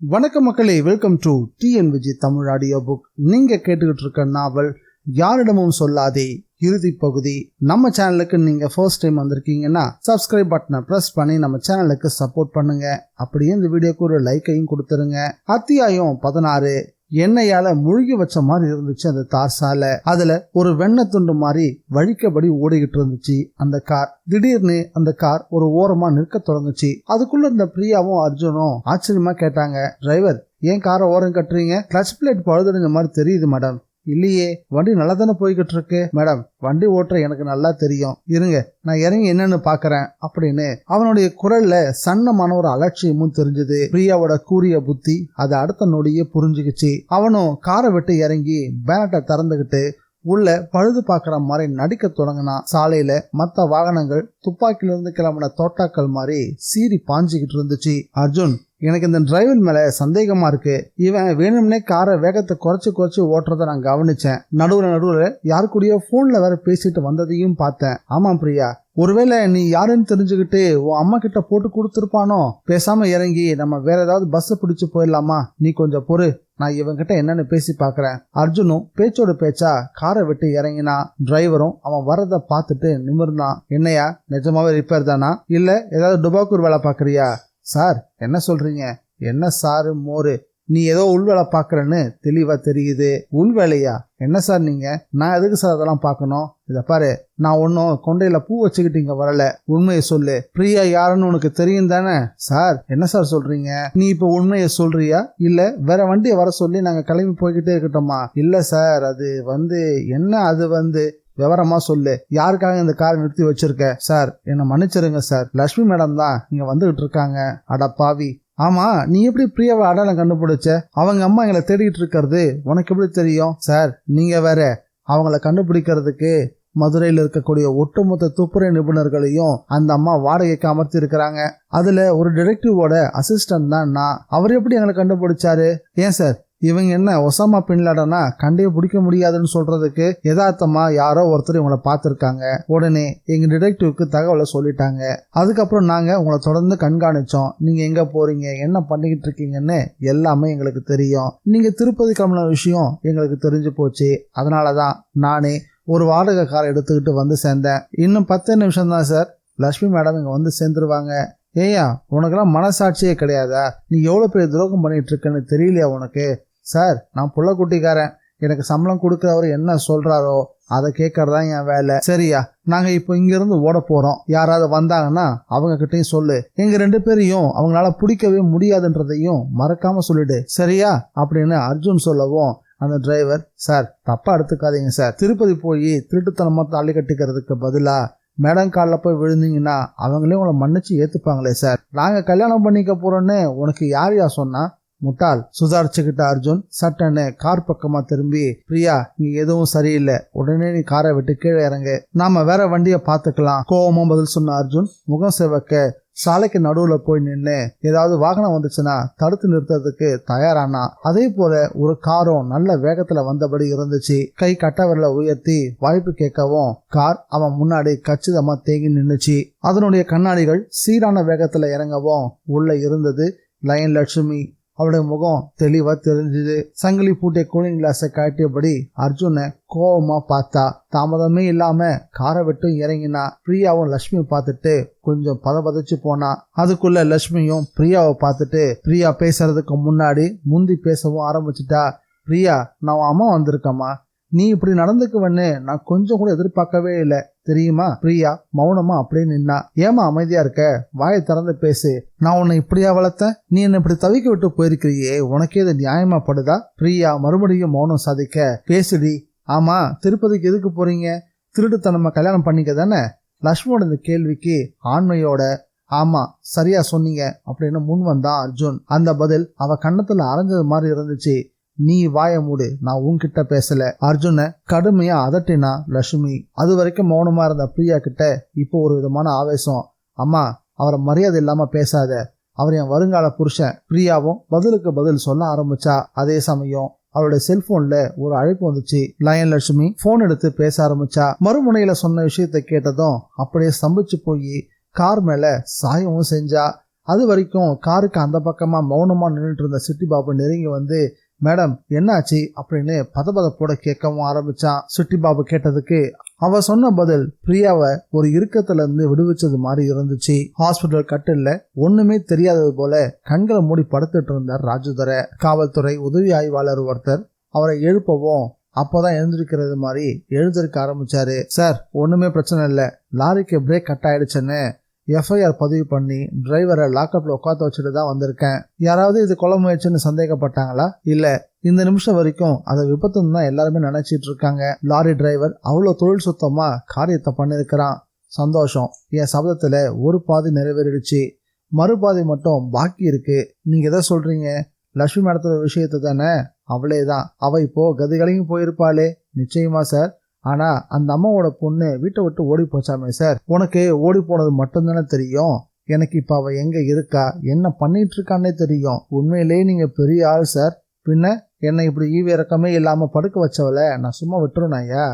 வணக்கம் மக்களே, welcome to TNVG Tamil audio book. நீங்க கேட்டுக்கிட்டு இருக்க நாவல் யாரிடமும் சொல்லாதே இறுதி பகுதி. நம்ம சேனலுக்கு நீங்க ஃபர்ஸ்ட் டைம் வந்திருக்கீங்கன்னா சப்ஸ்கிரைப் பட்டனை பிரஸ் பண்ணி நம்ம சேனலுக்கு சப்போர்ட் பண்ணுங்க. அப்படியே இந்த வீடியோக்கு ஒரு லைக்கையும் கொடுத்துருங்க. அத்தியாயம் 16. எண்ணெயால முழுகி வச்ச மாதிரி இருந்துச்சு அந்த தார் சாலை. அதுல ஒரு வெண்ணெய் துண்டு மாதிரி வழிக்கபடி ஓடிக்கிட்டு இருந்துச்சு அந்த கார். திடீர்னு அந்த கார் ஒரு ஓரமா நிற்க தொடங்குச்சு. அதுக்குள்ள இருந்த பிரியாவும் அர்ஜுனும் ஆச்சரியமா கேட்டாங்க, டிரைவர் ஏன் காரை ஓரம் கட்டுறீங்க? கிளட்ச் பிளேட் பழுதுடுங்க மாதிரி தெரியுது மேடம். இல்லையே, வண்டி நல்லா தானே போய்கிட்டு இருக்கு மேடம். வண்டி ஓட்டுற எனக்கு நல்லா தெரியும், இருங்க நான் இறங்கி என்னன்னு பாக்குறேன் அப்படின்னு அவனுடைய குரல்ல சன்னமான ஒரு அலட்சியமும் தெரிஞ்சது. பிரியாவோட கூரிய புத்தி அதை அடுத்த நொடியே புரிஞ்சுக்கிச்சு. அவனும் காரை விட்டு இறங்கி பேனட்டை திறந்துகிட்டு உள்ள பழுது பாக்குற மாதிரி நடிக்க தொடங்கினான். சாலையில மத்த வாகனங்கள் துப்பாக்கியிலிருந்து கிளம்பின தோட்டாக்கள் மாதிரி சீறி பாஞ்சுக்கிட்டு இருந்துச்சு. அர்ஜுன், எனக்கு இந்த டிரைவர் மேல சந்தேகமா இருக்கு. இவன் வேணும்னே காரை வேகத்தை குறைச்சு ஓட்டுறத நான் கவனிச்சேன். நடுவுல யாரு கூடயோ போன்ல வேற பேசிட்டு வந்ததையும் பார்த்தேன். ஆமா பிரியா, ஒருவேளை நீ யாருன்னு தெரிஞ்சுக்கிட்டு உன் அம்மா கிட்ட போட்டு கொடுத்துருப்பானோ? பேசாம இறங்கி நம்ம வேற ஏதாவது பஸ் பிடிச்சு போயிடலாமா? நீ கொஞ்சம் பொறு, நான் இவன்கிட்ட என்னன்னு பேசி பாக்குறேன். அர்ஜுனும் பேச்சோட பேச்சா காரை விட்டு இறங்கினா. டிரைவரும் அவன் வரத பார்த்துட்டு நிமிர்ந்தான். என்னையா, நிஜமாவே ரிப்பேர் தானா இல்ல ஏதாவது டுபாக்கூர் வேலை பாக்குறியா? சார் என்ன சொல்றீங்க? என்ன சாரு மோரு, நீ ஏதோ உள்வேலை பாக்குறன்னு தெளிவா தெரியுது. உள்வேலையா? என்ன சார் நீங்க? நான் எதுக்கு சார் அதெல்லாம் பார்க்கணும்? இத பாரு, நான் ஒன்னும் கொண்டையில பூ வச்சுக்கிட்டு இங்க வரல. உண்மையை சொல்லு. பிரியா யாருன்னு உனக்கு தெரியும் தானே? சார் என்ன சார் சொல்றீங்க? நீ இப்ப உண்மையை சொல்றியா இல்ல வேற வண்டியை வர சொல்லி நாங்க கிளம்பி போய்கிட்டே இருக்கட்டோமா? இல்ல சார், அது என்ன, அது விவரமா சொல்லு. யாருக்காக இந்த காரை நிறுத்தி வச்சிருக்க? சார் என்ன மன்னிச்சிருங்க சார், லட்சுமி மேடம் தான் இங்க வந்துகிட்டு இருக்காங்க. அட பாவி. ஆமா, நீ எப்படி பிரியாவை அடையாளம் கண்டுபிடிச்ச? அவங்க அம்மா எங்களை தேடிட்டு இருக்கிறது உனக்கு எப்படி தெரியும்? சார் நீங்க வேற, அவங்கள கண்டுபிடிக்கிறதுக்கு மதுரையில் இருக்கக்கூடிய ஒட்டுமொத்த துப்புரை நிபுணர்களையும் அந்த அம்மா வாடகைக்கு அமர்த்தி இருக்கிறாங்க. அதுல ஒரு டிடெக்டிவோட அசிஸ்டன்ட் தான் நான். அவர் எப்படி எங்களை கண்டுபிடிச்சாரு? ஏன் சார், இவங்க என்ன ஒசாமா பின் லாடனா கண்டே பிடிக்க முடியாதுன்னு சொல்றதுக்கு யதார்த்தமா யாரோ ஒருத்தர் இவங்களை பார்த்திருக்காங்க. உடனே எங்க டிடெக்டிவ்க்கு தகவலை சொல்லிட்டாங்க. அதுக்கப்புறம் நாங்க உங்களை தொடர்ந்து கண்காணிச்சோம். நீங்க எங்க போறீங்க, என்ன பண்ணிக்கிட்டு இருக்கீங்கன்னு எல்லாமே எங்களுக்கு தெரியும். நீங்க திருப்பதி கிளம்பின விஷயம் எங்களுக்கு தெரிஞ்சு போச்சு. அதனாலதான் நானே ஒரு வாடகை காரை எடுத்துக்கிட்டு வந்து சேர்ந்தேன். இன்னும் 10 நிமிஷம் தான் சார், லட்சுமி மேடம் இங்க வந்து சேர்ந்துருவாங்க. ஏயா, உனக்கெல்லாம் மனசாட்சியே கிடையாதா? நீ எவ்வளவு பெரிய துரோகம் பண்ணிட்டு இருக்கன்னு தெரியலையா உனக்கு? சார் நான் புள்ளக்குட்டிக்காரன், எனக்கு சம்பளம் கொடுக்கறவர் என்ன சொல்றாரோ அதை கேட்கறதா என் வேலை. சரியா, நாங்க இப்போ இங்க இருந்து ஓட போறோம். யாராவது வந்தாங்கன்னா அவங்க கிட்டையும் சொல்லு. எங்க 2 பேரையும் அவங்களால பிடிக்கவே முடியாதுன்றதையும் மறக்காம சொல்லிடு, சரியா அப்படின்னு அர்ஜுன் சொல்லவும் அந்த டிரைவர், சார் தப்பா எடுத்துக்காதீங்க சார், திருப்பதி போய் திருட்டுத்தனமா தாலி கட்டிக்கிறதுக்கு பதிலா மேடம் காலில் போய் விழுந்தீங்கன்னா அவங்களே உங்களை மன்னிச்சு ஏத்துப்பாங்களே சார். நாங்க கல்யாணம் பண்ணிக்க போறோன்னு உனக்கு யாரையா சொன்னா? முட்டாள். சுதாரிச்சுக்கிட்ட அர்ஜுன் சட்டன்னு கார் பக்கமா திரும்பி, பிரியா இங்க எதுவும் சரியில்லை, உடனே நீ காரை விட்டு கீழே இறங்கு, நாம வேற வண்டிய பாத்துக்கலாம். கோவமா பதில் சொன்ன அர்ஜுன் முகம் செவக்க சாலைக்கு நடுவுல போய் நின்று ஏதாவது வாகனம் வந்துச்சுன்னா தடுத்து நிறுத்துறதுக்கு தயாரானா. அதே போல ஒரு காரும் நல்ல வேகத்துல வந்தபடி இருந்துச்சு. கை கட்டவரில உயர்த்தி வாய்ப்பு கேட்கவும் கார் அவன் முன்னாடி கச்சிதமா தேங்கி நின்னுச்சு. அதனுடைய கண்ணாடிகள் சீரான வேகத்துல இறங்கவும் உள்ள இருந்தது லயன் லட்சுமி. அவளுடைய முகம் தெளிவா தெரிஞ்சது. சங்கிலி பூட்டிய கூலிங் கிளாஸை காட்டியபடி அர்ஜுனை கோவமா பார்த்தா. தாமதமே இல்லாம காரை விட்டு இறங்கினா. பிரியாவும் லட்சுமி பார்த்துட்டு கொஞ்சம் பதச்சு போனா. அதுக்குள்ள லட்சுமியும் பிரியாவை பார்த்துட்டு பிரியா பேசுறதுக்கு முன்னாடி முந்தி பேசவும் ஆரம்பிச்சுட்டா. பிரியா, நான் அம்மா வந்திருக்கம்மா, நீ இப்படி நடந்துக்குவன்னு நான் கொஞ்சம் கூட எதிர்பார்க்கவே இல்லை தெரியுமா? பிரியா மௌனமா அப்படியே நின்னா. ஏமா அமைதியா இருக்க? வாயை திறந்து பேசு. நான் உன்னை இப்படியா வளர்த்தேன்? நீ என்ன இப்படி தவிக்க விட்டு போயிருக்கிறியே, உனக்கே இது நியாயமா படுதா? பிரியா மறுபடியும் மௌனம் சாதிக்க, பேசுடி. ஆமா, திருப்பதிக்கு எதுக்கு போறீங்க? திருட்டுத்தனமா கல்யாணம் பண்ணிக்க தானே? லட்சுமியோட இந்த கேள்விக்கு ஆண்மையோட ஆமா சரியா சொன்னீங்க அப்படின்னு முன் வந்தான் அர்ஜுன். அந்த பதில் அவ கண்ணத்துல அரைஞ்சது மாதிரி இருந்துச்சு. நீ வாய மூடு, நான் உன்கிட்ட பேசல. அர்ஜுனை கடுமையா அதட்டினா லட்சுமி. அது வரைக்கும் மௌனமா இருந்த பிரியா கிட்ட இப்போ ஒரு விதமான ஆவேசம். அம்மா, அவரை மரியாதை இல்லாம பேசாத, அவர் என் வருங்கால புருஷன். பிரியாவும் பதிலுக்கு பதில் சொல்ல ஆரம்பிச்சா. அதே சமயம் அவளுடைய செல்போன்ல ஒரு அழைப்பு வந்துச்சு. லயன் லட்சுமி போன் எடுத்து பேச ஆரம்பிச்சா. மறுமுனையில சொன்ன விஷயத்தை கேட்டதும் அப்படியே ஸ்தம்பிச்சு போய் கார் மேல சாயவும் செஞ்சா. அது வரைக்கும் காருக்கு அந்த பக்கமா மௌனமா நின்றுட்டு இருந்த சிட்டி பாபு நெருங்கி வந்து, மேடம் என்னாச்சு அப்படின்னு பதபதப்போட கேட்கவும் ஆரம்பிச்சான். சிட்டி பாபு கேட்டதுக்கு அவ சொன்ன பதில் பிரியாவை ஒரு இறுக்கத்துல இருந்து விடுவிச்சது மாதிரி இருந்துச்சு. ஹாஸ்பிட்டல் கட்டில்ல ஒண்ணுமே தெரியாதது போல கண்களை மூடி படுத்துட்டு இருந்தார் ராஜதுரை. காவல்துறை உதவி ஆய்வாளர் ஒருத்தர் அவரை எழுப்பவும் அப்போதான் எழுந்திருக்கிறது மாதிரி எழுந்திருக்க ஆரம்பிச்சாரு. சார் ஒண்ணுமே பிரச்சனை இல்லை, லாரிக்கு பிரேக் கட் ஆயிடுச்சுன்னு எஃப்ஐஆர் பதிவு பண்ணி டிரைவரை லாக்அப்ல உட்காந்து வச்சுட்டு தான் வந்திருக்கேன். யாராவது இது கொலை முயற்சின்னு சந்தேகப்பட்டாங்களா? இல்ல, இந்த நிமிஷம் வரைக்கும் அதை விபத்துன்னு தான் எல்லாருமே நினைச்சிட்டு இருக்காங்க. லாரி டிரைவர் அவ்வளோ தொழில் சுத்தமா காரியத்தை பண்ணிருக்கிறான். சந்தோஷம், என் சபதத்துல ஒரு பாதி நிறைவேறிடுச்சு, மறுபாதி மட்டும் பாக்கி இருக்கு. நீங்க எதை சொல்றீங்க? லட்சுமி மேடத்தோட விஷயத்தை தானே? அவளேதான், அவ இப்போ கதிகளையும் போயிருப்பாளே. நிச்சயமா சார், ஆனா அந்த அம்மாவோட பொண்ணு வீட்டை விட்டு ஓடி போச்சாமே சார். உனக்கு ஓடி போனது மட்டும்தானே தெரியும், எனக்கு இப்ப அவ எங்க இருக்கா என்ன பண்ணிட்டு இருக்கான்னே தெரியும். உண்மையிலேயே நீங்க பெரிய ஆள் சார். பின்ன என்னை இப்படி ஈவு இறக்கமே இல்லாம படுக்க வச்சவளை நான் சும்மா விட்டுருனாயா?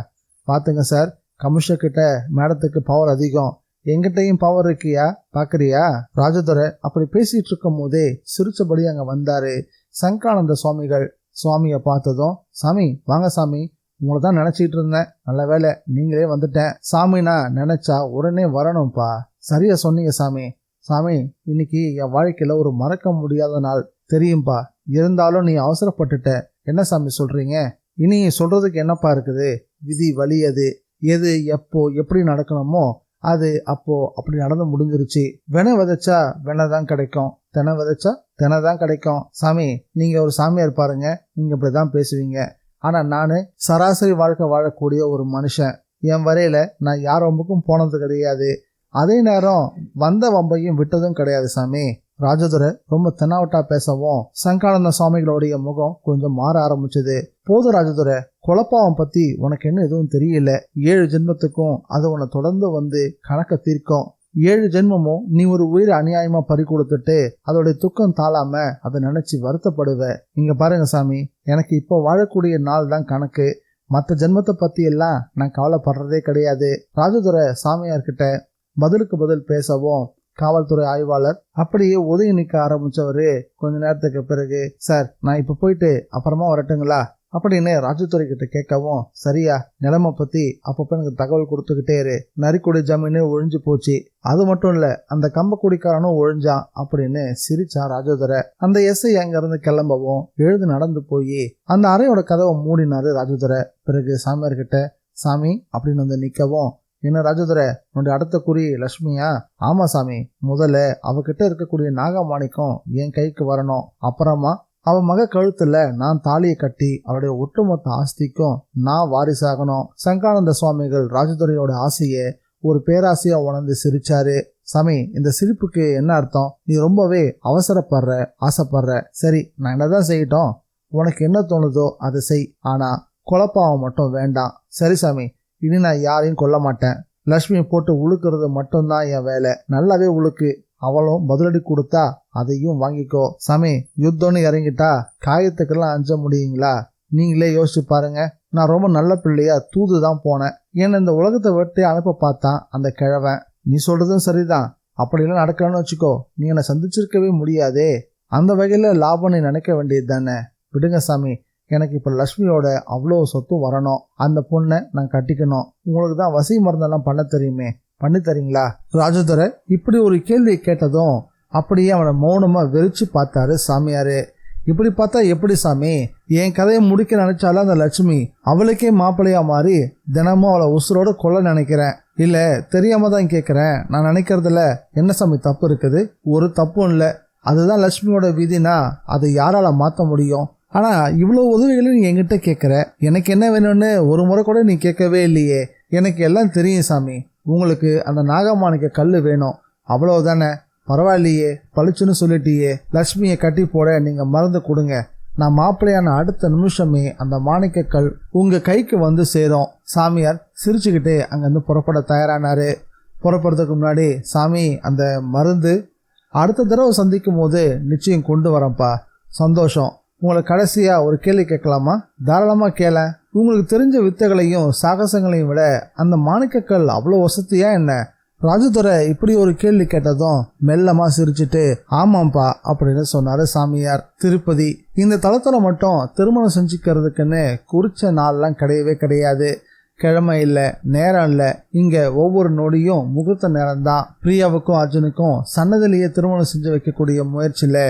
பாத்துங்க சார், கமிஷனர் கிட்ட மேடத்துக்கு பவர் அதிகம், எங்கிட்டையும் பவர் இருக்கியா பாக்குறியா? ராஜதுரை அப்படி பேசிட்டு இருக்கும் போதே சிரிச்சபடி அங்க வந்தாரு சங்கரானந்த சுவாமிகள். சுவாமியை பார்த்ததும், சாமி வாங்க சாமி, உங்களை தான் நினைச்சிட்டு இருந்தேன், நல்ல வேலை நீங்களே வந்துட்டேன். சாமினா நினைச்சா உடனே வரணும்ப்பா. சரியா சொன்னீங்க சாமி. சாமி, இன்னைக்கு என் வாழ்க்கையில ஒரு மறக்க முடியாத நாள் தெரியும்பா. இருந்தாலும் நீ அவசரப்பட்டுட்ட. என்ன சாமி சொல்றீங்க? இனி சொல்றதுக்கு என்னப்பா இருக்குது? விதி வழி அது. எது எப்போ எப்படி நடக்கணுமோ அது அப்போ அப்படி நடந்து முடிஞ்சிருச்சு. வென விதைச்சா வெனதான் கிடைக்கும், தென விதைச்சா தெனதான் கிடைக்கும். சாமி, நீங்க ஒரு சாமியார் பாருங்க, நீங்க இப்படிதான் பேசுவீங்க. ஆனா நானு சராசரி வாழ்க்கை வாழக்கூடிய ஒரு மனுஷன். என் வரையில நான் யார் வம்புக்கும் போனது கிடையாது, அதே நேரம் வந்த வம்பையும் விட்டதும் கிடையாது சாமி. ராஜதுரை ரொம்ப தென்னாவட்டா பேசவும் சங்கரானந்த சுவாமிகளுடைய முகம் கொஞ்சம் மாற ஆரம்பிச்சது. போது ராஜதுரை, குழப்பாவம் பத்தி உனக்கு என்ன எதுவும் தெரியல. 7 ஜென்மத்துக்கும் அது உன்னை தொடர்ந்து வந்து கணக்க தீர்க்கும். 7 ஜென்மமும் நீ ஒரு உயிரை அநியாயமா பறி கொடுத்துட்டு அதோடைய துக்கம் தாளாம அதை நினைச்சு வருத்தப்படுவ. இங்க பாருங்க சாமி, எனக்கு இப்போ வாழக்கூடிய நாள் தான் கணக்கு, மற்ற ஜென்மத்தை பத்தி எல்லாம் நான் கவலைப்படுறதே கிடையாது. ராஜதுரை சாமியார்கிட்ட பதிலுக்கு பதில் பேசவும் காவல்துறை ஆய்வாளர் அப்படியே ஒதுங்கி நிக்க ஆரம்பிச்சவரு கொஞ்ச நேரத்துக்கு பிறகு, சார் நான் இப்ப போயிட்டு அப்புறமா வரட்டுங்களா அப்படின்னு ராஜதுரை கிட்ட கேட்கவும், சரியா, நிலைமை பத்தி அப்பப்ப எனக்கு தகவல் கொடுத்துக்கிட்டே இரு. நரிக்குடி ஜமீனு ஒழிஞ்சு போச்சு, அது மட்டும் இல்ல அந்த கம்பக்குடிக்காரனும் ஒழிஞ்சான் அப்படின்னு சிரிச்சா ராஜதுரை. அந்த எஸ்ஐ அங்க இருந்து கிளம்பவும் எழுந்து நடந்து போய் அந்த அறையோட கதவை மூடினாரு ராஜதுரை. பிறகு சாமியார் கிட்ட, சாமி அப்படின்னு வந்து நிக்கவும், என்ன ராஜதுரை, உன்னுடைய அடுத்த குறி லட்சுமியா? ஆமா சாமி, முதல்ல அவகிட்ட இருக்கக்கூடிய நாகமாணிக்கம் என் கைக்கு வரணும், அப்புறமா அவ மக கழுத்துல நான் தாலியை கட்டி அவருடைய ஒட்டுமொத்த ஆஸ்திக்கும் நான் வாரிசாகணும். சங்கரானந்த சுவாமிகள் ராஜதுரையோட ஆசையை ஒரு பேராசையா உணர்ந்து சிரிச்சாரு. சாமி, இந்த சிரிப்புக்கு என்ன அர்த்தம்? நீ ரொம்பவே அவசரப்படுற, ஆசைப்படுற. சரி, நான் என்னதான் செய்யட்டும்? உனக்கு என்ன தோணுதோ அதை செய், ஆனா குழப்பாவம் மட்டும் வேண்டாம். சரி சாமி, இனி நான் யாரையும் கொல்ல மாட்டேன். லட்சுமியை போட்டு உழுக்கிறது மட்டும்தான் என் வேலை. நல்லாவே உழுக்கு, அவளும் பதிலடி கொடுத்தா அதையும் வாங்கிக்கோ. சாமி, யுத்தம்னு இறங்கிட்டா காயத்துக்கெல்லாம் அஞ்ச முடியுங்களா? நீங்களே யோசிச்சு பாருங்க. நான் ரொம்ப நல்ல பிள்ளையா தூதுதான் போனேன், ஏன்னா இந்த உலகத்தை விட்டு அனுப்ப பார்த்தான் அந்த கிழவன். நீ சொல்றதும் சரிதான், அப்படிலாம் நடக்கலன்னு வச்சுக்கோ, நீ என்னை சந்திச்சிருக்கவே முடியாதே. அந்த வகையில லாபம் நீ நினைக்க வேண்டியது தானே. விடுங்க சாமி, எனக்கு இப்ப லட்சுமியோட அவ்வளோ சொத்து வரணும், அந்த பொண்ணை நான் கட்டிக்கணும். உங்களுக்கு தான் வசி மருந்தெல்லாம் பண்ண தெரியுமே, பண்ணி தரீங்களா? ராஜதுரை இப்படி ஒரு கேள்வியை கேட்டதும் அப்படியே அவனை மௌனமா வெறிச்சு பார்த்தாரு சாமியாரு. இப்படி பார்த்தா எப்படி சாமி? என் கதையை முடிக்க நினைச்சாலும் அந்த லட்சுமி அவளுக்கே மாப்பிள்ளையா மாறி தினமும் அவளை உசுரோட கொல்ல நினைக்கிறேன். இல்ல தெரியாம தான் கேட்கிறேன். நான் நினைக்கிறதுல என்ன சாமி தப்பு இருக்குது? ஒரு தப்பும் இல்லை, அதுதான் லட்சுமியோட விதினா அதை யாரால மாற்ற முடியும்? ஆனா இவ்வளவு உதவிகளும் நீ என்கிட்ட கேட்குற, எனக்கு என்ன வேணும்னு ஒரு முறை கூட நீ கேட்கவே இல்லையே. எனக்கு எல்லாம் தெரியும் சாமி, உங்களுக்கு அந்த நாகமாணிக்க கல் வேணும், அவ்வளவுதானே. பரவாயில்லையே, பளிச்சுன்னு சொல்லிட்டியே. லட்சுமியை கட்டி போட நீங்க மருந்து கொடுங்க, நான் மாப்பிள்ளையான அடுத்த நிமிஷமே அந்த மாணிக்க கல் உங்க கைக்கு வந்து சேரும். சாமியார் சிரிச்சுக்கிட்டே அங்கிருந்து புறப்பட தயாரானாரு. புறப்படுறதுக்கு முன்னாடி, சாமி அந்த மருந்து அடுத்த தடவை சந்திக்கும் போது நிச்சயம் கொண்டு வரேன்ப்பா. சந்தோஷம். உங்களை கடைசியா ஒரு கேள்வி கேட்கலாமா? தாராளமா கேள. உங்களுக்கு தெரிஞ்ச வித்தைகளையும் சாகசங்களையும் விட அந்த மாணிக்கக்கல் அவ்வளோ வசதியா என்ன? ராஜதுரை இப்படி ஒரு கேள்வி கேட்டதும் மெல்லமா சிரிச்சுட்டு ஆமாம்பா அப்படின்னு சொன்னாரு சாமியார். திருப்பதி இந்த தளத்துல மட்டும் திருமணம் செஞ்சுக்கிறதுக்குன்னு குறிச்ச நாள்லாம் கிடையவே கிடையாது. கிழமை இல்லை, நேரம் இல்லை, இங்க ஒவ்வொரு நொடியும் முகூர்த்த நேரம் தான். பிரியாவுக்கும் அர்ஜுனுக்கும் சன்னதிலேயே திருமணம் செஞ்சு வைக்கக்கூடிய முயற்சியில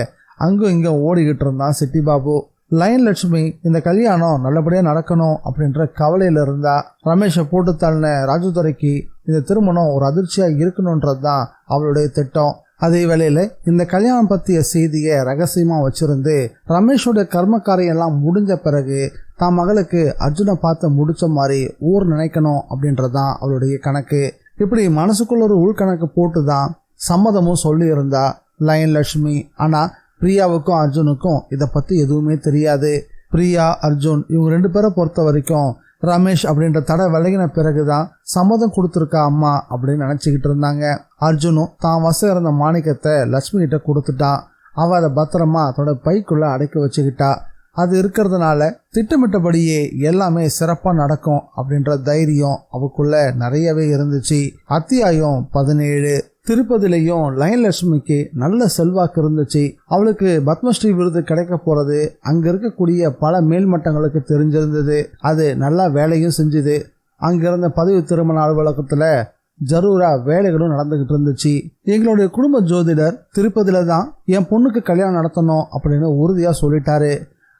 அங்கும் இங்கும் ஓடிக்கிட்டு இருந்தான் சிட்டி பாபு. லயன் லட்சுமி இந்த கல்யாணம் நல்லபடியா நடக்கணும் அப்படின்ற கவலையில இருந்தா. ரமேஷை போட்டு தள்ளின ராஜதுரைக்கு இந்த திருமணம் ஒரு அதிர்ச்சியா இருக்கணும்ன்றதுதான் அவளுடைய திட்டம். அதே வேளையில இந்த கல்யாணம் பத்திய செய்தியை ரகசியமா வச்சிருந்து ரமேஷோட கர்மக்காரியம் எல்லாம் முடிஞ்ச பிறகு தான் மகளுக்கு அர்ஜுனை பார்த்து முடிச்ச மாதிரி ஊர் நினைக்கணும் அப்படின்றதான் அவளுடைய கணக்கு. இப்படி மனசுக்குள்ள ஒரு உள்கணக்கு போட்டுதான் சம்மதமும் சொல்லி இருந்தா லயன் லட்சுமி. ஆனா பிரியாவுக்கும் அர்ஜுனுக்கும் இதை பத்தி எதுவுமே தெரியாது. பிரியா, அர்ஜுன் இவங்க 2 பேரை பொறுத்த வரைக்கும் ரமேஷ் அப்படின்ற தடை விலகின பிறகுதான் சம்மதம் கொடுத்துருக்கா அம்மா அப்படின்னு நினைச்சுக்கிட்டு இருந்தாங்க. அர்ஜுனும் தான் வசம் இருந்த மாணிக்கத்தை லட்சுமி கிட்ட கொடுத்துட்டான். அவ அதை பத்திரமா தன்னோட பைக்குள்ள அடக்கி வச்சுக்கிட்டா. அது இருக்கிறதுனால திட்டமிட்டபடியே எல்லாமே சிறப்பா நடக்கும் அப்படின்ற தைரியம் அவக்குள்ள நிறையவே இருந்துச்சு. அத்தியாயம் 17. திருப்பதிலையும் லயன் லட்சுமிக்கு நல்ல செல்வாக்கு இருந்துச்சு. அவளுக்கு பத்மஸ்ரீ விருது கிடைக்க போறது அங்க இருக்கக்கூடிய பல மேல்மட்டங்களுக்கு தெரிஞ்சிருந்தது. அது நல்லா வேலையும் செஞ்சுது. அங்க இருந்த பதவி திருமண அலுவலகத்துல ஜரூரா வேலைகளும் நடந்துகிட்டு இருந்துச்சு. எங்களுடைய குடும்ப ஜோதிடர் திருப்பதியில தான் என் பொண்ணுக்கு கல்யாணம் நடத்தணும் அப்படின்னு உறுதியா சொல்லிட்டாரு.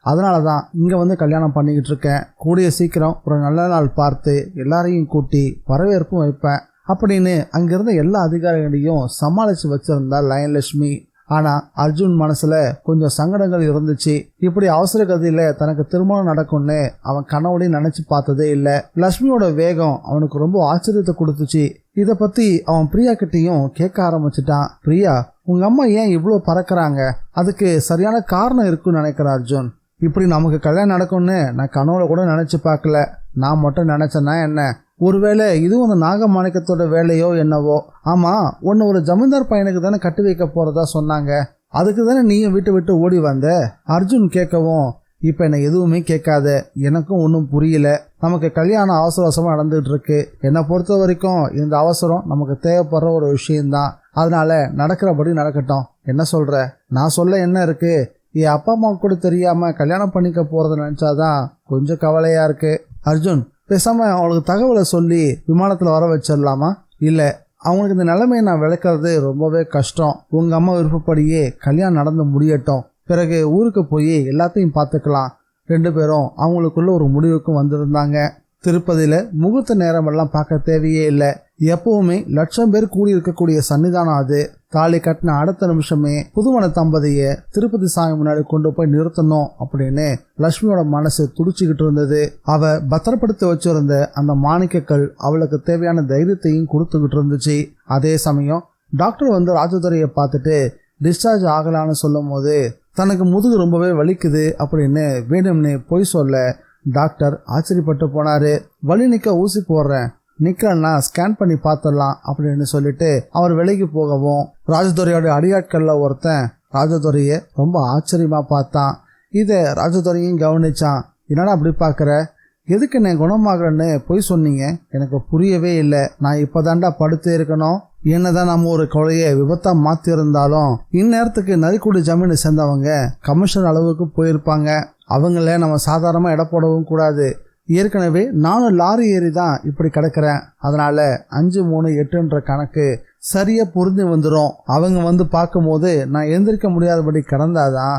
அதனாலதான் இங்க வந்து கல்யாணம் பண்ணிக்கிட்டு இருக்கேன். கூடிய சீக்கிரம் ஒரு நல்ல நாள் பார்த்து எல்லாரையும் கூட்டி வரவேற்பும் வைப்பேன் அப்படின்னு அங்கிருந்த எல்லா அதிகாரிகளையும் சமாளிச்சு வச்சிருந்தா லயன் லட்சுமி. ஆனா அர்ஜுன் மனசுல கொஞ்சம் சங்கடங்கள் இருந்துச்சு. இப்படி அவசர கதியில தனக்கு திருமணம் நடக்கும்னு அவன் கனவுலையும் நினைச்சு பார்த்ததே இல்லை. லட்சுமியோட வேகம் அவனுக்கு ரொம்ப ஆச்சரியத்தை கொடுத்துச்சு. இத பத்தி அவன் பிரியா கிட்டையும் கேட்க ஆரம்பிச்சுட்டான். பிரியா, உங்க அம்மா ஏன் இவ்வளவு பறக்குறாங்க? அதுக்கு சரியான காரணம் இருக்குன்னு நினைக்கிற அர்ஜுன். இப்படி நமக்கு கல்யாணம் நடக்கும்னு நான் கனவுல கூட நினைச்சு பார்க்கல. நான் மட்டும் நினைச்சேன்னா என்ன? ஒருவேளை இதுவும் அந்த நாகமாணிக்கத்தோட வேலையோ என்னவோ. ஆமா, உன்னை ஒரு ஜமீன்தார் பையனுக்கு தானே கட்டி வைக்க போறதா சொன்னாங்க. அதுக்கு தானே நீயும் விட்டு விட்டு ஓடி வந்த? அர்ஜுன் கேட்கவும், இப்ப என்ன எதுவுமே கேட்காத, எனக்கும் ஒன்றும் புரியல. நமக்கு கல்யாணம் அவசர அவசரமா நடந்துட்டு இருக்கு. என்னை பொறுத்த வரைக்கும் இந்த அவசரம் நமக்கு தேவைப்படுற ஒரு விஷயம்தான். அதனால நடக்கிறபடி நடக்கட்டும். என்ன சொல்ற? நான் சொல்ல என்ன இருக்கு? என் அப்பா அம்மா கூட தெரியாம கல்யாணம் பண்ணிக்க போறத நினைச்சாதான் கொஞ்சம் கவலையா இருக்கு. அர்ஜுன், பேசாம அவங்களுக்கு தகவலை சொல்லி விமானத்துல வர வச்சிடலாமா? இல்ல, அவங்களுக்கு இந்த நிலைமையை நான் விளக்குறது ரொம்பவே கஷ்டம். உங்க அம்மா விருப்பப்படியே கல்யாணம் நடந்து முடியட்டும். பிறகு ஊருக்கு போய் எல்லாத்தையும் பார்த்துக்கலாம். 2 பேரும் அவங்களுக்குள்ள ஒரு முடிவுக்கும் வந்திருந்தாங்க. திருப்பதியில முகூர்த்த நேரம் எல்லாம் பார்க்க தேவையே இல்லை. எப்பவுமே 1,00,000 பேர் கூடி இருக்கக்கூடிய சன்னிதானம் அது. தாலி கட்டின அடுத்த நிமிஷமே புதுமண தம்பதிய திருப்பதி சாமி முன்னாடி கொண்டு போய் நிறுத்தணும் அப்படின்னு லட்சுமியோட மனசு துடிச்சுக்கிட்டு இருந்தது. அவ பத்திரப்படுத்தி வச்சிருந்த அந்த மாணிக்கங்கள் அவளுக்கு தேவையான தைரியத்தையும் கொடுத்துக்கிட்டு இருந்துச்சு. அதே சமயம் டாக்டர் வந்து ராஜதுரையை பார்த்துட்டு டிஸ்சார்ஜ் ஆகலான்னு சொல்லும் போது தனக்கு முதுகு ரொம்பவே வலிக்குது அப்படின்னு வேணும்னு பொய் சொல்ல டாக்டர் ஆச்சரியப்பட்டு போனாரு. வலி நிக்க ஊசி போடுறேன், நிக்கலன்னா ஸ்கேன் பண்ணி பார்த்துடலாம் அப்படின்னு சொல்லிட்டு அவர் விலைக்கு போகவும் ராஜதுரையோட அடியாட்கள்ல ஒருத்தன் ராஜதுரைய ரொம்ப ஆச்சரியமா பார்த்தான். இதை ராஜதுரையும் கவனிச்சான். என்னடா அப்படி பாக்குற? எதுக்கு நான் குணமாகறேன்னு பொய் சொன்னீங்க? எனக்கு புரியவே இல்லை. நான் இப்பதான்டா படுத்தே இருக்கணும். என்னதான் நம்ம ஒரு கொலையை விபத்தா மாத்தி இருந்தாலும் இந்நேரத்துக்கு நரிக்குடி ஜமீனை சேர்ந்தவங்க கமிஷன் அளவுக்கு போயிருப்பாங்க. அவங்கள நம்ம சாதாரணமா எடை போடவும் கூடாது. ஏற்கனவே நானும் லாரி ஏறி தான் இப்படி கிடக்கிறேன். அதனால 5, 3, 8ன்ற கணக்கு சரியா புரிஞ்சு வந்துடும். அவங்க வந்து பார்க்கும் போது நான் எந்திரிக்க முடியாதபடி கிடந்தாதான்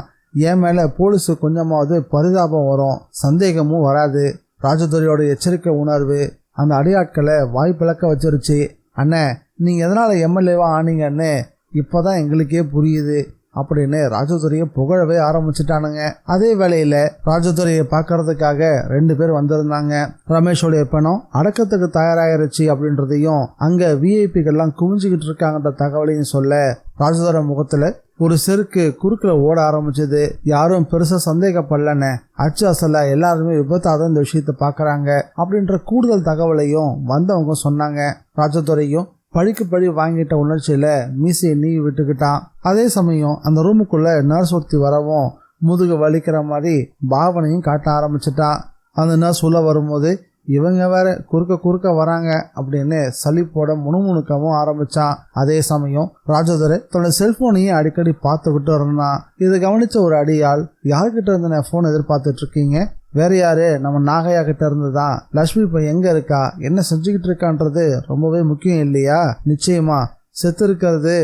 என் மேல போலீஸு கொஞ்சமாவது பரிதாபம் வரும், சந்தேகமும் வராது. ராஜதுரையோட எச்சரிக்கை உணர்வு அந்த அடியாட்களை வாய்ப்பிழக்க வச்சிருச்சு. அண்ணே, நீங்க எதனால எம்எல்ஏவா ஆனீங்கன்னு இப்பதான் எங்களுக்கே புரியுது அப்படின்னு ராஜதுரையை புகழவே ஆரம்பிச்சுட்டானுங்க. அதே வேளையில ராஜதுரையை பார்க்கறதுக்காக 2 பேர் வந்திருந்தாங்க. ரமேஷோடைய பணம் அடக்கத்துக்கு தயாராயிருச்சு அப்படின்றதையும் அங்க விஐபிகள்லாம் குவிஞ்சுக்கிட்டு இருக்காங்கன்ற தகவலையும் சொல்ல ராஜதுரை முகத்துல ஒரு செருக்கு குறுக்குல ஓட ஆரம்பிச்சது. யாரும் பெருசா சந்தேகப்படலன்னு, அச்சு அசல எல்லாருமே விபத்தாதான் இந்த விஷயத்த பாக்குறாங்க அப்படின்ற கூடுதல் தகவலையும் வந்தவங்க சொன்னாங்க. ராஜதுரையும் பழிக்கு பழி வாங்கிட்ட உணர்ச்சியில மீசையை நீ விட்டுக்கிட்டான். அதே சமயம் அந்த ரூமுக்குள்ள நர்ஸ் ஒருத்தி வரவும் முதுகு வலிக்கிற மாதிரி பாவனையும் காட்ட ஆரம்பிச்சிட்டான். அந்த நர்ஸ் உள்ள வரும்போது, இவங்க வேற குறுக்க வராங்க அப்படின்னு சலிப்போட முணுமுணுக்கவும் ஆரம்பிச்சான். அதே சமயம் ராஜதுரை தன்னோட செல்போனையும் அடிக்கடி பார்த்துக்கிட்டு இருந்தான். இதை கவனிச்ச ஒரு அடியாள், யார்கிட்ட இருந்து போன் எதிர்பார்த்துட்டு இருக்கீங்க? வேற யாரு, நம்ம நாகையா கிட்ட இருந்துதான். லட்சுமி இப்ப எங்க இருக்கா, என்ன செஞ்சுக்கிட்டு இருக்கான்றது ரொம்பவே முக்கியம் இல்லையா? நிச்சயமா செத்து இருக்கிறது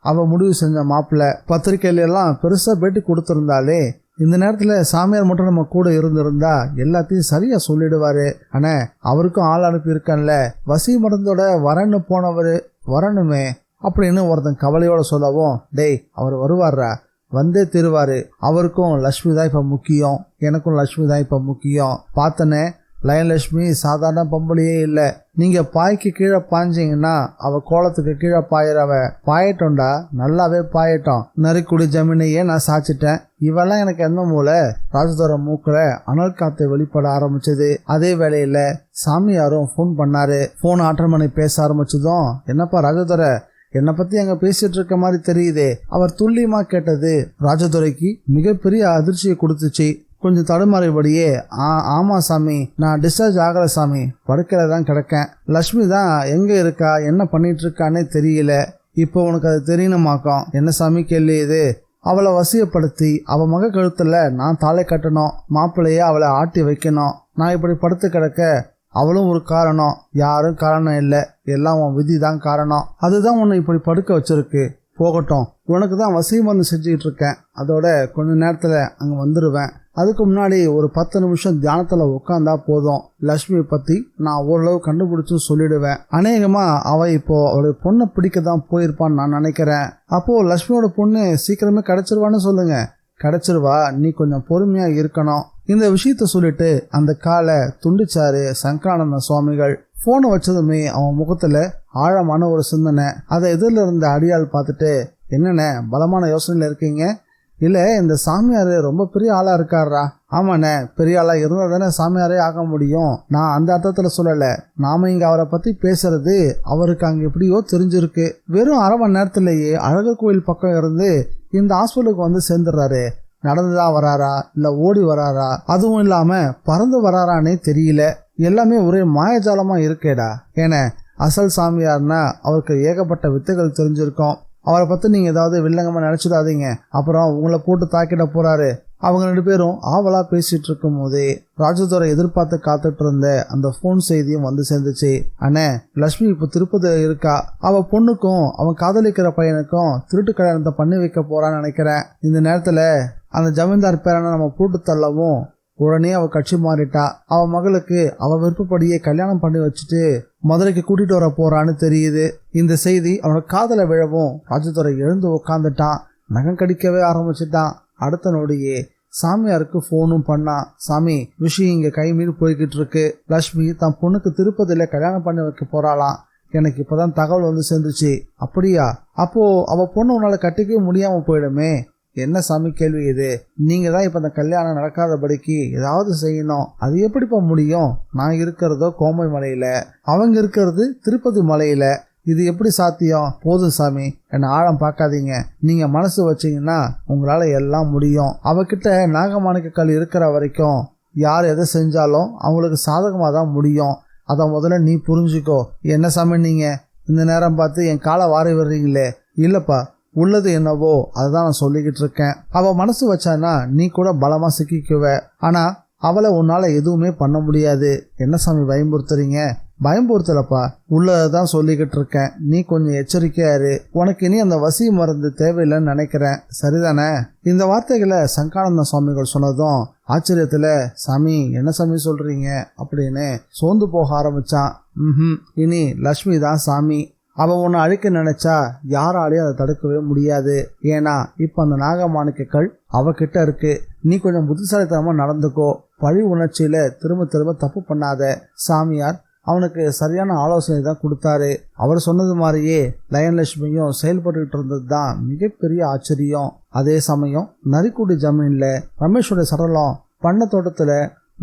அவ முடிவு செஞ்ச மாப்பிள்ள. பத்திரிகையில எல்லாம் பெருசா பேட்டி கொடுத்திருந்தாலே இந்த நேரத்துல சாமியார் மட்டும் நம்ம கூட இருந்திருந்தா எல்லாத்தையும் சரியா சொல்லிடுவாரு. ஆனா அவருக்கும் ஆள் அனுப்பி இருக்கன்ல, வசி மருந்தோட வரன்னு போனவரு வரணுமே அப்படின்னு ஒருத்தன் கவலையோட சொல்லவும், டேய் அவர் வருவாரா, வந்தே திருவாரு. அவருக்கும் லட்சுமி தான் இப்ப முக்கியம், எனக்கும் லட்சுமி தான் இப்ப முக்கியம். பார்த்தனே லயன்லட்சுமி சாதாரண பொம்பளையே இல்ல. நீங்க பாய்க்கு கீழே பாய்ஞ்சிங்கன்னா அவ கோலத்துக்கு கீழே பாயிரவ. பாயட்டோண்டா, நல்லாவே பாயட்டும். நரிக்குடி ஜமீனையே நான் சாச்சிட்டேன். இவெல்லாம் எனக்கு எந்த மூளை? ராஜதுரை மூக்குல அனல் காத்து வெளிப்பட ஆரம்பிச்சது. அதே வேளையில சாமியாரும் போன் பண்ணாரு. போன் அட்டன் பண்ணி பேச ஆரம்பிச்சதும், என்னப்பா ராஜதுரை, என்னை பத்தி அங்க பேசிட்டு இருக்க மாதிரி தெரியுதே. அவர் துல்லியமா கேட்டது ராஜதுரைக்கு மிகப்பெரிய அதிர்ச்சியை கொடுத்துச்சு. கொஞ்சம் தடுமாறிபடியே, ஆமா சாமி, நான் டிஸ்சார்ஜ் ஆகல சாமி, படுக்கையில தான் கிடக்கேன். லட்சுமி தான் எங்க இருக்கா, என்ன பண்ணிட்டு இருக்கானே தெரியல. இப்போ உனக்கு அது தெரியணுமாக்கும். என்ன சாமி கேள்வி இது? அவளை வசியப்படுத்தி அவ மக கழுத்துல நான் தாலை கட்டணும், மாப்பிள்ளையே அவளை ஆட்டி வைக்கணும். நான் இப்படி படுத்து கிடக்க அவளும் ஒரு காரணம், யாரும் காரணம் இல்லை, எல்லாம் உன் விதி தான் காரணம். அதுதான் உன்னை இப்படி படுக்க வச்சிருக்கு. போகட்டும், உனக்கு தான் வசிய மருந்து செஞ்சுக்கிட்டு இருக்கேன், அதோட கொஞ்ச நேரத்துல அங்க வந்துடுவேன். அதுக்கு முன்னாடி ஒரு 10 நிமிஷம் தியானத்துல உட்காந்தா போதும். லட்சுமி பத்தி நான் ஓரளவு கண்டுபிடிச்சு சொல்லிடுவேன். அநேகமா அவ இப்போ அவளுடைய பொண்ணை பிடிக்க தான் போயிருப்பான்னு நான் நினைக்கிறேன். அப்போ லட்சுமியோட பொண்ணு சீக்கிரமே கிடைச்சிருவான்னு சொல்லுங்க. கிடைச்சிருவா, நீ கொஞ்சம் பொறுமையா இருக்கணும். இந்த விஷயத்த சொல்லிட்டு அந்த காலை துண்டிச்சாரு சங்கரானந்த சுவாமிகள். போனை வச்சதுமே அவன் முகத்துல ஆழமான ஒரு சிந்தனை. அதை எதிரில் இருந்த அடியாள் பார்த்துட்டு, என்னென்ன பலமான யோசனையில இருக்கீங்க? இல்ல, இந்த சாமியாரு ரொம்ப பெரிய ஆளா இருக்காரா? ஆமாண்ணே, பெரிய ஆளா இருந்தா தானே சாமியாரே ஆக முடியும். நான் அந்த அர்த்தத்துல சொல்லல. நாம இங்க அவரை பத்தி பேசுறது அவருக்கு அங்க எப்படியோ தெரிஞ்சிருக்கு. வெறும் அரை மணி நேரத்திலேயே அழகர் கோயில் பக்கம் இருந்து இந்த ஹாஸ்பிட்டலுக்கு வந்து சேர்ந்துடுறாரு. நடந்துதான் வராரா இல்ல ஓடி வராரா, அதுவும் இல்லாம பறந்து வராரானே தெரியல. எல்லாமே ஒரே மாயஜாலமா இருக்கேடா. ஏன்னா அசல் சாமியார்னா அவருக்கு ஏகப்பட்ட வித்தைகள் தெரிஞ்சிருக்கும். அவரை பத்தி நீங்க ஏதாவது வில்லங்கமா நினைச்சிடாதீங்க, அப்புறம் உங்களை போட்டு தாக்கிட போறாரு. அவங்க 2 பேரும் ஆவலா பேசிட்டு இருக்கும் போதே ராஜதுரை எதிர்பார்த்து காத்துட்டு இருந்த அந்த போன் செய்தியும் வந்து சேர்ந்துச்சு. அண்ணே, லட்சுமி இப்ப திருப்பதி இருக்கா. அவ பொண்ணுக்கும் அவன் காதலிக்கிற பையனுக்கும் திருட்டு கல்யாணத்தை பண்ணி வைக்க போறான்னு நினைக்கிறேன். இந்த நேரத்துல அந்த ஜமீன்தார் பேரனை நம்ம போட்டு தள்ளவும் உடனே அவ கட்சி மாறிட்டா. அவ மகளுக்கு அவ விருப்பப்படியே கல்யாணம் பண்ணி வச்சுட்டு மதுரைக்கு கூட்டிட்டு வர போறான்னு தெரியுது. இந்த செய்தி அவனோட காதல விழவும் ராஜதுரை எழுந்து உட்காந்துட்டான். நகம் கடிக்கவே ஆரம்பிச்சுட்டான். அடுத்த நொடியே சாமியாருக்கு போனும் பண்ணான். சாமி, விஷயம் இங்க கை மீறி போய்கிட்டு இருக்கு. லட்சுமி தன் பொண்ணுக்கு திருப்பதியில கல்யாணம் பண்ணி வைக்க போறாளாம். எனக்கு இப்பதான் தகவல் வந்து சேர்ந்துச்சு. அப்படியா? அப்போ அவ பொண்ணு உன்னால கட்டிக்கவே முடியாம போயிடுமே. என்ன சாமி கேள்வி இது? நீங்க தான் இப்ப அந்த கல்யாணம் நடக்காதபடிக்கு ஏதாவது செய்யணும். அது எப்படிப்பா முடியும்? நான் இருக்கிறதோ கோமை மலையில, அவங்க இருக்கிறது திருப்பதி மலையில. இது எப்படி சாத்தியம்? போதும் சாமி, என்ன ஆழம் பார்க்காதீங்க. நீங்க மனசு வச்சீங்கன்னா உங்களால எல்லாம் முடியும். அவகிட்ட நாகமாணிக்க கல் இருக்கிற வரைக்கும் யார் எதை செஞ்சாலும் அவங்களுக்கு சாதகமா தான் முடியும். அத முதல்ல நீ புரிஞ்சுக்கோ. என்ன சாமி நீங்க இந்த நேரம் பார்த்து என் காலை வாரி விடுறீங்களே? இல்லப்பா, உள்ளது என்னவோ அதுதான் நான் சொல்லிக்கிட்டு இருக்கேன். அவ மனசு வச்சானா நீ கூட பலமா சிக்கிக்குவ. ஆனா அவளை உன்னால எதுவுமே பண்ண முடியாது. என்ன சாமி பயம்புறுத்துறீங்க? பயம்புறுத்தலப்பா, உள்ளதான் சொல்லிக்கிட்டு இருக்கேன். நீ கொஞ்சம் எச்சரிக்கையா இரு. உனக்கு இனி அந்த வசி மருந்து தேவையில்லைன்னு நினைக்கிறேன், சரிதானே? இந்த வார்த்தைகளை சங்கரானந்த சுவாமிகள் சொன்னதும் ஆச்சரியத்துல, சாமி என்ன சாமி சொல்றீங்க அப்படின்னு சோர்ந்து போக ஆரம்பிச்சான். இனி லட்சுமி தான் சாமி. அவ உன்னை அழிக்க நினைச்சா யாராலையும் அதை தடுக்கவே முடியாது. ஏன்னா இப்ப அந்த நாகமாணிக்கல் அவகிட்ட இருக்கு. நீ கொஞ்சம் புத்திசாலித்தனமா நடந்துக்கோ. பழி உணர்ச்சியில திரும்ப திரும்ப தப்பு பண்ணாத. சாமியார் அவனுக்கு சரியான ஆலோசனை தான் கொடுத்தாரு. அவர் சொன்னது மாதிரியே லயன்லட்சுமியும் செயல்பட்டு இருந்தது தான் மிகப்பெரிய ஆச்சரியம். அதே சமயம் நரிக்குடி ஜமீன்ல ரமேஷோட சடலம் பண்ண தோட்டத்துல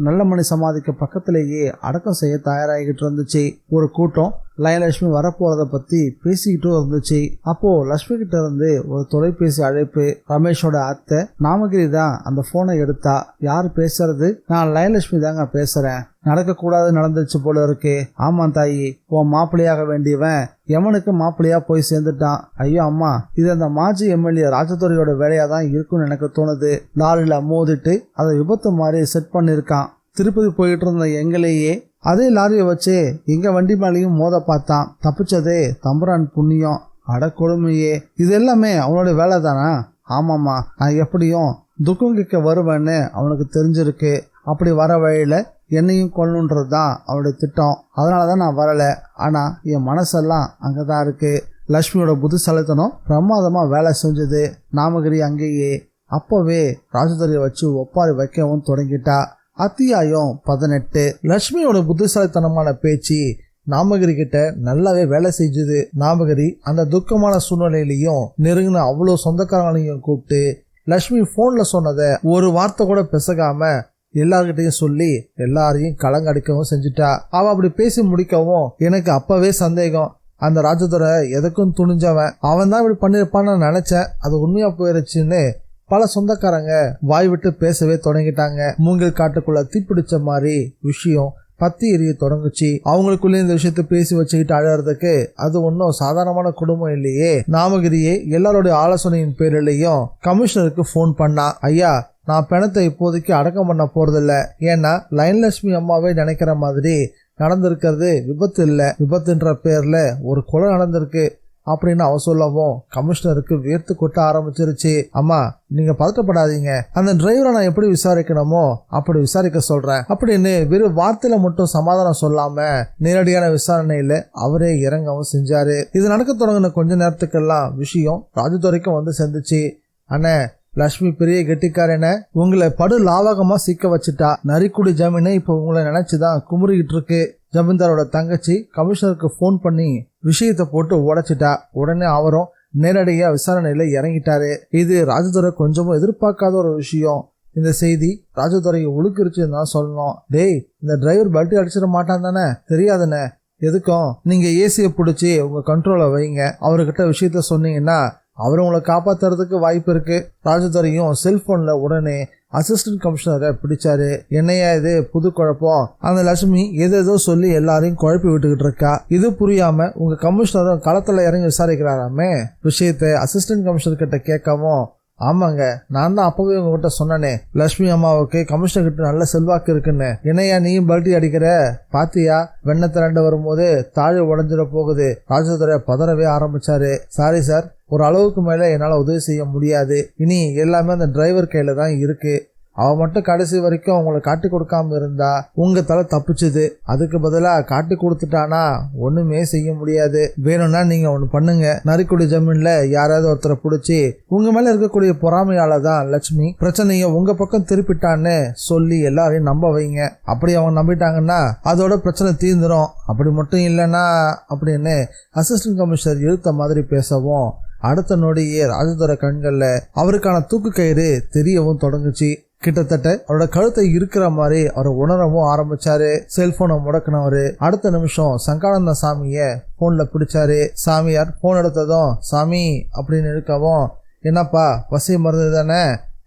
நல்ல மணி சமாதிக்கு பக்கத்திலேயே அடக்கம் செய்ய தயாராகிட்டு இருந்துச்சு. ஒரு கூட்டம் லயன்லட்சுமி வரப்போறத பத்தி பேசிக்கிட்டும் இருந்துச்சு. அப்போ லட்சுமி கிட்ட இருந்து ஒரு தொலைபேசி அழைப்பு. ரமேஷோட அத்தை நாமகிரி தான் அந்த போனை எடுத்தா. யாரு பேசுறது? நான் லயன்லட்சுமி தாங்க பேசுறேன். நடக்கக்கூடாது நடந்துச்சு போல இருக்கு. ஆமா தாயி, உன் மாப்பிள்ளையாக வேண்டியவன் எமனுக்கு மாப்பிள்ளையா போய் சேர்ந்துட்டான். ஐயோ அம்மா, இது அந்த மாஜி எம்எல்ஏ ராஜதுரையோட வேலையா தான் இருக்குன்னு எனக்கு தோணுது. லாரில மோதிட்டு அதை விபத்து மாதிரி செட் பண்ணிருக்கான். திருப்பதி போயிட்டு இருந்த எங்களையே அதே லாரியை வச்சு எங்க வண்டி மேலேயும் மோத பார்த்தான். தப்பிச்சதே தம்புரான் புண்ணியம். அட கொடுமையே, இது எல்லாமே அவனோட வேலை தானா? ஆமாம்மா, நான் எப்படியும் துக்கம் கேட்க வருவேன்னு அவனுக்கு தெரிஞ்சிருக்கு. அப்படி வர வழியில என்னையும் கொல்லணுன்றது தான் அவனுடைய திட்டம். அதனாலதான் நான் வரல. ஆனா என் மனசெல்லாம் அங்கதான் இருக்கு. லட்சுமியோட புத்திசாலித்தனம் பிரமாதமா வேலை செஞ்சது. நாமகிரி அங்கேயே அப்பவே ராஜதுரையை வச்சு ஒப்பாரி வைக்கவும் தொடங்கிட்டா. அத்தியாயம் 18. லட்சுமியோட புத்திசாலித்தனமான பேச்சு நாமகிரி கிட்ட நல்லாவே வேலை செஞ்சுது. நாமகிரி அந்த துக்கமான சூழ்நிலையிலையும் நெருங்கின அவ்வளோ சொந்தக்காரங்களையும் கூப்பிட்டு லட்சுமி போன்ல சொன்னதை ஒரு வார்த்தை கூட பிசகாம எல்லார்கிட்டையும் சொல்லி எல்லாரையும் கலங்கடிக்கவும் செஞ்சுட்டா. அவ அப்படி பேசி முடிக்கவும் எனக்கு அப்பவே சந்தேகம். அந்த ராஜதுரை எதுக்கும் துணிஞ்சவன், அவன் தான் இப்படி பண்ணிருப்பான்னு நினைச்சேன். அது உண்மையா போயிருச்சுன்னு பல சொந்தக்காரங்க வாய் விட்டு பேசவே தொடங்கிட்டாங்க. மூங்கில் காட்டுக்குள்ள தீப்பிடிச்ச மாதிரி விஷயம் பத்தி எரிய தொடங்குச்சு. அவங்களுக்குள்ள இந்த விஷயத்த பேசி வச்சுக்கிட்டு அழறதுக்கு அது ஒன்னும் சாதாரணமான குடும்பம் இல்லையே. நாமகிரியே எல்லாரோட ஆலோசனையின் பேரிலையும் கமிஷனருக்கு போன் பண்ணா. ஐயா, நான் பணத்தை இப்போதைக்கு அடக்கம் பண்ண போறதில்ல. ஏன்னா லைன்லட்சுமி அம்மாவே நினைக்கிற மாதிரி நடந்திருக்கிறது விபத்து இல்ல, விபத்துன்ற பேர்ல ஒரு கொலை நடந்திருக்கு அப்படின்னு அவ சொல்லவும் கமிஷனருக்கு வேர்த்து கொட்ட ஆரம்பிச்சிருச்சு. அம்மா, நீங்க பதட்டப்படாதீங்க. அந்த டிரைவரை நான் எப்படி விசாரிக்கணுமோ அப்படி விசாரிக்க சொல்றேன் அப்படின்னு வெறும் வார்த்தையில மட்டும் சமாதானம் சொல்லாம நேரடியான விசாரணையில அவரே இறங்கவும் செஞ்சாரு. இது நடக்க தொடங்கின கொஞ்ச நேரத்துக்கெல்லாம் விஷயம் ராஜதுரைக்கும் வந்து சேர்ந்துச்சு. அண்ணே, லட்சுமி பெரிய கெட்டிக்காரன உங்களை படு லாவகமா சிக்க வச்சுட்டா. நரிக்குடி ஜமீனை இப்ப உங்களை நினைச்சுதான் குமுறிக்கிட்டு இருக்கு. ஜமீன்தாரோட தங்கச்சி கமிஷனருக்கு போன் பண்ணி விஷயத்தை போட்டு உடைச்சிட்டா. உடனே அவரும் நேரடியா விசாரணையில இறங்கிட்டாரு. இது ராஜதுரை கொஞ்சமும் எதிர்பார்க்காத ஒரு விஷயம். இந்த செய்தி ராஜதுரையை உழுக்கிருச்சுன்னு தான் சொல்லணும். டேய், இந்த டிரைவர் பல்ட்டி அடிச்சிட மாட்டான் தானே? தெரியாதுன்னு எதுக்கும் நீங்க ஏசியை பிடிச்சி உங்க கண்ட்ரோலை வைங்க. அவர்கிட்ட விஷயத்த சொன்னீங்கன்னா அவர் உங்களை காப்பாத்துறதுக்கு வாய்ப்பு இருக்கு. ராஜதுரையும் செல்போன்ல உடனே அசிஸ்டன்ட் கமிஷனரை பிடிச்சாரு. என்னையா இது புது குழப்பம்? அந்த லட்சுமி ஏதேதோ சொல்லி எல்லாரையும் குழப்பி விட்டுக்கிட்டு இருக்கா. இது புரியாம உங்க கமிஷனரும் களத்துல இறங்கி விசாரிக்கிறாராமே. விஷயத்தை அசிஸ்டன்ட் கமிஷனர் கிட்ட கேட்கவும், ஆமாங்க, நான் தான் அப்பவே உங்ககிட்ட சொன்னனே லட்சுமி அம்மாவுக்கு கமிஷனர் கிட்ட நல்ல செல்வாக்கு இருக்குன்னு. என்னையா நீயும் பல்ட்டி அடிக்கிற? பாத்தியா, வெண்ணை திரண்டு வரும்போது தாழ் உடஞ்சிட போகுது. ராஜதுரை பதறவே ஆரம்பிச்சாரு. சாரி சார், ஒரு அளவுக்கு மேல என்னால உதவி செய்ய முடியாது. இனி எல்லாமே அந்த டிரைவர் கையில தான் இருக்கு. அவ மட்டும் கடைசி வரைக்கும் அவங்களை காட்டி கொடுக்காம இருந்தா உங்க தலை தப்பிச்சுது. அதுக்கு பதிலா காட்டி கொடுத்துட்டானா ஒண்ணுமே செய்ய முடியாது. வேணும்னா நீங்க ஒண்ணு பண்ணுங்க. நரிக்குடி ஜமீன்ல யாராவது ஒருத்தரை பிடிச்சி உங்க மேல இருக்கக்கூடிய பொறாமையால தான் லட்சுமி பிரச்சனைய உங்க பக்கம் திருப்பிட்டான்னு சொல்லி எல்லாரையும் நம்ப வைங்க. அப்படி அவங்க நம்பிட்டாங்கன்னா அதோட பிரச்சனை தீர்ந்துடும். அப்படி மட்டும் இல்லைன்னா அப்படின்னு அசிஸ்டன்ட் கமிஷனர் இழுத்த மாதிரி பேசவும் அடுத்த நொடியே ராஜதுரை கண்கள்ல அவருக்கான தூக்கு கயிறு தெரியவும் தொடங்குச்சு. கிட்டத்தட்ட அவரோட கழுத்தை இருக்கிற மாதிரி அவர் உணரவும் ஆரம்பிச்சாரு. செல்போனை முடக்கினவரு அடுத்த நிமிஷம் சங்கானந்த சாமிய போன்ல பிடிச்சாரு. சாமியார் போன் எடுத்ததும் சாமி அப்படின்னு இருக்கவும், என்னப்பா பசி மருந்து தானே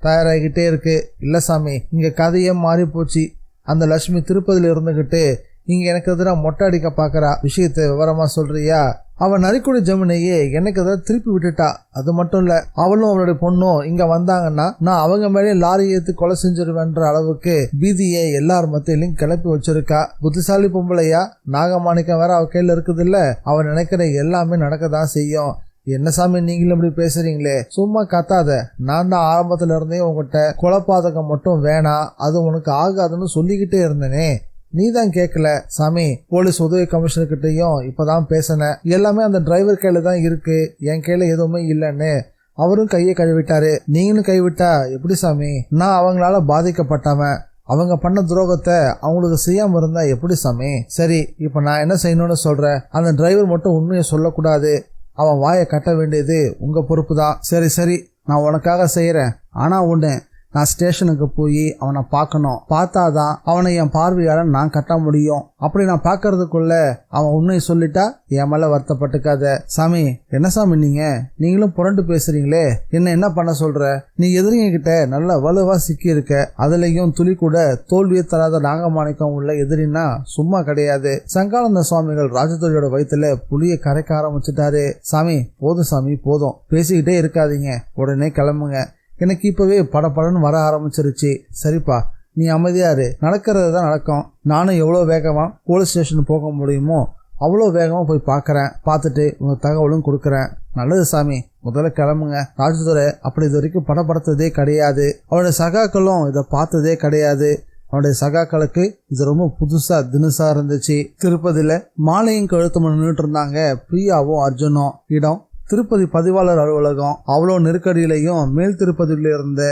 தயாராகிட்டே இருக்கு? இல்ல சாமி, இங்க கதையே மாறி போச்சு. அந்த லட்சுமி திருப்பதியில இருந்துகிட்டு இங்க எனக்கு எதிராக மொட்டை அடிக்க பாக்குறா. விஷயத்தை விவரமா சொல்றியா? அவன் நரிக்குடி ஜமீனையே எனக்கு எதாவது திருப்பி விட்டுட்டா. அது மட்டும் இல்ல, அவளும் அவளுடைய பொண்ணும் இங்க வந்தாங்கன்னா நான் அவங்க மேலே லாரி ஏத்து கொலை செஞ்சிருவேன்ற அளவுக்கு பீதியை எல்லார் மத்தியிலும் கிளப்பி வச்சிருக்கா. புத்திசாலி பொம்பளையா, நாகமாணிக்கம் வேற அவ கையில இருக்குது இல்ல. அவன் நினைக்கிற எல்லாமே நடக்கதான் செய்யும். என்ன சாமி நீங்களும் இப்படி பேசுறீங்களே? சும்மா கத்தாத. நான் தான் ஆரம்பத்துல இருந்தே உங்ககிட்ட கொலைபாதகம் மட்டும் வேணாம், அது உனக்கு ஆகாதுன்னு சொல்லிக்கிட்டே இருந்தேனே. நீ தான் கேட்கல சாமி. போலீஸ் உதவி கமிஷனர் கிட்டையும் இப்பதான் பேசினேன். எல்லாமே அந்த டிரைவர் கையில தான் இருக்கு, என் கையில எதுவுமே இல்லைன்னு அவரும் கையை கழுவிட்டாரு. நீங்களும் கைவிட்டா எப்படி சாமி? நான் அவங்களால பாதிக்கப்பட்டவன். அவங்க பண்ண துரோகத்தை அவங்களுக்கு செய்யாம இருந்தா எப்படி சாமி? சரி, இப்ப நான் என்ன செய்யணும்னு சொல்றேன். அந்த டிரைவர் மட்டும் உண்மையை சொல்லக்கூடாது. அவன் வாயை கட்ட வேண்டியது உங்க பொறுப்பு தான். சரி சரி, நான் உனக்காக செய்யறேன். ஆனா ஒண்ணு, நான் ஸ்டேஷனுக்கு போய் அவனை பார்க்கணும். பார்த்தாதான் அவனை என் பார்வையால நான் கட்ட முடியும். அப்படி நான் பார்க்கறதுக்குள்ள அவன் உண்மையை சொல்லிட்டா என் மேல வருத்தப்பட்டுக்காத. சாமி, என்ன சாமி நீங்களும் புரண்டு பேசுறீங்களே, என்ன பண்ண சொல்ற? நீ எதிரிங்க கிட்ட நல்ல வலுவா சிக்கி இருக்க. அதுலயும் துளி கூட தோல்வியை தராத நாகமாணிக்கம் உள்ள எதிரின்னா சும்மா கிடையாது. சங்கானந்த சுவாமிகள் ராஜதுரையோட வயிற்றுல புளிய கரைக்க ஆரம்பிச்சுட்டாரு. சாமி, போதும் சாமி, போதும், பேசிக்கிட்டே இருக்காதீங்க, உடனே கிளம்புங்க. எனக்கு இப்பவே படப்படன்னு வர ஆரம்பிச்சிருச்சு. சரிப்பா, நீ அமைதியாரு, நடக்கிறது தான் நடக்கும். நானும் எவ்வளோ வேகமா போலீஸ் ஸ்டேஷன் போக முடியுமோ அவ்வளோ வேகமா போய் பார்க்கறேன். பார்த்துட்டு உங்க தகவலும் கொடுக்குறேன். நல்லது சாமி, முதல்ல கிளம்புங்க. ராஜதுரை அப்படி இது வரைக்கும் படப்படுத்ததே கிடையாது. அவனுடைய சகாக்களும் இதை பார்த்ததே கிடையாது. அவனுடைய சகாக்களுக்கு இது ரொம்ப புதுசா தினுசா இருந்துச்சு. திருப்பதியில மாலையும் கழுத்து நின்றுட்டு இருந்தாங்க பிரியாவும் அர்ஜுனும். இடம் திருப்பதி பதிவாளர் அலுவலகம். அவ்வளோ நெருக்கடியிலையும் மேல் திருப்பதியில இருந்த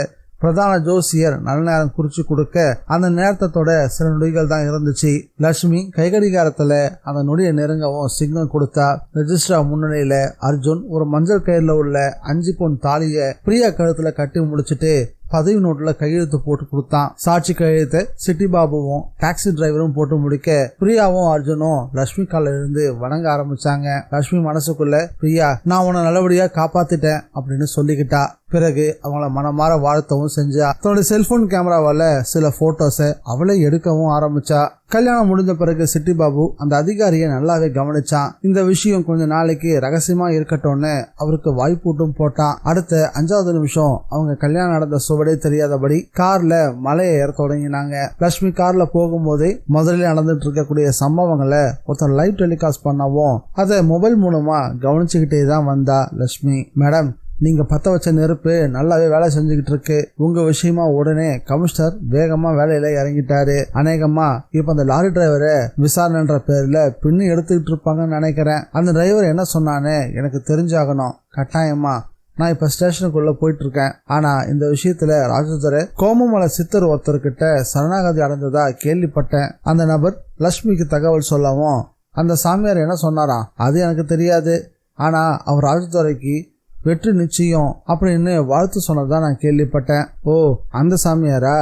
பிரதான ஜோசியர் நல்ல நேரம் குறிச்சு கொடுக்க அந்த நேரத்தோட சில நொடிகள் தான் இருந்துச்சு. லட்சுமி கைகடிகாரத்துல அந்த நொடியை நெருங்கவும் சிக்னல் கொடுத்தா. ரெஜிஸ்ட்ரார் முன்னிலையில அர்ஜுன் ஒரு மஞ்சள் கயிறுல உள்ள 5 பவுன் தாலிய பிரியா கழுத்துல கட்டி முடிச்சுட்டு பதவி நோட்டுல கையெழுத்து போட்டு கொடுத்தான். சாட்சி கையெழுத்து சிட்டி பாபுவும் டாக்ஸி டிரைவரும் போட்டு முடிக்க பிரியாவும் அர்ஜுனும் லட்சுமி கால இருந்து வணங்க ஆரம்பிச்சாங்க. லட்சுமி மனசுக்குள்ள, பிரியா, நான் உன்னை நல்லபடியா காப்பாத்திட்டேன் அப்படின்னு சொல்லிக்கிட்டா. பிறகு அவங்கள மனமாற வாழ்த்தவும் செஞ்சா. தன்னோட செல்போன் கேமராவால சில போட்டோஸை அவளை எடுக்கவும் ஆரம்பிச்சா. கல்யாணம் முடிஞ்ச பிறகு சிட்டி பாபு அந்த அதிகாரியை நல்லாவே கவனிச்சான். இந்த விஷயம் கொஞ்ச நாளைக்கு ரகசியமா இருக்கட்டும்னு அவருக்கு வாய்ப்பூட்டும் போட்டான். அடுத்த 5வது நிமிஷம் அவங்க கல்யாணம் நடந்த சுவடே தெரியாதபடி கார்ல மலையை ஏற தொடங்கினாங்க. லட்சுமி கார்ல போகும்போதே முதலில் நடந்துட்டு இருக்கக்கூடிய சம்பவங்களை ஒருத்தர் லைவ் டெலிகாஸ்ட் பண்ணவும் அதை மொபைல் மூலமா கவனிச்சுக்கிட்டே தான் வந்தா லட்சுமி. மேடம், நீங்க பத்த வச்ச நெருப்பு நல்லாவே வேலை செஞ்சுக்கிட்டு இருக்கு. உங்க விஷயமா உடனே கமிஷனர் வேகமா வேலையில இறங்கிட்டாரு. அநேகமா இப்ப அந்த லாரி டிரைவரை விசாரணைன்ற பேர்ல பின்னி எடுத்துக்கிட்டு இருப்பாங்கன்னு நினைக்கிறேன். அந்த டிரைவர் என்ன சொன்னானே எனக்கு தெரிஞ்சாகணும். கட்டாயமா நான் இப்ப ஸ்டேஷனுக்குள்ள போயிட்டு இருக்கேன். ஆனா இந்த விஷயத்துல ராஜதுரை கோமமலை சித்தர் ஒருத்தர்கிட்ட சரணாகதி அடைந்ததா கேள்விப்பட்டேன். அந்த நபர் லட்சுமிக்கு தகவல் சொல்லவும் அந்த சாமியார் என்ன சொன்னாராம் அது எனக்கு தெரியாது. ஆனா அவர் ராஜதுரைக்கு வெற்றி நிச்சயம் அப்படின்னு வாழ்த்து சொன்னதான் நான் கேள்விப்பட்டேன். ஓ, அந்த சாமியாரா?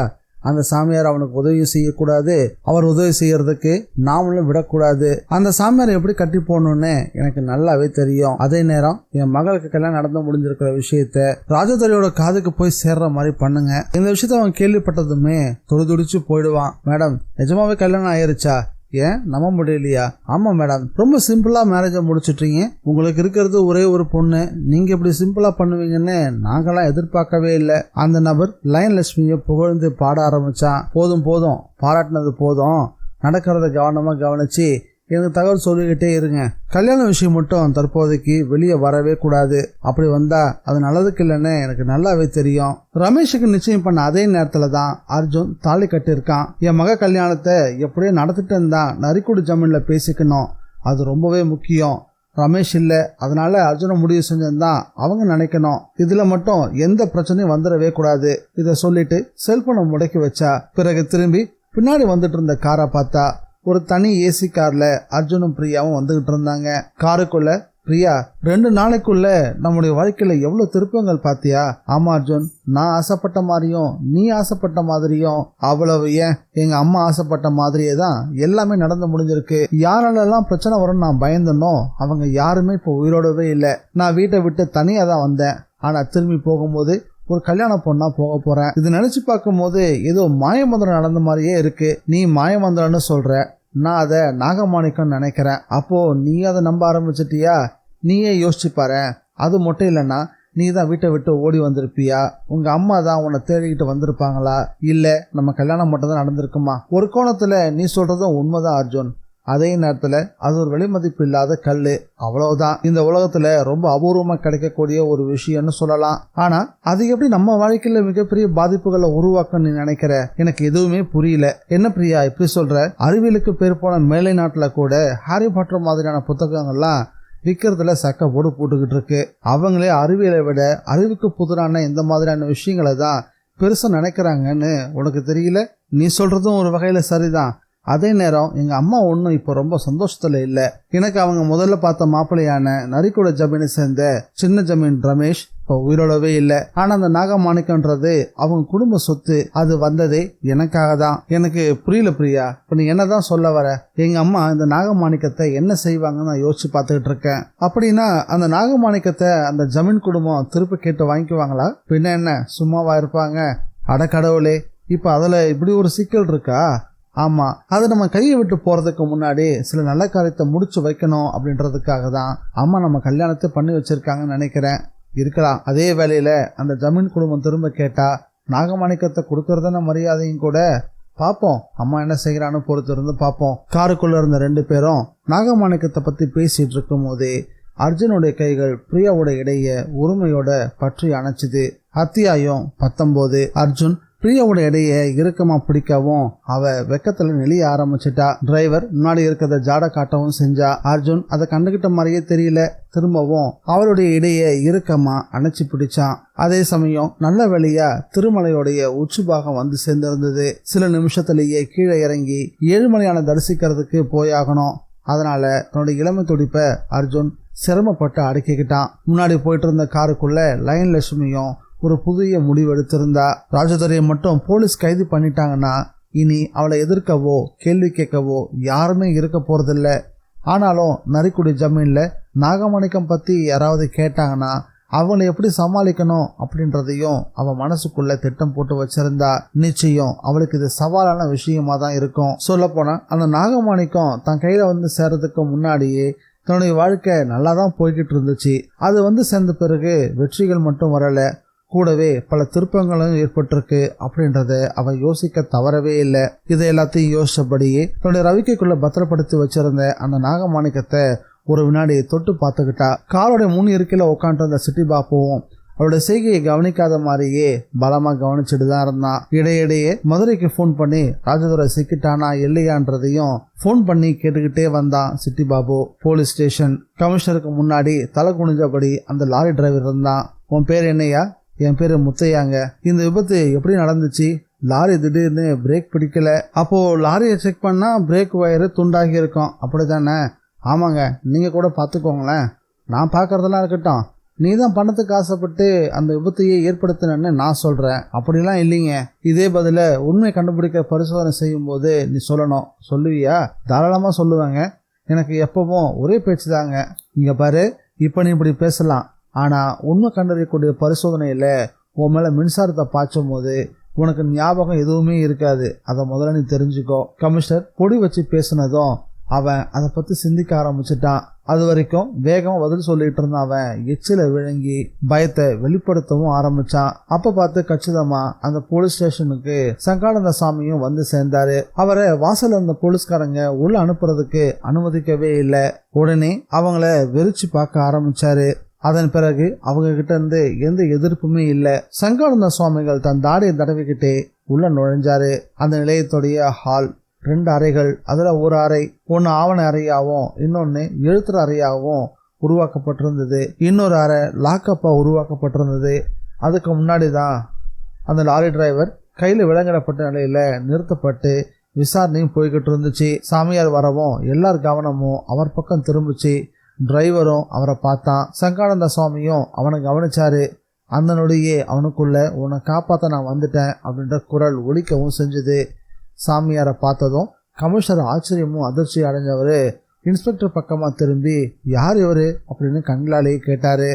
அந்த சாமியார் அவனுக்கு உதவி செய்யக்கூடாது, அவர் உதவி செய்யறதுக்கு நாமளும் விடக்கூடாது. அந்த சாமியாரை எப்படி கட்டி போடணும்னு எனக்கு நல்லாவே தெரியும். அதே நேரம் என் மகளுக்கு கல்யாணம் நடந்து முடிஞ்சிருக்கிற விஷயத்த ராஜதுரையோட காதுக்கு போய் சேர்ற மாதிரி பண்ணுங்க. இந்த விஷயத்த அவன் கேள்விப்பட்டதுமே துடிச்சு போயிடுவான். மேடம், நிஜமாவே கல்யாணம் ஆயிருச்சா? ஏன் நம்ப முடியலையா? ஆமா மேடம், ரொம்ப சிம்பிளா மேரேஜை முடிச்சுட்டீங்க. உங்களுக்கு இருக்கிறது ஒரே ஒரு பொண்ணு, நீங்க இப்படி சிம்பிளா பண்ணுவீங்கன்னு நாங்கெல்லாம் எதிர்பார்க்கவே இல்லை. அந்த நபர் லைன் லட்சுமியை புகழ்ந்து பாட ஆரம்பிச்சான். போதும் போதும், பாராட்டினது போதும், நடக்கிறத கவனமா கவனிச்சு எனக்கு தகவல் சொல்லிக்கிட்டே இருங்க. கல்யாண விஷயம் மட்டும் தற்போதைக்கு வெளியே வரவே கூடாது. அப்படி வந்தா அது நல்லதுக்கு இல்லைன்னு எனக்கு நல்லாவே தெரியும். ரமேஷுக்கு நிச்சயம் பண்ண அதே நேரத்துல தான் அர்ஜுன் தாலி கட்டியிருக்கான். என் மக கல்யாணத்தை எப்படியோ நடத்திட்டு தான் நரிக்குடி ஜமீன்ல பேசிக்கணும், அது ரொம்பவே முக்கியம். ரமேஷ் இல்ல, அதனால அர்ஜுன முடிவு செஞ்சதுதான் அவங்க நினைக்கணும். இதுல மட்டும் எந்த பிரச்சனையும் வந்துடவே கூடாது. இத சொல்லிட்டு செல்போனை முடக்கி வச்சா. பிறகு திரும்பி பின்னாடி வந்துட்டு இருந்த காரை பார்த்தா ஒரு தனி ஏசி கார்ல அர்ஜுனும் பிரியாவும் வந்துகிட்டு இருந்தாங்க. காருக்குள்ள பிரியா, 2 நாளைக்குள்ள நம்முடைய வாழ்க்கையில எவ்வளவு திருப்பங்கள் பாத்தியா? ஆமா அர்ஜுன், நான் ஆசைப்பட்ட மாதிரியும் நீ ஆசைப்பட்ட மாதிரியும் அவ்வளவு ஏன் எங்க அம்மா ஆசைப்பட்ட மாதிரியே தான் எல்லாமே நடந்து முடிஞ்சிருக்கு. யாராலெல்லாம் பிரச்சனை வரும்னு நான் பயந்தனோ அவங்க யாருமே இப்போ உயிரோடவே இல்லை. நான் வீட்டை விட்டு தனியா தான் வந்தேன். ஆனா திரும்பி போகும்போது ஒரு கல்யாண பொண்ணா போக போறேன். இது நினைச்சு பார்க்கும் போது ஏதோ மாயமந்திரம் நடந்த மாதிரியே இருக்கு. நீ மாயமந்திரம்னு சொல்ற, நான் அதை நாகமாணிக்கம் நினைக்கிறேன். அப்போ நீ அதை நம்ப ஆரம்பிச்சிட்டியா? நீயே யோசிச்சு பாரு. அது மட்டும் இல்லைன்னா நீ தான் வீட்டை விட்டு ஓடி வந்திருப்பியா? உங்க அம்மா தான் உன்னை தேடிக்கிட்டு வந்திருப்பாங்களா? இல்ல நம்ம கல்யாணம் மட்டும் தான் நடந்திருக்குமா? ஒரு கோணத்துல நீ சொல்றதும் உண்மைதான் அர்ஜுன். அதே நேரத்துல அது ஒரு வெளிமதிப்பு இல்லாத கல்லு, அவ்வளவுதான். இந்த உலகத்துல ரொம்ப அபூர்வமா கிடைக்கக்கூடிய ஒரு விஷயம்னு சொல்லலாம். ஆனா அது எப்படி நம்ம வாழ்க்கையில மிகப்பெரிய பாதிப்புகளை உருவாக்க நீ நினைக்கிற? எனக்கு எதுவுமே புரியல. என்ன பிரியா இப்படி சொல்ற? அறிவியலுக்கு பேர் போன மேலை நாட்டுல கூட ஹாரி பாட்டர் மாதிரியான புத்தகங்கள்லாம் விற்கிறதுல சக்க போட்டுக்கிட்டு இருக்கு. அவங்களே அறிவியலை விட அறிவுக்கு புதிரான இந்த மாதிரியான விஷயங்களை தான் பெருசா நினைக்கிறாங்கன்னு உனக்கு தெரியல? நீ சொல்றதும் ஒரு வகையில சரிதான். அதே நேரம் எங்க அம்மா ஒன்றும் இப்போ ரொம்ப சந்தோஷத்துல இல்லை. எனக்கு அவங்க முதல்ல பார்த்த மாப்பிள்ளையான நரிக்குட ஜமீனை சேர்ந்த சின்ன ஜமீன் ரமேஷ் இப்போ உயிரோடவே இல்லை. ஆனா அந்த நாகமாணிக்கன்றது அவங்க குடும்ப சொத்து. அது வந்ததே எனக்காக தான். எனக்கு புரியல பிரியா, இப்ப நீ என்னதான் சொல்ல வர? எங்க அம்மா இந்த நாகமாணிக்கத்தை என்ன செய்வாங்கன்னு நான் யோசிச்சு பார்த்துக்கிட்டு இருக்கேன். அப்படின்னா அந்த நாகமாணிக்கத்தை அந்த ஜமீன் குடும்பம் திருப்பி கேட்டு வாங்கிக்குவாங்களா? பின்ன என்ன சும்மாவா இருப்பாங்க? அடக்கடவுளே, இப்ப அதுல இப்படி ஒரு சிக்கல் இருக்கா? ஆமா, அது நம்ம கையை விட்டு போறதுக்கு முன்னாடி சில நல்ல காரியத்தை முடிச்சு வைக்கணும் அப்படின்றதுக்காக தான் அம்மா நம்ம கல்யாணத்தை பண்ணி வச்சிருக்காங்கன்னு நினைக்கிறேன். இருக்கலாம். அதே வேளையில அந்த ஜமீன் குடும்பம் திரும்ப கேட்டா நாகமாணிக்கத்தை கொடுக்கறதான மரியாதையும் கூட. பாப்போம் அம்மா என்ன செய்யறான்னு பொறுத்து இருந்து பாப்போம். காருக்குள்ள இருந்த 2 பேரும் நாகமாணிக்கத்தை பத்தி பேசிட்டு இருக்கும் போதே அர்ஜுனுடைய கைகள் பிரியாவோட இடைய உரிமையோட பற்றி அணைச்சுது. அத்தியாயம் 19. அர்ஜுன் பிரியாவோட இடைய இறுக்கமா பிடிக்கவும் அவ வெக்கத்துல நெளிய ஆரம்பிச்சிட்டா. டிரைவர் முன்னாடி இருக்கிறத ஜாட காட்டவும் செஞ்சா. அர்ஜுன் அதை கண்டுகிட்ட மாதிரியே தெரியல. திரும்பவும் அவளுடைய இடைய இறுக்கமா அணைச்சு பிடிச்சான். அதே சமயம் நல்ல வேளையா திருமலையோடைய உச்சி பாகம் வந்து சேர்ந்திருந்தது. சில நிமிஷத்திலேயே கீழே இறங்கி ஏழுமலையான தரிசிக்கிறதுக்கு போயாகணும். அதனால தன்னுடைய இளமை துடிப்ப அர்ஜுன் சிரமப்பட்டு அடக்கிக்கிட்டான். முன்னாடி போயிட்டு இருந்த காருக்குள்ள லைன் லட்சுமியும் ஒரு புதிய முடிவு எடுத்திருந்தா. ராஜதுரையை மட்டும் போலீஸ் கைது பண்ணிட்டாங்கன்னா இனி அவளை எதிர்க்கவோ கேள்வி கேட்கவோ யாருமே இருக்க போறதில்ல. ஆனாலும் நரிக்குடி ஜமீன்ல நாகமாணிக்கம் பத்தி யாராவது கேட்டாங்கன்னா அவளை எப்படி சமாளிக்கணும் அப்படின்றதையும் அவன் மனசுக்குள்ள திட்டம் போட்டு வச்சிருந்தா. நிச்சயம் அவளுக்கு இது சவாலான விஷயமா தான் இருக்கும். சொல்ல போனா அந்த நாகமாணிக்கம் தன் கையில வந்து சேர்றதுக்கு முன்னாடியே தன்னுடைய வாழ்க்கை நல்லா தான் போய்கிட்டு இருந்துச்சு. அது வந்து சேர்ந்த பிறகு வெற்றிகள் மட்டும் வரல, கூடவே பல திருப்பங்களும் ஏற்பட்டிருக்கு அப்படின்றத அவ யோசிக்க தவறவே இல்லை. இதை எல்லாத்தையும் யோசிச்சபடியே தன்னுடைய ரவிக்கைக்குள்ள பத்திரப்படுத்தி வச்சிருந்த அந்த நாகமாணிக்கத்தை ஒரு வினாடி தொட்டு பார்த்துக்கிட்டா. காரோடைய முன் இருக்கையில உட்காந்து அந்த சிட்டி பாப்புவும் அவளுடைய செய்கையை கவனிக்காத மாதிரியே பலமா கவனிச்சுட்டு தான் இருந்தான். இடையிடையே மதுரைக்கு போன் பண்ணி ராஜதுரை சிக்கிட்டானா இல்லையான்றதையும் போன் பண்ணி கேட்டுக்கிட்டே வந்தான் சிட்டி பாபு. போலீஸ் ஸ்டேஷன் கமிஷனருக்கு முன்னாடி தலை குனிஞ்சபடி அந்த லாரி டிரைவர் இருந்தான். உன் பேர் என்னையா? என் பேரு முத்தையாங்க. இந்த விபத்து எப்படி நடந்துச்சு? லாரி திடீர்னு பிரேக் பிடிக்கல. அப்போ லாரியை செக் பண்ணா பிரேக் வயரு துண்டாகி இருக்கும், அப்படித்தானே? ஆமாங்க, நீங்க கூட பாத்துக்கோங்களேன். நான் பாக்குறதெல்லாம் இருக்கட்டும், நீ தான் பணத்துக்கு ஆசைப்பட்டு அந்த விபத்தையே ஏற்படுத்தினு நான் சொல்றேன். அப்படிலாம் இல்லைங்க. இதே பதில உண்மை கண்டுபிடிக்க பரிசோதனை செய்யும் போது நீ சொல்லணும். சொல்லுவியா? தாராளமா சொல்லுவேங்க. எனக்கு எப்பவும் ஒரே பேச்சு தாங்க. இங்க பாரு, இப்ப நீ இப்படி பேசலாம், ஆனா உண்மை கண்டறியக்கூடிய பரிசோதனையில உன் மேல மின்சாரத்தை பாய்ச்சும் போது உனக்கு ஞாபகம் எதுவுமே இருக்காது. அதை முதல்ல நீ தெரிஞ்சுக்கோ. கமிஷனர் பொடி வச்சு பேசினதும் அவன் அதை பத்தி சிந்திக்க ஆரம்பிச்சுட்டான். அது வரைக்கும் வேகமா பதில் சொல்லிட்டு இருந்தான். அவன் எச்சில விழுங்கி பயத்தை வெளிப்படுத்தவும் ஆரம்பிச்சான். அப்ப பார்த்து கச்சிதமா அந்த போலீஸ் ஸ்டேஷனுக்கு சங்கானந்த சாமியும் வந்து சேர்ந்தாரு. அவரை வாசல்ல இருந்த போலீஸ்காரங்க உள்ள அனுப்புறதுக்கு அனுமதிக்கவே இல்லை. உடனே அவங்கள வெறிச்சு பார்க்க ஆரம்பிச்சாரு. அதன் பிறகு அவங்க கிட்ட இருந்து எந்த எதிர்ப்புமே இல்லை. சங்கானந்த சுவாமிகள் தன் தாடியை தடவிக்கிட்டே உள்ள நுழைஞ்சாரு. அந்த நிலையத்துடைய ஹால் 2 அறைகள். அதுல ஒரு அறை ஒன்னு ஆவண அறையாவும் இன்னொன்னு எழுத்துற அறையாவும் உருவாக்கப்பட்டிருந்தது. இன்னொரு அறை லாக்கப்பா உருவாக்கப்பட்டிருந்தது. அதுக்கு முன்னாடி தான் அந்த லாரி டிரைவர் கையில விலங்கிடப்பட்ட நிலையில நிறுத்தப்பட்டு விசாரணையும் போய்கிட்டு இருந்துச்சு. சாமியார் வரவும் எல்லார் கவனமும் அவர் பக்கம் திரும்பிச்சு. டிரைவரும் அவரை பார்த்தான். சங்கானந்த சுவாமியும் அவனை கவனிச்சாரு. அந்த நொடியே அவனுக்குள்ள உன்னை காப்பாத்த நான் வந்துட்டேன் அப்படின்ற குரல் ஒலிக்கவும் செஞ்சது. சாமியாரை பார்த்ததும் கமிஷனர் ஆச்சரியமும் அதிர்ச்சி அடைஞ்சவரு இன்ஸ்பெக்டர் பக்கமா திரும்பி யார் இவரு அப்படின்னு கண்களாலேயே கேட்டாரு.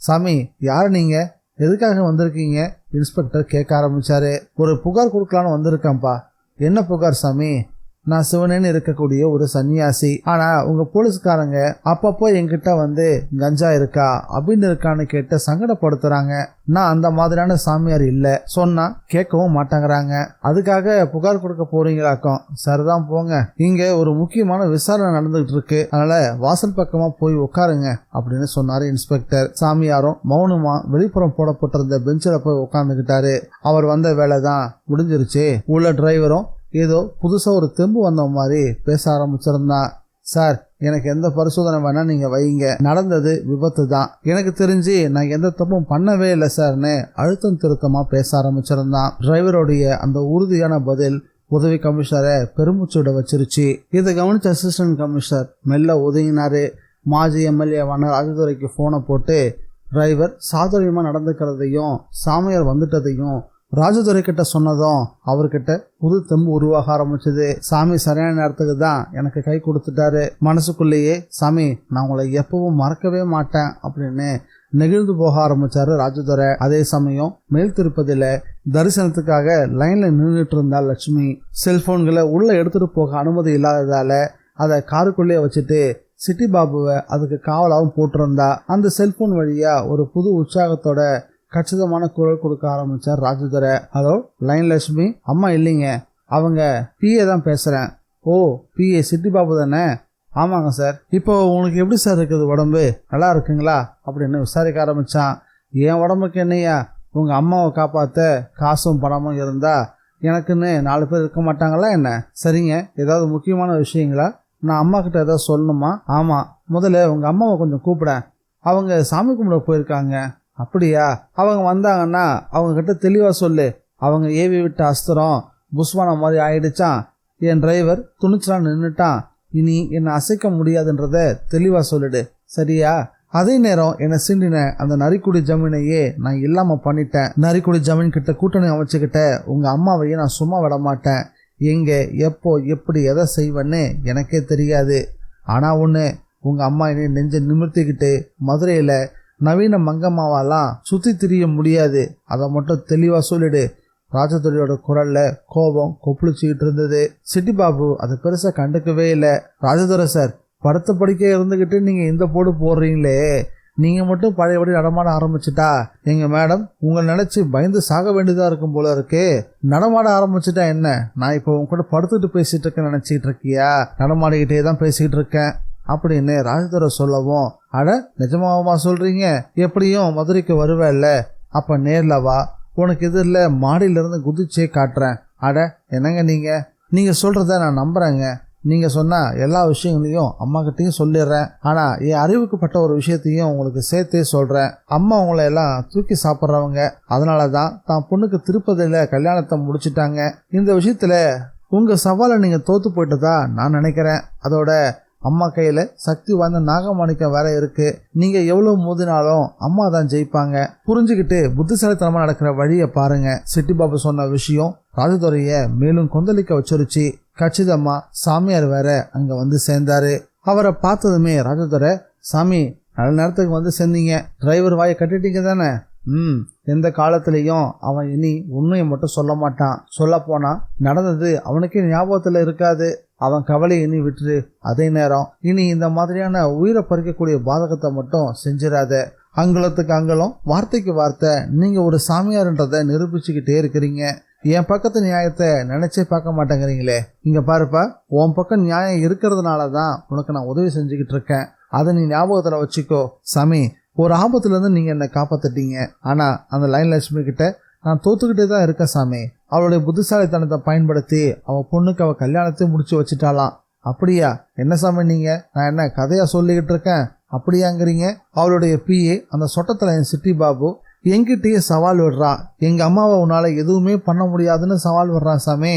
சாமி, யார் நீங்க? எதுக்காக வந்திருக்கீங்க? இன்ஸ்பெக்டர் கேட்க ஆரம்பிச்சாரு. ஒரு புகார் கொடுக்கலான்னு வந்திருக்கேன்ப்பா. என்ன புகார் சாமி? நான் சிவனேன்னு இருக்கக்கூடிய ஒரு சன்னியாசி. ஆனா உங்க போலீஸ்காரங்க அப்பப்போ என்கிட்ட வந்து கஞ்சா இருக்கா அப்படின்னு இருக்கான்னு கேட்டு சங்கடப்படுத்துறாங்க. நான் அந்த மாதிரியான சாமியார் இல்ல, சொன்னா கேட்கவும் மாட்டாங்கிறாங்க. அதுக்காக புகார் கொடுக்க போறீங்களாக்கும். சரிதான், போங்க. இங்க ஒரு முக்கியமான விசாரணை நடந்துகிட்டு இருக்கு, அதனால வாசல் பக்கமா போய் உட்காருங்க அப்படின்னு சொன்னாரு இன்ஸ்பெக்டர். சாமியாரும் மௌனமா வெளிப்புறம் போடப்பட்டிருந்த பெஞ்சில போய் உட்கார்ந்துகிட்டாரு. அவர் வந்த வேலைதான் முடிஞ்சிருச்சு. உள்ள டிரைவரும் ஏதோ புதுசா ஒரு தெம்பு வந்த மாதிரி பேச ஆரம்பிச்சிருந்தான். சார், எனக்கு எந்த பரிசோதனை வேணா நீங்க வைங்க. நடந்தது விபத்து தான். எனக்கு தெரிஞ்சு நான் எந்த தப்பும் பண்ணவே இல்லை சார்னு அழுத்தம் திருத்தமா பேச ஆரம்பிச்சிருந்தான். டிரைவருடைய அந்த உறுதியான பதில் உதவி கமிஷனரை பெருமூச்சுட வச்சிருச்சு. இதை கவனிச்ச அசிஸ்டன்ட் கமிஷனர் மெல்ல ஒதுங்கினாரு. மாஜி எம்எல்ஏவான ராஜதுரைக்கு போனை போட்டு டிரைவர் சாதுரியமா நடந்துக்கிறதையும் சாமியார் வந்துட்டதையும் ராஜதுரை கிட்ட சொன்னதும் அவர்கிட்ட புது தெம்பு உருவாக ஆரம்பிச்சது. சாமி சரியான நேரத்துக்கு தான் எனக்கு கை கொடுத்துட்டாரு. மனசுக்குள்ளேயே சாமி நான் உங்களை எப்பவும் மறக்கவே மாட்டேன் அப்படின்னு நெகிழ்ந்து போக ஆரம்பிச்சாரு ராஜதுரை. அதே சமயம் மேல் திருப்பதியில தரிசனத்துக்காக லைன்ல நின்றுட்டு இருந்தா லட்சுமி. செல்போன்களை உள்ள எடுத்துட்டு போக அனுமதி இல்லாததால அதை காருக்குள்ளேயே வச்சுட்டு சிட்டி பாபுவை அதுக்கு காவலாகவும் போட்டிருந்தா. அந்த செல்போன் வழியா ஒரு புது உற்சாகத்தோட கச்சிதமான குரல் கொடுக்க ஆரம்பிச்சார் ராஜதுரை. ஹலோ லைன் லட்சுமி, அம்மா இல்லைங்க, அவங்க பிஏ தான் பேசுறேன். ஓ பிஏ சிட்டி பாபு தானே? ஆமாங்க சார். இப்போ உங்களுக்கு எப்படி சார் இருக்குது, உடம்பு நல்லா இருக்குங்களா அப்படின்னு விசாரிக்க ஆரம்பிச்சான். என் உடம்புக்கு என்னையா, உங்க அம்மாவை காப்பாற்ற காசும் பணமும் இருந்தா எனக்குன்னு 4 பேர் இருக்க மாட்டாங்களா என்ன? சரிங்க, ஏதாவது முக்கியமான விஷயங்களா? நான் அம்மா கிட்ட ஏதாவது சொல்லணுமா? ஆமா, முதல்ல உங்க அம்மாவை கொஞ்சம் கூப்பிடேன், அவங்க சாமி கும்பிட போயிருக்காங்க. அப்படியா? அவங்க வந்தாங்கன்னா அவங்க கிட்ட தெளிவா சொல்லு, அவங்க ஏவி விட்ட அஸ்திரம் புஷ்வான மாதிரி ஆயிடுச்சான், என் டிரைவர் துணிச்சலா நின்றுட்டான், இனி என்னை அசைக்க முடியாதுன்றத தெளிவா சொல்லிடு, சரியா? அதே நேரம் என்னை சீண்டின அந்த நரிக்குடி ஜமீனையே நான் இல்லாம பண்ணிட்டேன். நரிக்குடி ஜமீன் கிட்ட கூட்டணி அமைச்சுக்கிட்ட உங்க அம்மாவையே நான் சும்மா விட மாட்டேன். எங்க எப்போ எப்படி எதை செய்வேன்னு எனக்கே தெரியாது. ஆனா ஒண்ணு, உங்க அம்மா என்னை நெஞ்ச நிமிர்த்திக்கிட்டு மதுரையில நவீன மங்கம்மாவெல்லாம் சுத்தி திரிய முடியாது, அதை மட்டும் தெளிவா சொல்லிடு. ராஜதுரையோட குரல்ல கோபம் கொப்பளிச்சுக்கிட்டு இருந்தது. சிட்டி பாபு அதை பெருசா கண்டுக்கவே இல்லை. ராஜதுரை சார், படுத்த படிக்க இருந்துகிட்டு நீங்க இந்த போடு போடுறீங்களே, நீங்க மட்டும் பழையபடி நடமாட ஆரம்பிச்சுட்டா எங்க மேடம் உங்களை நினைச்சு பயந்து சாக வேண்டியதா இருக்கும் போல இருக்கு. நடமாட ஆரம்பிச்சுட்டா என்ன? நான் இப்போ உங்க கூட படுத்துட்டு பேசிட்டு இருக்கேன்னு நினைச்சிட்டு இருக்கியா? நடமாடிக்கிட்டே தான் பேசிக்கிட்டு இருக்கேன் அப்படின்னு ராஜதுரை சொல்லவும், அட நிஜமாவா சொல்றீங்க? எப்படியும் மதுரைக்கு வருவேல்ல, அப்ப நேர்ல வா, உனக்கு எதிரில் மாடியில இருந்து குதிச்சே காட்டுறேன். அட என்னங்க நீங்க சொல்றத நான் நம்புறேங்க. நீங்க சொன்ன எல்லா விஷயங்களையும் அம்மா கிட்டையும் சொல்லிடுறேன். ஆனா என் அறிவுக்குப்பட்ட ஒரு விஷயத்தையும் உங்களுக்கு சேர்த்தே சொல்றேன். அம்மா உங்களை எல்லாம் தூக்கி சாப்பிட்றவங்க, அதனாலதான் தான் பொண்ணுக்கு திருப்பதியில கல்யாணத்தை முடிச்சுட்டாங்க. இந்த விஷயத்துல உங்க சவாலை நீங்க தோத்து போயிட்டதா நான் நினைக்கிறேன். அதோட அம்மா கையில சக்தி வாய்ந்த நாகமாணிக்கம் வேற இருக்கு. நீங்க எவ்வளவு மோதினாலும் அம்மா தான் ஜெயிப்பாங்க. புரிஞ்சுக்கிட்டு புத்திசாலித்தனமா நடக்கிற வழிய பாருங்க. சிட்டி பாபு சொன்ன விஷயம் ராஜதுரைய மேலும் கொந்தளிக்க வச்சிருச்சு. கச்சிதமா சாமியார் வேற அங்க வந்து சேர்ந்தாரு. அவரை பார்த்ததுமே ராஜதுரை, சாமி நல்ல நேரத்துக்கு வந்து சேர்ந்தீங்க, டிரைவர் வாயை கட்டிட்டீங்க தானே? எந்த காலத்திலையும் அவன் இனி உண்மையை மட்டும் சொல்ல மாட்டான். சொல்ல போனா நடந்தது அவனுக்கே ஞாபகத்துல இருக்காது. அவன் கவலையை இனி விட்டுரு. அதே நேரம் இனி இந்த மாதிரியான உயிரை பறிக்கக்கூடிய பாதகத்தை மட்டும் செஞ்சிடாத. அங்குலத்துக்கு அங்குலம், வார்த்தைக்கு வார்த்தை நீங்க ஒரு சாமியார்ன்றதை நிரூபிச்சுக்கிட்டே இருக்கிறீங்க. என் பக்கத்து நியாயத்தை நினைச்சே பார்க்க மாட்டேங்கிறீங்களே. இங்க பாருப்பா, உன் பக்கம் நியாயம் இருக்கிறதுனாலதான் உனக்கு நான் உதவி செஞ்சுக்கிட்டு இருக்கேன். அதை நீ ஞாபகத்துல வச்சுக்கோ. சாமி, ஒரு ஆபத்துல இருந்து நீங்க என்னை காப்பாத்திட்டீங்க. ஆனா அந்த லைன் லட்சுமி கிட்ட நான் தோத்துக்கிட்டே தான் இருக்கேன் சாமி. அவளுடைய புத்திசாலித்தனத்தை பயன்படுத்தி அவ பொண்ணுக்கு அவ கல்யாணத்தை முடிச்சு வச்சுட்டாலாம். அப்படியா? என்ன சாமி நீங்க, நான் என்ன கதையா சொல்லிக்கிட்டு இருக்கேன்? அப்படியாங்கிறீங்க? அவளுடைய பிஏ அந்த சொட்டத்துல என் சிட்டி பாபு என்கிட்டயே சவால் விடுறான். எங்க அம்மாவை உன்னால எதுவுமே பண்ண முடியாதுன்னு சவால் விடுறான் சாமி.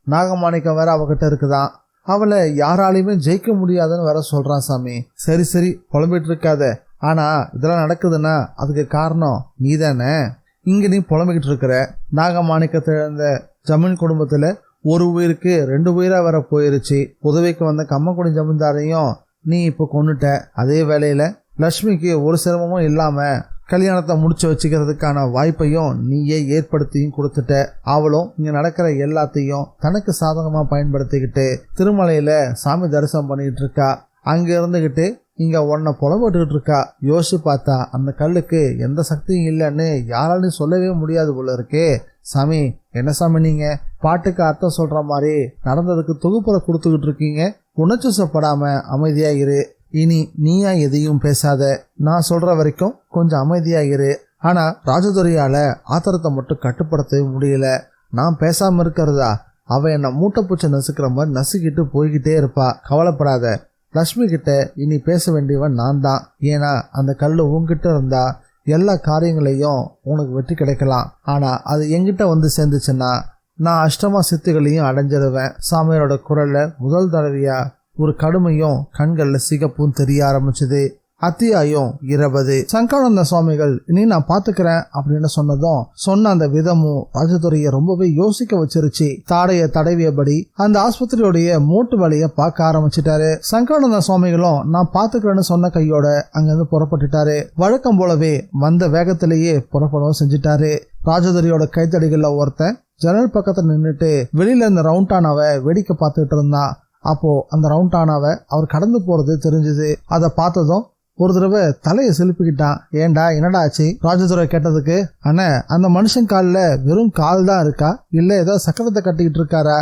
நாகமாணிக்கம் வேற அவகிட்ட இருக்குதான், அவளை யாராலையுமே ஜெயிக்க முடியாதுன்னு வேற சொல்றான் சாமி. சரி சரி புலம்பிட்டு இருக்காத. ஆனா இதெல்லாம் நடக்குதுன்னா அதுக்கு காரணம் நீதானே. இங்க நீ புலம்பிக்கிட்டு இருக்கிற. நாகமாணிக்கத்தை இழந்த ஜமீன் குடும்பத்துல ஒரு உயிருக்கு 2 உயிரா வர போயிருச்சு. உதவிக்கு வந்த கம்மக்குடி ஜமீன்தாரையும் நீ இப்ப கொன்னுட்ட. அதே வேளையில லட்சுமிக்கு ஒரு சிரமமும் இல்லாம கல்யாணத்தை முடிச்சு வச்சுக்கிறதுக்கான வாய்ப்பையும் நீயே ஏற்படுத்தியும் கொடுத்துட்ட. அவளும் இங்க நடக்கிற எல்லாத்தையும் தனக்கு சாதகமா பயன்படுத்திக்கிட்டு திருமலையில சாமி தரிசனம் பண்ணிட்டு இருக்கா. அங்க இருந்துகிட்டு இங்க உன்னை புலம்பட்டுக்கிட்டு இருக்கா. யோசிச்சு பார்த்தா அந்த கல்லுக்கு எந்த சக்தியும் இல்லைன்னு யாராலையும் சொல்லவே முடியாது போல இருக்கே. சாமி, என்ன சாமி நீங்க பாட்டுக்கு அர்த்தம் சொல்ற மாதிரி நடந்ததுக்கு தொகுப்புரை கொடுத்துக்கிட்டு இருக்கீங்க. உணர்ச்சிசப்படாம அமைதியா இரு. இனி நீயா எதையும் பேசாத. நான் சொல்ற வரைக்கும் கொஞ்சம் அமைதியா இரு. ஆனா ராஜதுரையால ஆத்திரத்தை மட்டும் கட்டுப்படுத்தவே முடியல. நான் பேசாம இருக்கிறதா? அவ என்ன மூட்டை பூச்சை நசுக்கிற மாதிரி நசுக்கிட்டு போய்கிட்டே இருப்பா. கவலைப்படாத. லட்சுமி கிட்ட இனி பேச வேண்டியவன் நான் தான். ஏன்னா அந்த கல்லு உன்கிட்ட இருந்தா எல்லா காரியங்களையும் உனக்கு வெற்றி கிடைக்கலாம். ஆனா அது என்கிட்ட வந்து சேர்ந்துச்சுன்னா நான் அஷ்டமா சித்துகளையும் அடைஞ்சிருவேன். சாமியாரோட குரல்ல முதல் தடவையா ஒரு கடுமையும் கண்கள்ல சிகப்பும் தெரிய ஆரம்பிச்சது. அத்தியாயம் 20. சங்கரானந்த சுவாமிகள் இனி நான் பாத்துக்கிறேன் அப்படின்னு சொன்னதும் சொன்ன அந்த விதமும் ராஜதுரைய ரொம்பவே யோசிக்க வச்சிருச்சு. தாடைய தடவியபடி அந்த ஆஸ்பத்திரியோடைய மூட்டு வலிய பார்க்க ஆரம்பிச்சிட்டாரு. சங்கரானந்த சுவாமிகளும் நான் பாத்துக்கிறேன்னு சொன்ன கையோட அங்கிருந்து புறப்பட்டுட்டாரு. வழக்கம் போலவே வந்த வேகத்திலேயே புறப்படவும் செஞ்சுட்டாரு. ராஜதுரையோட கைத்தடிகள்ல ஒருத்தன் ஜன்னல் பக்கத்துல நின்றுட்டு வெளியில இந்த ரவுண்டானாவை வேடிக்கை பார்த்துட்டு இருந்தான். அப்போ அந்த ரவுண்டானாவை அவர் கடந்து போறது தெரிஞ்சது. அதை பார்த்ததும் ஒரு தடவை தலையை செலுப்பிக்கிட்டான். ஏண்டா என்னடா ஆச்சு? ராஜதுரை கேட்டதுக்கு, அண்ணா அந்த மனுஷன் காலில் வெறும் கால் தான் இருக்கா, இல்லை ஏதோ சக்கரத்தை கட்டிக்கிட்டு இருக்காரா?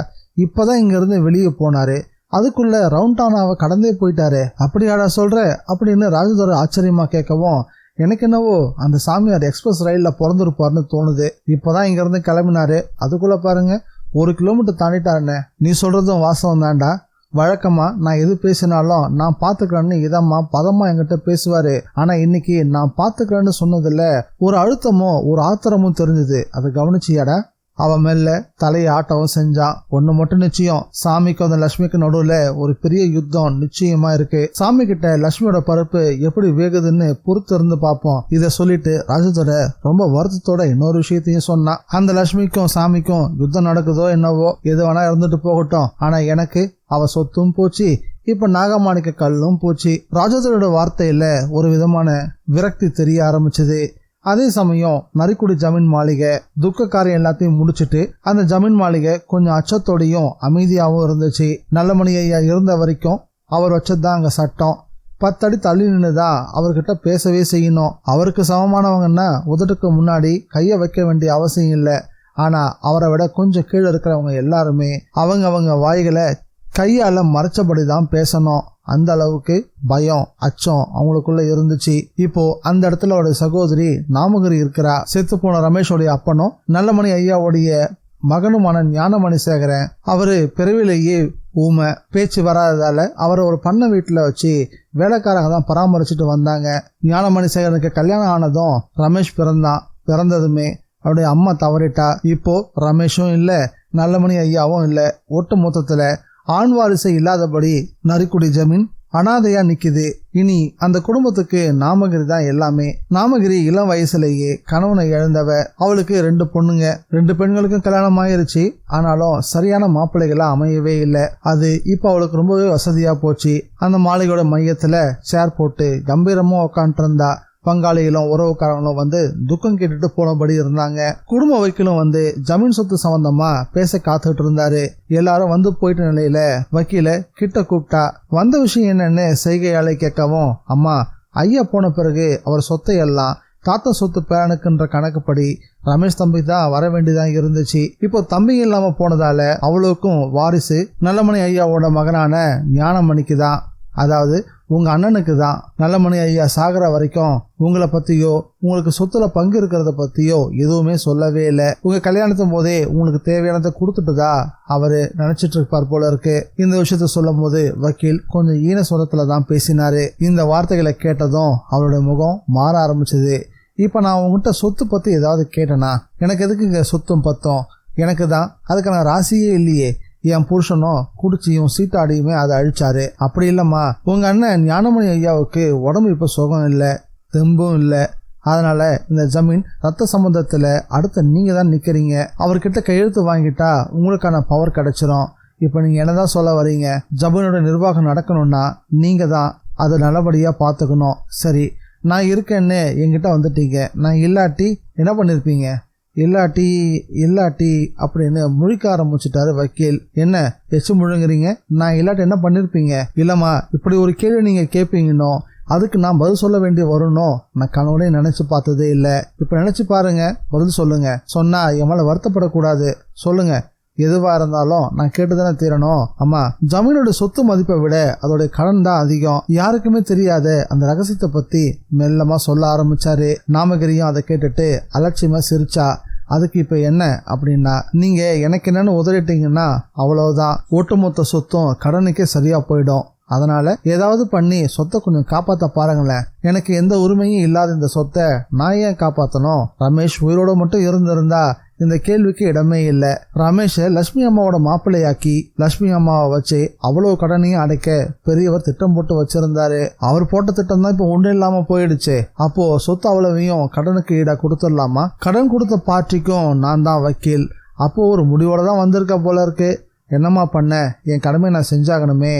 இப்பதான் இங்க இருந்து வெளியே போனாரு, அதுக்குள்ள ரவுண்டானாவை கடந்தே போயிட்டாரு. அப்படியாடா சொல்ற அப்படின்னு ராஜதுரை ஆச்சரியமா கேட்கவும், எனக்கு என்னவோ அந்த சாமியார் எக்ஸ்பிரஸ் ரயில்ல பிறந்திருப்பாருன்னு தோணுது. இப்பதான் இங்க இருந்து கிளம்பினாரு, அதுக்குள்ள பாருங்க 1 கிலோமீட்டர் தாண்டிட்டாருன்னு. நீ சொல்றதும் வாசம் தான்டா. வழக்கமா நான் எது பேசினாலும் நான் பாத்துக்கிறேன்னு இதமா பதமா என்கிட்ட பேசுவாரு. ஆனா இன்னைக்கு நான் பாத்துக்கிறேன்னு சொன்னதுல ஒரு அழுத்தமும் ஒரு ஆத்திரமும் தெரிஞ்சது. அதை கவனிச்சியாடா? அவன் மேல தலையை ஆட்டவும் செஞ்சான். ஒண்ணு மட்டும் நிச்சயம், சாமிக்கும் அந்த லட்சுமிக்கு நடுவுல ஒரு பெரிய யுத்தம் நிச்சயமா இருக்கு. சாமி கிட்ட லட்சுமியோட பருப்பு எப்படி வேகுதுன்னு பொறுத்து இருந்து பார்ப்போம். இத சொல்லிட்டு ராஜதுரை ரொம்ப வருத்தத்தோட இன்னொரு விஷயத்தையும் சொன்னான். அந்த லட்சுமிக்கும் சாமிக்கும் யுத்தம் நடக்குதோ என்னவோ, எது வேணா இருந்துட்டு போகட்டும், ஆனா எனக்கு அவ சொத்தும் போச்சு, இப்ப நாகமாணிக்க கல்லும் போச்சு. ராஜதுரையோட வார்த்தையில ஒரு விதமான விரக்தி தெரிய ஆரம்பிச்சது. அதே சமயம் நரிக்குடி ஜமீன் மாளிகை துக்க காரியம் எல்லாத்தையும் முடிச்சுட்டு அந்த ஜமீன் மாளிகை கொஞ்சம் அச்சத்தோடையும் அமைதியாகவும் இருந்துச்சு. நல்லமணி ஐயா இருந்த வரைக்கும் அவர் வச்சதுதான் அங்க சட்டம். 10 அடி தள்ளி நின்றுதான் அவர்கிட்ட பேசவே செய்யணும். அவருக்கு சமமானவங்கன்னா உதட்டுக்கு முன்னாடி கைய வைக்க வேண்டிய அவசியம் இல்லை. ஆனா அவரை விட கொஞ்சம் கீழே இருக்கிறவங்க எல்லாருமே அவங்க வாய்களை கையால மறைச்சபடிதான் பேசணும். அந்த அளவுக்கு பயம் அச்சம் அவங்களுக்குள்ள இருந்துச்சு. இப்போ அந்த இடத்துல அவருடைய சகோதரி நாமகிரி இருக்கிறா. செத்து போன ரமேஷோடைய அப்பனும் நல்லமணி ஐயாவுடைய மகனுமான ஞானமணி சேகரன். அவரு பிறவிலேயே ஊமை, பேச்சு வராததால அவரை ஒரு பண்ண வீட்டுல வச்சு வேலைக்காரங்க தான் பராமரிச்சுட்டு வந்தாங்க. ஞானமணி சேகரனுக்கு கல்யாணம் ஆனதும் ரமேஷ் பிறந்தான். பிறந்ததுமே அவருடைய அம்மா தவறிட்டா. இப்போ ரமேஷும் இல்ல, நல்லமணி ஐயாவும் இல்ல. ஒட்டு மொத்தத்துல ஆண் வாரிசை இல்லாதபடி நரிக்குடி ஜமீன் அனாதையா நிக்குது. இனி அந்த குடும்பத்துக்கு நாமகிரி தான் எல்லாமே. நாமகிரி இளம் வயசுலேயே கணவனை இழந்தவ. அவளுக்கு 2 பொண்ணுங்க. 2 பெண்களுக்கும் கல்யாணம் ஆயிருச்சு. ஆனாலும் சரியான மாப்பிள்ளைகளா அமையவே இல்லை. அது இப்ப அவளுக்கு ரொம்பவே வசதியா போச்சு. அந்த மாளிகையோட மையத்துல சேர் போட்டு கம்பீரமா உட்காந்துட்டு இருந்தா. பங்காளிகளும் உறவுக்காரங்களும் வந்து துக்கம் கேட்டுட்டு போனபடி இருந்தாங்க. குடும்ப வக்கீலும் வந்து ஜமீன் சொத்து சம்பந்தமா பேச காத்துட்டு இருந்தாரு. எல்லாரும் வந்து போயிட்ட நிலையில வக்கீல கிட்ட கூப்பிட்டா. வந்த விஷயம் என்னன்னு செய்கையாலே கேட்கவும், அம்மா ஐயா போன பிறகு அவர் சொத்தை எல்லாம் தாத்தா சொத்து பேரனுக்குன்ற கணக்குப்படி ரமேஷ் தம்பி தான் வர வேண்டியதான் இருந்துச்சு. இப்போ தம்பி இல்லாம போனதால அவளுக்கும் வாரிசு நல்லமணி ஐயாவோட மகனான ஞானமணிக்கு தான், அதாவது உங்க அண்ணனுக்கு தான். நல்லமணி ஐயா சாகர வரைக்கும் உங்களை பத்தியோ உங்களுக்கு சொத்துல பங்கு இருக்கிறத பத்தியோ எதுவுமே சொல்லவே இல்லை. உங்க கல்யாணத்தும் போதே உங்களுக்கு தேவையானதை கொடுத்துட்டுதா அவரு நினைச்சிட்டு இருப்பார் போல இருக்கு. இந்த விஷயத்த சொல்லும் போது வக்கீல் கொஞ்சம் ஈன சுரத்துல தான் பேசினாரு. இந்த வார்த்தைகளை கேட்டதும் அவருடைய முகம் மாற ஆரம்பிச்சது. இப்ப நான் உங்ககிட்ட சொத்து பத்தி ஏதாவது கேட்டேனா? எனக்கு எதுக்கு இங்க சொத்தும் பத்தும்? எனக்கு தான் அதுக்கான ராசியே இல்லையே. என் புருஷனும் குடிச்சியும் சீட்டாடியுமே அதை அழிச்சாரு. அப்படி இல்லம்மா, உங்க அண்ணன் ஞானமணி ஐயாவுக்கு உடம்பு இப்ப சுகம் இல்லை, தெம்பும் இல்லை. அதனால இந்த ஜமீன் ரத்த சம்பந்தத்துல அடுத்த நீங்க தான் நிக்கிறீங்க. அவர்கிட்ட கையெழுத்து வாங்கிட்டா உங்களுக்கான பவர் கிடைச்சிரும். இப்ப நீங்க என்னதான் சொல்ல வரீங்க? ஜமீனோட நிர்வாகம் நடக்கணும்னா நீங்க தான் அதை நல்லபடியா பாத்துக்கணும். சரி, நான் இருக்கேன்னு என்கிட்ட வந்துட்டீங்க. நான் இல்லாட்டி என்ன பண்ணிருப்பீங்க? இல்லாட்டி அப்படின்னு முழிக்க ஆரம்பிச்சுட்டாரு வக்கீல். என்ன எச்சு முழுங்குறீங்க? நான் இல்லாட்டி என்ன பண்ணிருப்பீங்க? இல்லம்மா, இப்படி ஒரு கேள்வி நீங்க கேட்பீங்கன்னோ அதுக்கு நான் பதில் சொல்ல வேண்டி வரணும் நான் கனவுலே நினைச்சு பார்த்ததே இல்லை. இப்ப நினைச்சு பாருங்க, பதில் சொல்லுங்க. சொன்னா என் மேல வருத்தப்படக்கூடாது. சொல்லுங்க, எதுவா இருந்தாலும் நான் கேட்டுதானே தீரணும். அம்மா, ஜமீனோட சொத்து மதிப்பை விட அதோட கடன் தான் அதிகம். யாருக்குமே தெரியாத அந்த ரகசியத்தை பத்தி மெல்லமா சொல்ல ஆரம்பிச்சாரு. நாமகிரியும் அதை கேட்டுட்டு அலட்சியமா சிரிச்சா. அதுக்கு இப்ப என்ன அப்படின்னா, நீங்க எனக்கு என்னன்னு உதறிட்டீங்கன்னா அவ்வளவுதான், ஒட்டுமொத்த சொத்தும் கடனுக்கே சரியா போயிடும். அதனால ஏதாவது பண்ணி சொத்தை கொஞ்சம் காப்பாத்த பாருங்களேன். எனக்கு எந்த உரிமையும் இல்லாத இந்த சொத்தை நான் ஏன் காப்பாத்தணும்? ரமேஷ் உயிரோட மட்டும் இருந்திருந்தா இந்த கேள்விக்கு இடமே இல்ல. ரமேஷ லட்சுமி அம்மாவோட மாப்பிள்ளையாக்கி லட்சுமி அம்மாவை வச்சு அவ்வளவு கடனையும் அடைக்க பெரியவர் திட்டம் போட்டு வச்சிருந்தாரு. அவர் போட்ட திட்டம் தான் இப்ப ஒன்றும் இல்லாம போயிடுச்சு. அப்போ சொத்து அவ்வளவையும் கடனுக்கு ஈடா கொடுத்துடலாமா? கடன் கொடுத்த பார்ட்டிக்கும் நான் தான் வக்கீல். அப்போ ஒரு முடிவோட தான் வந்திருக்க போல இருக்கு. என்னம்மா பண்ண, என் கடமை நான் செஞ்சாகணுமே.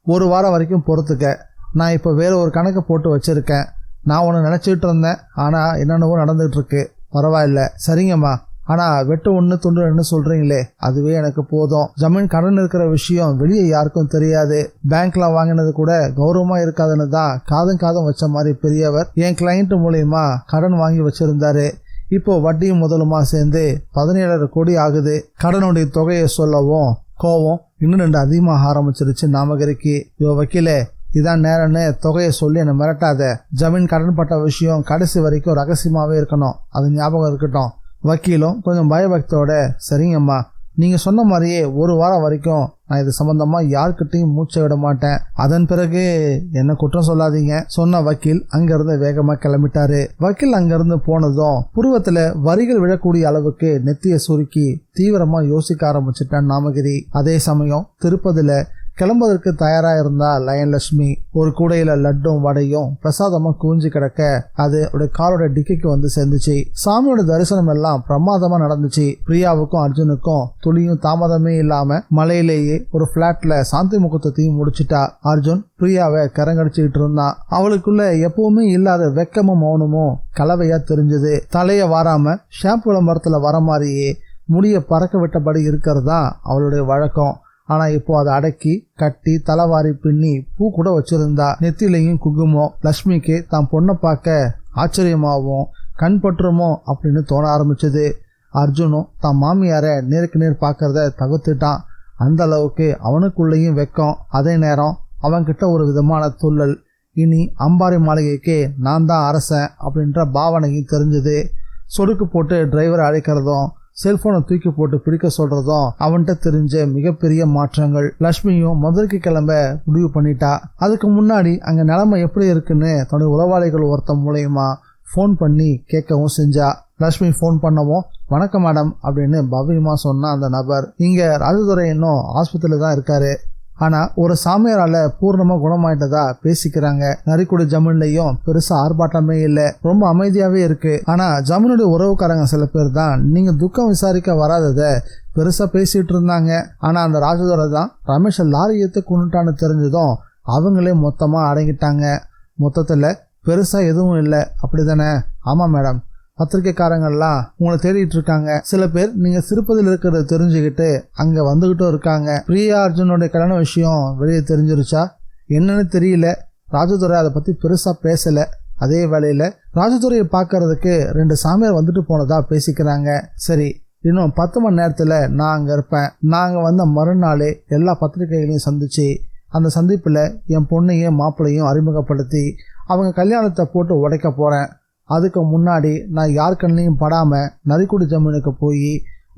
ஒரு வாரம் வரைக்கும் பொறுத்துக்க. நான் இப்போ வேற ஒரு கணக்கு போட்டு வச்சிருக்கேன். நான் ஒன்று நினச்சிட்டு இருந்தேன், ஆனால் என்னென்னவோ நடந்துகிட்டு இருக்கு. பரவாயில்ல, சரிங்கம்மா. ஆனால் வெட்டு ஒன்று துண்டு ரெண்டு சொல்கிறீங்களே, அதுவே எனக்கு போதும். ஜமீன் கடன் இருக்கிற விஷயம் வெளியே யாருக்கும் தெரியாது. பேங்க்ல வாங்கினது கூட கௌரவமாக இருக்காதுன்னு தான் காதும் வச்ச மாதிரி பெரியவர் என் கிளைண்ட் மூலயமா கடன் வாங்கி வச்சிருந்தாரு. இப்போ வட்டியும் முதலுமா சேர்ந்து 17 கோடி ஆகுது. கடனுடைய தொகையை சொல்லவும் கோவம் இன்னும் 2 அதிகமாக ஆரம்பிச்சிருச்சு நாமகிரிக்கு. வக்கீலே, இதான் நேரம்னு தொகையை சொல்லி என்னை மிரட்டாத. ஜமீன் கடன் பட்ட விஷயம் கடைசி வரைக்கும் ரகசியமாகவே இருக்கணும், அது ஞாபகம் இருக்கட்டும். வக்கீலும் கொஞ்சம் பயபக்தியோட, சரிங்கம்மா, நீங்கள் சொன்ன மாதிரியே ஒரு வாரம் வரைக்கும் நான் இது சம்பந்தமாக யார்கிட்டையும் மூச்சை விட மாட்டேன். அதன் பிறகு என்ன குற்றம் சொல்லாதீங்க சொன்ன வக்கீல் அங்கிருந்து வேகமாக கிளம்பிட்டாரு. வக்கீல் அங்கிருந்து போனதும் புருவத்தில் வரிகள் விழக்கூடிய அளவுக்கு நெத்தியை சுருக்கி தீவிரமாக யோசிக்க ஆரம்பிச்சிட்டான் நாமகிரி. அதே சமயம் திருப்பதியில் கிளம்புவதற்கு தயாராக இருந்தா லயன்லட்சுமி. ஒரு கூடையில லட்டும் வடையும் பிரசாதமா குவிஞ்சு கிடக்க அது அவருடைய காரோட டிக்கிக்கு வந்து சேர்ந்துச்சு. சாமியோட தரிசனம் எல்லாம் பிரமாதமா நடந்துச்சு. பிரியாவுக்கும் அர்ஜுனுக்கும் துளியும் தாமதமே இல்லாம மலையிலேயே ஒரு பிளாட்ல சாந்தி முகூர்த்தத்தையும் முடிச்சுட்டா. அர்ஜுன் பிரியாவை கரங்கடிச்சுக்கிட்டு இருந்தான். அவளுக்குள்ள எப்பவுமே இல்லாத வெக்கமும் மௌனமும் கலவையா தெரிஞ்சது. தலைய வாராம ஷாம்பு விளம்பரத்துல வர மாதிரியே முடிய பறக்க விட்டபடி இருக்கிறது தான் அவளுடைய வழக்கம். ஆனா இப்போ அதை அடக்கி கட்டி தலைவாரி பின்னி பூ கூட வச்சிருந்தா. நெத்திலையும் குங்குமம். லட்சுமிக்கு தான் பொண்ணை பார்க்க ஆச்சரியமாகவும் கண் பற்றுமோ அப்படின்னு தோண ஆரம்பிச்சது. அர்ஜுனும் தான் மாமியார நேருக்கு நேர் பார்க்கறத தவிர்த்துட்டான். அந்த அளவுக்கு அவனுக்குள்ளேயும் வெக்கம். அதே நேரம் அவன்கிட்ட ஒரு விதமான துள்ளல். இனி அம்பாரி மாளிகைக்கு நான் தான் அரசன் அப்படின்ற பாவனையும் தெரிஞ்சது. சொடுக்கு போட்டு டிரைவரை அழைக்கிறதும் செல்போனை தூக்கி போட்டு பிடிக்க சொல்றதும் அவன்கிட்ட தெரிஞ்ச மிகப்பெரிய மாற்றங்கள். லட்சுமியும் மதுரைக்கு கிளம்ப முடிவு பண்ணிட்டா. அதுக்கு முன்னாடி அங்க நிலைமை எப்படி இருக்குன்னு தன்னுடைய உளவாளிகள் ஒருத்த மூலயமா போன் பண்ணி கேட்கவும் செஞ்சா. லட்சுமி போன் பண்ணவும், வணக்கம் மேடம் அப்படின்னு பவ்யமா சொன்னா அந்த நபர். இங்க ராஜதுரை இன்னும் ஆஸ்பத்திரியில தான் இருக்காரு. ஆனா ஒரு சாமியாரால பூர்ணமா குணமாயிட்டதா பேசிக்கிறாங்க. நரிக்குடி ஜமீன்லயும் பெருசா ஆர்ப்பாட்டமே இல்ல, ரொம்ப அமைதியாவே இருக்கு. ஆனா ஜமீனுடைய உறவுக்காரங்க சில பேர் தான் நீங்க துக்கம் விசாரிக்க வராதத பெருசா பேசிட்டு இருந்தாங்க. ஆனா அந்த ராஜதுரை தான் ரமேஷ் லாரி ஏத்து கொண்டுட்டான்னு தெரிஞ்சதும் அவங்களே மொத்தமா அடங்கிட்டாங்க. மொத்தத்துல பெருசா எதுவும் இல்லை, அப்படிதானே? ஆமா மேடம், பத்திரிகைக்காரங்கள்லாம் உங்களை தேடிட்டு இருக்காங்க. சில பேர் நீங்க திருப்பதியில் இருக்கிறத தெரிஞ்சுக்கிட்டு அங்க வந்துகிட்டும் இருக்காங்க. பிரியா அர்ஜுனோட கல்யாண விஷயம் வெளியே தெரிஞ்சிருச்சா என்னன்னு தெரியல. ராஜதுரை அதை பத்தி பெருசா பேசல. அதே வேளையில ராஜதுரையை பார்க்கறதுக்கு 2 சாமியார் வந்துட்டு போனதா பேசிக்கிறாங்க. சரி, இன்னும் 10 மணி நேரத்துல நான் அங்க இருப்பேன். நாங்க வந்த மறுநாளே எல்லா பத்திரிகைகளையும் சந்திச்சு அந்த சந்திப்புல என் பொண்ணையும் மாப்பிள்ளையும் அறிமுகப்படுத்தி அவங்க கல்யாணத்தை போட்டு உடைக்க போறேன். அதுக்கு முன்னாடி நான் யார் கண்ணையும் படாம நரிக்குடி ஜமீனுக்கு போய்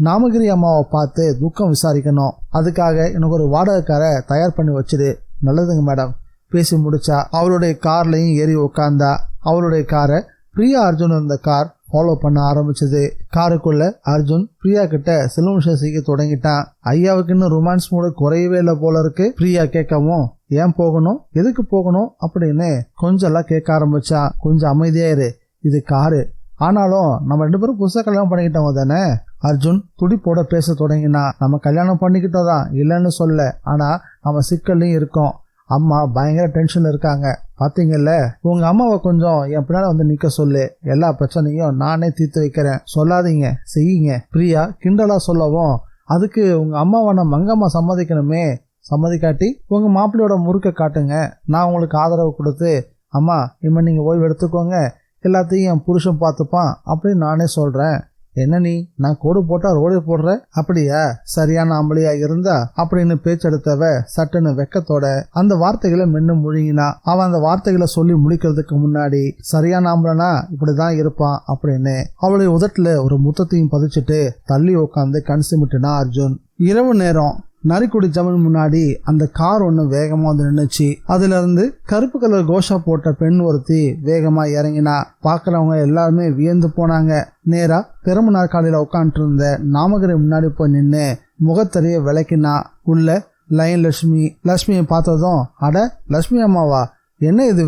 நாமகிரி அம்மாவை பார்த்து துக்கம் விசாரிக்கணும். அதுக்காக எனக்கு ஒரு வாடகைக்காரை தயார் பண்ணி வச்சிடு. நல்லதுங்க மேடம். பேசி முடிச்சா அவளுடைய கார்லையும் ஏறி உட்கார்ந்தா. அவளுடைய காரை பிரியா அர்ஜுன் இருந்த கார் ஃபாலோ பண்ண ஆரம்பிச்சது. காருக்குள்ள அர்ஜுன் பிரியா கிட்ட சில விஷயம் செய்ய தொடங்கிட்டான். ஐயாவுக்கு இன்னும் ரொமான்ஸ் மூடு குறையவே இல்லை போல இருக்கு. பிரியா கேட்கவும், ஏன் போகணும், எதுக்கு போகணும் அப்படின்னு கொஞ்சம் எல்லாம் கேட்க ஆரம்பிச்சான். கொஞ்சம் அமைதியாயிரு, இது காரு. ஆனாலும் நம்ம 2 பேரும் புதுசாக கல்யாணம் பண்ணிக்கிட்டவங்க தானே. அர்ஜுன் துடிப்போட பேச தொடங்கினா. நம்ம கல்யாணம் பண்ணிக்கிட்டோம் தான், இல்லைன்னு சொல்ல. ஆனா நம்ம சிக்கல்லையும் இருக்கோம். அம்மா பயங்கர டென்ஷன்ல இருக்காங்க. பாத்தீங்கல்ல, உங்க அம்மாவை கொஞ்சம் என் பின்னால வந்து நிக்க சொல்லு. எல்லா பிரச்சனையும் நானே தீர்த்து வைக்கிறேன். சொல்லாதீங்க, செய்யுங்க. பிரியா கிண்டலா சொல்லவும், அதுக்கு உங்க அம்மாவை நான் மங்கம்மா சம்மதிக்கணுமே. சம்மதிக்காட்டி உங்க மாப்பிள்ளையோட முறுக்க காட்டுங்க, நான் உங்களுக்கு ஆதரவு கொடுத்து அம்மா இனிமே நீங்க ஓய்வு எடுத்துக்கோங்க, எல்லாத்தையும் என் புருஷன் பார்த்துப்பான் அப்படின்னு நானே சொல்றேன். என்ன நீ, நான் கோடு போட்டா ரோடு போடுற? அப்படியா, சரியான ஆம்பளையா இருந்தா அப்படின்னு பேச்செடுத்தவ சட்டுன்னு வெக்கத்தோட அந்த வார்த்தைகளை மென்னு முழுங்கினா. அவன் அந்த வார்த்தைகளை சொல்லி முடிக்கிறதுக்கு முன்னாடி சரியான ஆம்பளனா இப்படிதான் இருப்பான் அப்படின்னு அவளுடைய உதட்டுல ஒரு முத்தத்தையும் பதிச்சுட்டு தள்ளி உட்காந்து கண் சிமிட்டுனா அர்ஜுன். இரவு நேரம் நரிக்குடி ஜமீன் முன்னாடி அந்த கார் ஒண்ணு வேகமா வந்து நின்னுச்சு. அதுல இருந்து கருப்பு கலர் கோஷா போட்ட பெண் ஒருத்தி வேகமா இறங்கினா. பாக்குறவங்க எல்லாருமே வியந்து போனாங்க. நேரா பெரும நாற்காலியில உட்காந்துட்டு இருந்த நாமகிரி முன்னாடி போய் நின்னு முகத்தறிய விளக்கினா. உள்ள லைன் லட்சுமியை பார்த்ததும், அட லட்சுமி அம்மாவா, என்ன இது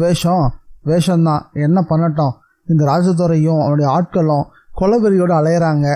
வேஷம்தான், என்ன பண்ணட்டும், இந்த ராஜதுரையும் அவனுடைய ஆட்களும் கொலவெறியோடு அலையறாங்க,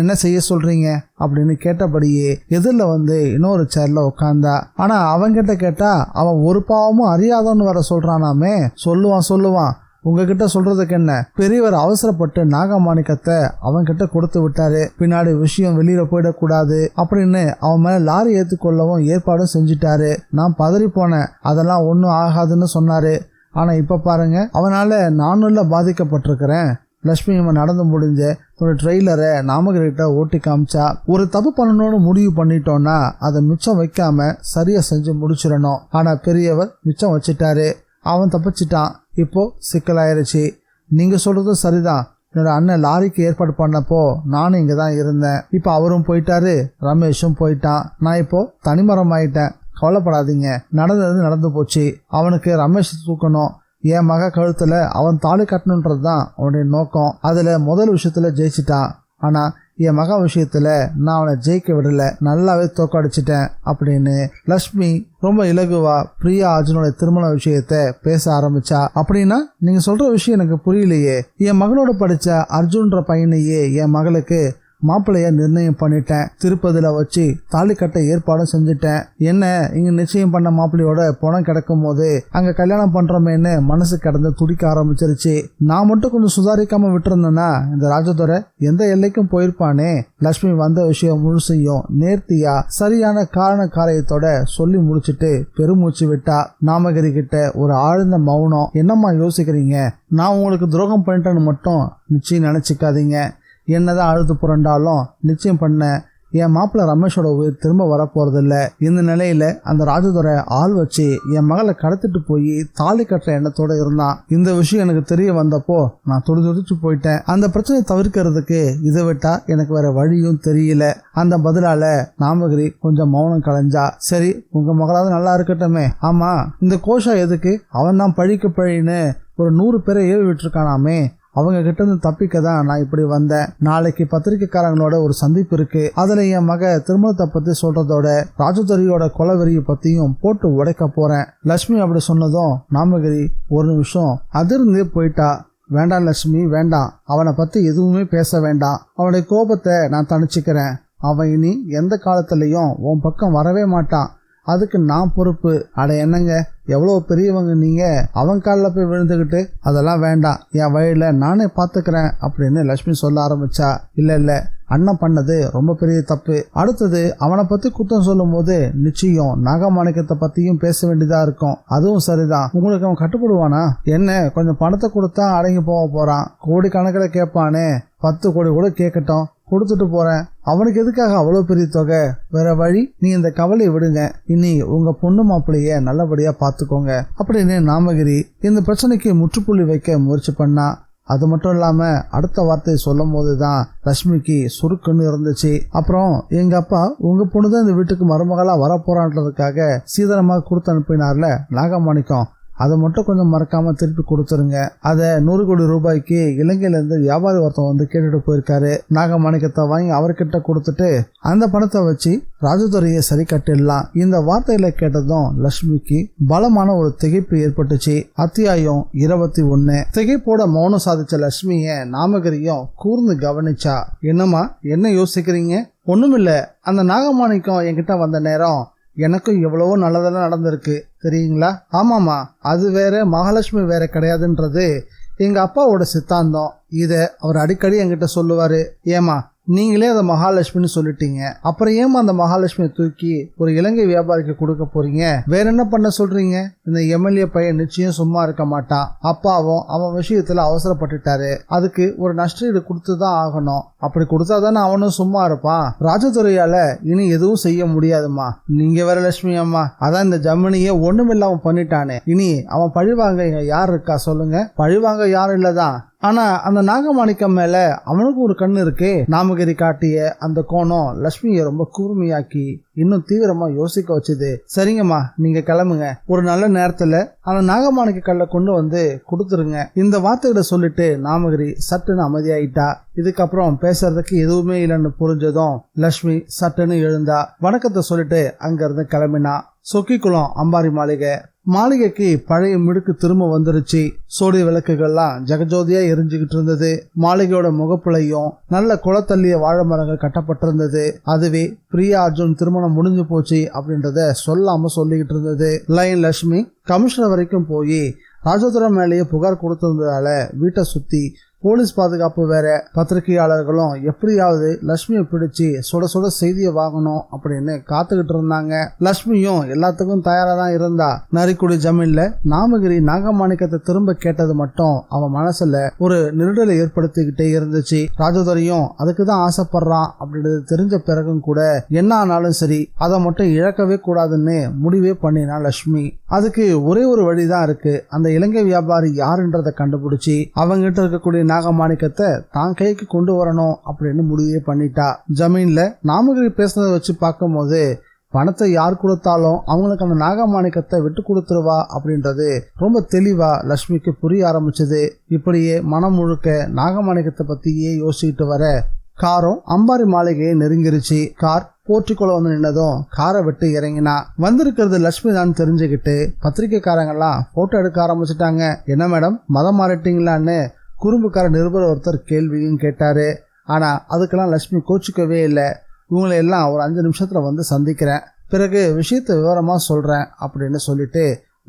என்ன செய்ய சொல்றீங்க அப்படின்னு கேட்டபடியே எதிரில் வந்து இன்னொரு சேர்ல உட்கார்ந்தா. ஆனா அவன்கிட்ட கேட்டா அவன் ஒரு பாவமும் அறியாதவன்னு வர சொல்றானாமே. சொல்லுவான் உங்ககிட்ட சொல்றதுக்கு என்ன, பெரியவர் அவசரப்பட்டு நாகமாணிக்கத்தை அவன் கிட்ட கொடுத்து விட்டாரு, பின்னாடி விஷயம் வெளியில போயிடக்கூடாது அப்படின்னு அவன் மேல லாரி ஏத்துக்கொள்ளவும் ஏற்பாடும் செஞ்சுட்டாரு. நான் பதறி போனேன், அதெல்லாம் ஒன்னும் ஆகாதுன்னு சொன்னாரு. ஆனா இப்ப பாருங்க, அவனால நானும் பாதிக்கப்பட்டிருக்கிறேன். லட்சுமி அம்மா நடந்து முடிஞ்ச ஒரு ட்ரெய்லரை நாமகிரிட்ட ஓட்டி காமிச்சா. ஒரு தப்பு பண்ணணும்னு முடிவு பண்ணிட்டோம்னா அதை மிச்சம் வைக்காம சரியா செஞ்சு முடிச்சிடணும். ஆனா பெரியவர் மிச்சம் வச்சுட்டாரு, அவன் தப்பிச்சிட்டான். இப்போ சிக்கலாயிருச்சு. நீங்க சொல்றதும் சரிதான். என்னோட அண்ணன் லாரிக்கு ஏற்பாடு பண்ணப்போ நானும் இங்க தான் இருந்தேன். இப்ப அவரும் போயிட்டாரு, ரமேஷும் போயிட்டான். நான் இப்போ தனிமரம் ஆயிட்டேன். கவலைப்படாதீங்க, நடந்தது நடந்து போச்சு. அவனுக்கு ரமேஷ் தூக்கணும், என் மக கழுத்துல அவன் தாலி கட்டணுன்றது தான் அவனுடைய நோக்கம். அதுல முதல் விஷயத்துல ஜெயிச்சிட்டான். ஆனா என் மக விஷயத்துல நான் அவனை ஜெயிக்க விடல, நல்லாவே தோக்கடிச்சிட்டேன் அப்படின்னு லட்சுமி ரொம்ப இலகுவா பிரியா அர்ஜுனோட திருமண விஷயத்த பேச ஆரம்பிச்சா. அப்படின்னா நீங்க சொல்ற விஷயம் எனக்கு புரியலையே. என் மகனோட படிச்ச அர்ஜுன்ற பையனையே என் மகளுக்கு மாப்பிள்ளைய நிர்ணயம் பண்ணிட்டேன். திருப்பதியில வச்சு தாலி கட்ட ஏற்பாடும் செஞ்சுட்டேன். என்ன இங்க நிச்சயம் பண்ண மாப்பிள்ளையோட பணம் கிடக்கும் போது அங்க கல்யாணம் பண்றோமேன்னு மனசு கடந்து துடிக்க ஆரம்பிச்சிருச்சு. நான் மட்டும் கொஞ்சம் சுதாரிக்காம விட்டுருந்தேன்னா இந்த ராஜதுரை எந்த எல்லைக்கும் போயிருப்பானே. லட்சுமி வந்த விஷயம் முழுசையும் நேர்த்தியா சரியான காரண காரியத்தோட சொல்லி முடிச்சுட்டு பெருமூச்சு விட்டா. நாமகிரி கிட்ட ஒரு ஆழ்ந்த மௌனம். என்னம்மா யோசிக்கிறீங்க? நான் உங்களுக்கு துரோகம் பண்ணிட்டேன்னு மட்டும் நிச்சயம் நினைச்சுக்காதீங்க. என்னதான் அழுது புரண்டாலும் நிச்சயம் பண்ண என் மாப்பிள்ள ரமேஷோட உயிர் திரும்ப வரப்போறதில்ல. இந்த நிலையில அந்த ராஜதுரை ஆள் வச்சு என் மகளை கடத்திட்டு போய் தாலி கட்டுற எண்ணத்தோட இருந்தான். இந்த விஷயம் எனக்கு தெரிய வந்தப்போ நான் துடிச்சு போயிட்டேன். அந்த பிரச்சனையை தவிர்க்கிறதுக்கு இதை விட்டா எனக்கு வேற வழியும் தெரியல. அந்த பதிலால நாமகிரி கொஞ்சம் மௌனம் கலைஞ்சா. சரி, உங்க மகளாவது நல்லா இருக்கட்டுமே. ஆமா, இந்த கோஷா எதுக்கு? அவன் தான் பழிக்கு பழின்னு ஒரு 100 பேரை ஏவி விட்டுருக்கானாமே. அவங்க கிட்ட இருந்து தப்பிக்க தான் நான் இப்படி வந்தேன். நாளைக்கு பத்திரிகைக்காரங்களோட ஒரு சந்திப்பு இருக்கு. அதுல என் மக திருமணத்தை பத்தி சொல்றதோட ராஜதுரையோட கொலவெறியை பத்தியும் போட்டு உடைக்க போறேன். லட்சுமி அப்படி சொன்னதும் நாமகிரி ஒரு நிமிஷம் அதிர்ந்து போயிட்டா. வேண்டாம் லட்சுமி, வேண்டாம். அவனை பத்தி எதுவுமே பேச வேண்டாம். அவனுடைய கோபத்தை நான் தணிச்சுக்கிறேன். அவன் இனி எந்த காலத்திலையும் உன் பக்கம் வரவே மாட்டான். அதுக்கு நான் பொறுப்பு. அட என்னங்க, எவ்வளவு பெரியவங்க நீங்க, அவன் காலில் போய் விழுந்துகிட்டு அதெல்லாம் வேண்டாம், என் வழியில நானே பாத்துக்கிறேன் அப்படின்னு லட்சுமி சொல்ல ஆரம்பிச்சா. இல்ல அண்ணன் பண்ணது ரொம்ப பெரிய தப்பு. அடுத்தது அவனை பத்தி குற்றம் சொல்லும் போது நிச்சயம் நாகமாணிக்கத்தை பத்தியும் பேச வேண்டியதா இருக்கும். அதுவும் சரிதான். உங்களுக்கு அவன் கட்டுப்படுவானா என்ன? கொஞ்சம் பணத்தை கொடுத்தா அடங்கி போறான். கோடி கணக்கில் கேட்பானே. 10 கோடி கூட கேட்கட்டும், கொடுத்துட்டு போறேன். அவனுக்கு எதுக்காக அவ்வளவு பெரிய தொகை? வேற வழி, நீ இந்த கவலையை விடுங்க. இனி உங்க பொண்ணு மாப்பிள்ளைய நல்லபடியா பாத்துக்கோங்க அப்படின்னு நாமகிரி இந்த பிரச்சனைக்கு முற்றுப்புள்ளி வைக்க முயற்சி பண்ணா. அது மட்டும் இல்லாம அடுத்த வார்த்தையை சொல்லும் போதுதான் லட்சுமிக்கு சுருக்குன்னு இருந்துச்சு. அப்புறம் எங்க அப்பா உங்க பொண்ணுதான் இந்த வீட்டுக்கு மருமகளா வரப்போறான்றதுக்காக சீதனமாக கொடுத்து அனுப்பினார்ல நாகமாணிக்கம், அதை மட்டும் கொஞ்சம் மறக்காம திருப்பி கொடுத்துருங்க. அதை 100 கோடி ரூபாய்க்கு இலங்கையில இருந்து வியாபாரி ஒருத்தன் வந்து கேட்டுட்டு போயிருக்காரு. நாகமாணிக்கத்தை வாங்கி அவர்கிட்ட கொடுத்துட்டு அந்த பணத்தை வச்சு ராஜதுரையை சரி கட்டிடலாம். இந்த வார்த்தைகளை கேட்டதும் லட்சுமிக்கு பலமான ஒரு திகைப்பு ஏற்பட்டுச்சு. அத்தியாயம் 21. திகைப்போட மௌனம் சாதிச்ச லட்சுமிய நாமகிரியும் கூர்ந்து கவனிச்சா. என்னம்மா, என்ன யோசிக்கிறீங்க? ஒண்ணுமில்ல. அந்த நாகமாணிக்கம் என்கிட்ட வந்த நேரம் எனக்கும் எவ்வளவோ நல்லதெல்லாம் நடந்திருக்கு தெரியுங்களா? ஆமாமா, அது வேற, மகாலட்சுமி வேற கிடையாதுன்றது எங்க அப்பாவோட சித்தாந்தம். இத அவர் அடிக்கடி என்கிட்ட சொல்லுவாரு. ஏமா, நீங்களே அதை மகாலட்சுமின்னு சொல்லிட்டீங்க, அப்புறம் ஏமா அந்த மகாலட்சுமியை தூக்கி ஒரு இலங்கை வியாபாரிக்கு கொடுக்க போறீங்க? வேற என்ன பண்ண சொல்றீங்க? இந்த எம்எல்ஏ பையன் நிச்சயம் சும்மா இருக்க மாட்டான். அப்பாவும் அவன் விஷயத்துல அவசரப்பட்டுட்டாரு. அதுக்கு ஒரு நஷ்டஈடு கொடுத்துதான் ஆகணும். அப்படி கொடுத்தாதானே அவனும் சும்மா இருப்பான். ராஜதுரையால இனி எதுவும் செய்ய முடியாதுமா. நீங்க வேற லட்சுமி அம்மா, அதான் இந்த ஜமீனையே ஒண்ணுமில்லாம பண்ணிட்டானே. இனி அவன் பழிவாங்க யார் இருக்கா சொல்லுங்க? பழிவாங்க யாரும் இல்லதான். ஆனா அந்த நாகமாணிக்கம் மேல அவனுக்கு ஒரு கண்ணு இருக்கு. நாமகிரி காட்டிய அந்த கோணம் லட்சுமியை ரொம்ப கூர்மையாக்கி இன்னும் தீவிரமா யோசிக்க வச்சுது. சரிங்கம்மா, நீங்க கிளம்புங்க. ஒரு நல்ல நேரத்துல அந்த நாகமாணிக்க கல்லை கொண்டு வந்து கொடுத்துருங்க. இந்த வார்த்தைகளை சொல்லிட்டு நாமகிரி சட்டுன்னு அமைதியாயிட்டா. இதுக்கப்புறம் பேசுறதுக்கு எதுவுமே இல்லைன்னு புரிஞ்சதும் லட்சுமி சட்டுன்னு எழுந்தா. வணக்கத்தை சொல்லிட்டு அங்க இருந்து கிளம்பினா. சொக்கிக்குளம் அம்பாரி மாளிகைக்கு பழைய மிடுக்கு திரும்ப வந்துருச்சு. சோடிய விளக்குகள்லாம் ஜெகஜோதியா எரிஞ்சுக்கிட்டு இருந்தது. மாளிகையோட முகப்புலையும் நல்ல குளத்தள்ளிய வாழை மரங்கள் கட்டப்பட்டிருந்தது. அதுவே பிரியா அர்ஜுன் திருமணம் முடிஞ்சு போச்சு அப்படின்றத சொல்லாம சொல்லிக்கிட்டு இருந்தது. லைன் லட்சுமி கமிஷனர் வரைக்கும் போய் ராஜோதரம் மேலேயே புகார் கொடுத்திருந்ததால வீட்டை சுத்தி போலீஸ் பாதுகாப்பு வேற. பத்திரிகையாளர்களும் எப்படியாவது லட்சுமியை பிடிச்சு சுட சுட செய்தியை வாங்கணும் அப்படின்னு காத்துக்கிட்டு இருந்தாங்க. லட்சுமியும் எல்லாத்துக்கும் தயாரா தான் இருந்தா. நரிக்குடி ஜமீன்ல நாமகிரி நாகமாணிக்கத்தை திரும்ப கேட்டது மட்டும் அவன் மனசுல ஒரு நெருடலை ஏற்படுத்திக்கிட்டே இருந்துச்சு. ராஜோதரியும் அதுக்கு தான் ஆசைப்படுறான் அப்படின்றது தெரிஞ்ச பிறகும் கூட என்ன ஆனாலும் சரி அதை மட்டும் இழக்கவே கூடாதுன்னு முடிவே பண்ணினா லட்சுமி. அதுக்கு ஒரே ஒரு வழிதான் இருக்கு. அந்த இலங்கை வியாபாரி யாருன்றதை கண்டுபிடிச்சி அவங்கிட்ட இருக்கக்கூடிய நாகமாணிக்கத்தை தான் கைக்கு கொண்டு வரணும் அப்படின்னு முடிவே பண்ணிட்டா. ஜமீன்ல நாமகிரி பேசுனதை வச்சு பார்க்கும் போது பணத்தை யார் கொடுத்தாலும் அவங்களுக்கு அந்த நாகமாணிக்கத்தை விட்டு கொடுத்துருவா அப்படின்றது ரொம்ப தெளிவா லட்சுமிக்கு புரிய ஆரம்பிச்சது. இப்படியே மனம் முழுக்க நாகமாணிக்கத்தை பத்தியே யோசிச்சுட்டு வர காரும் அம்பாரி மாளிகையை நெருங்கிருச்சு. கார் போர்ட்டிக்குள்ள வந்து நின்னதும் காரை விட்டு இறங்கினா. வந்திருக்கிறது லட்சுமி தான் தெரிஞ்சுக்கிட்டு பத்திரிகைக்காரங்கெல்லாம் போட்டோ எடுக்க ஆரம்பிச்சுட்டாங்க. என்ன மேடம், மதம் மாறிட்டீங்களான்னு குறும்புக்கார நிருபர் ஒருத்தர் கேள்வியும் கேட்டாரு. ஆனா அதுக்கெல்லாம் லட்சுமி கோச்சிக்கவே இல்லை. இவங்களை எல்லாம் ஒரு 5 நிமிஷத்துல வந்து சந்திக்கிறேன், பிறகு விஷயத்த விவரமா சொல்றேன் அப்படின்னு சொல்லிட்டு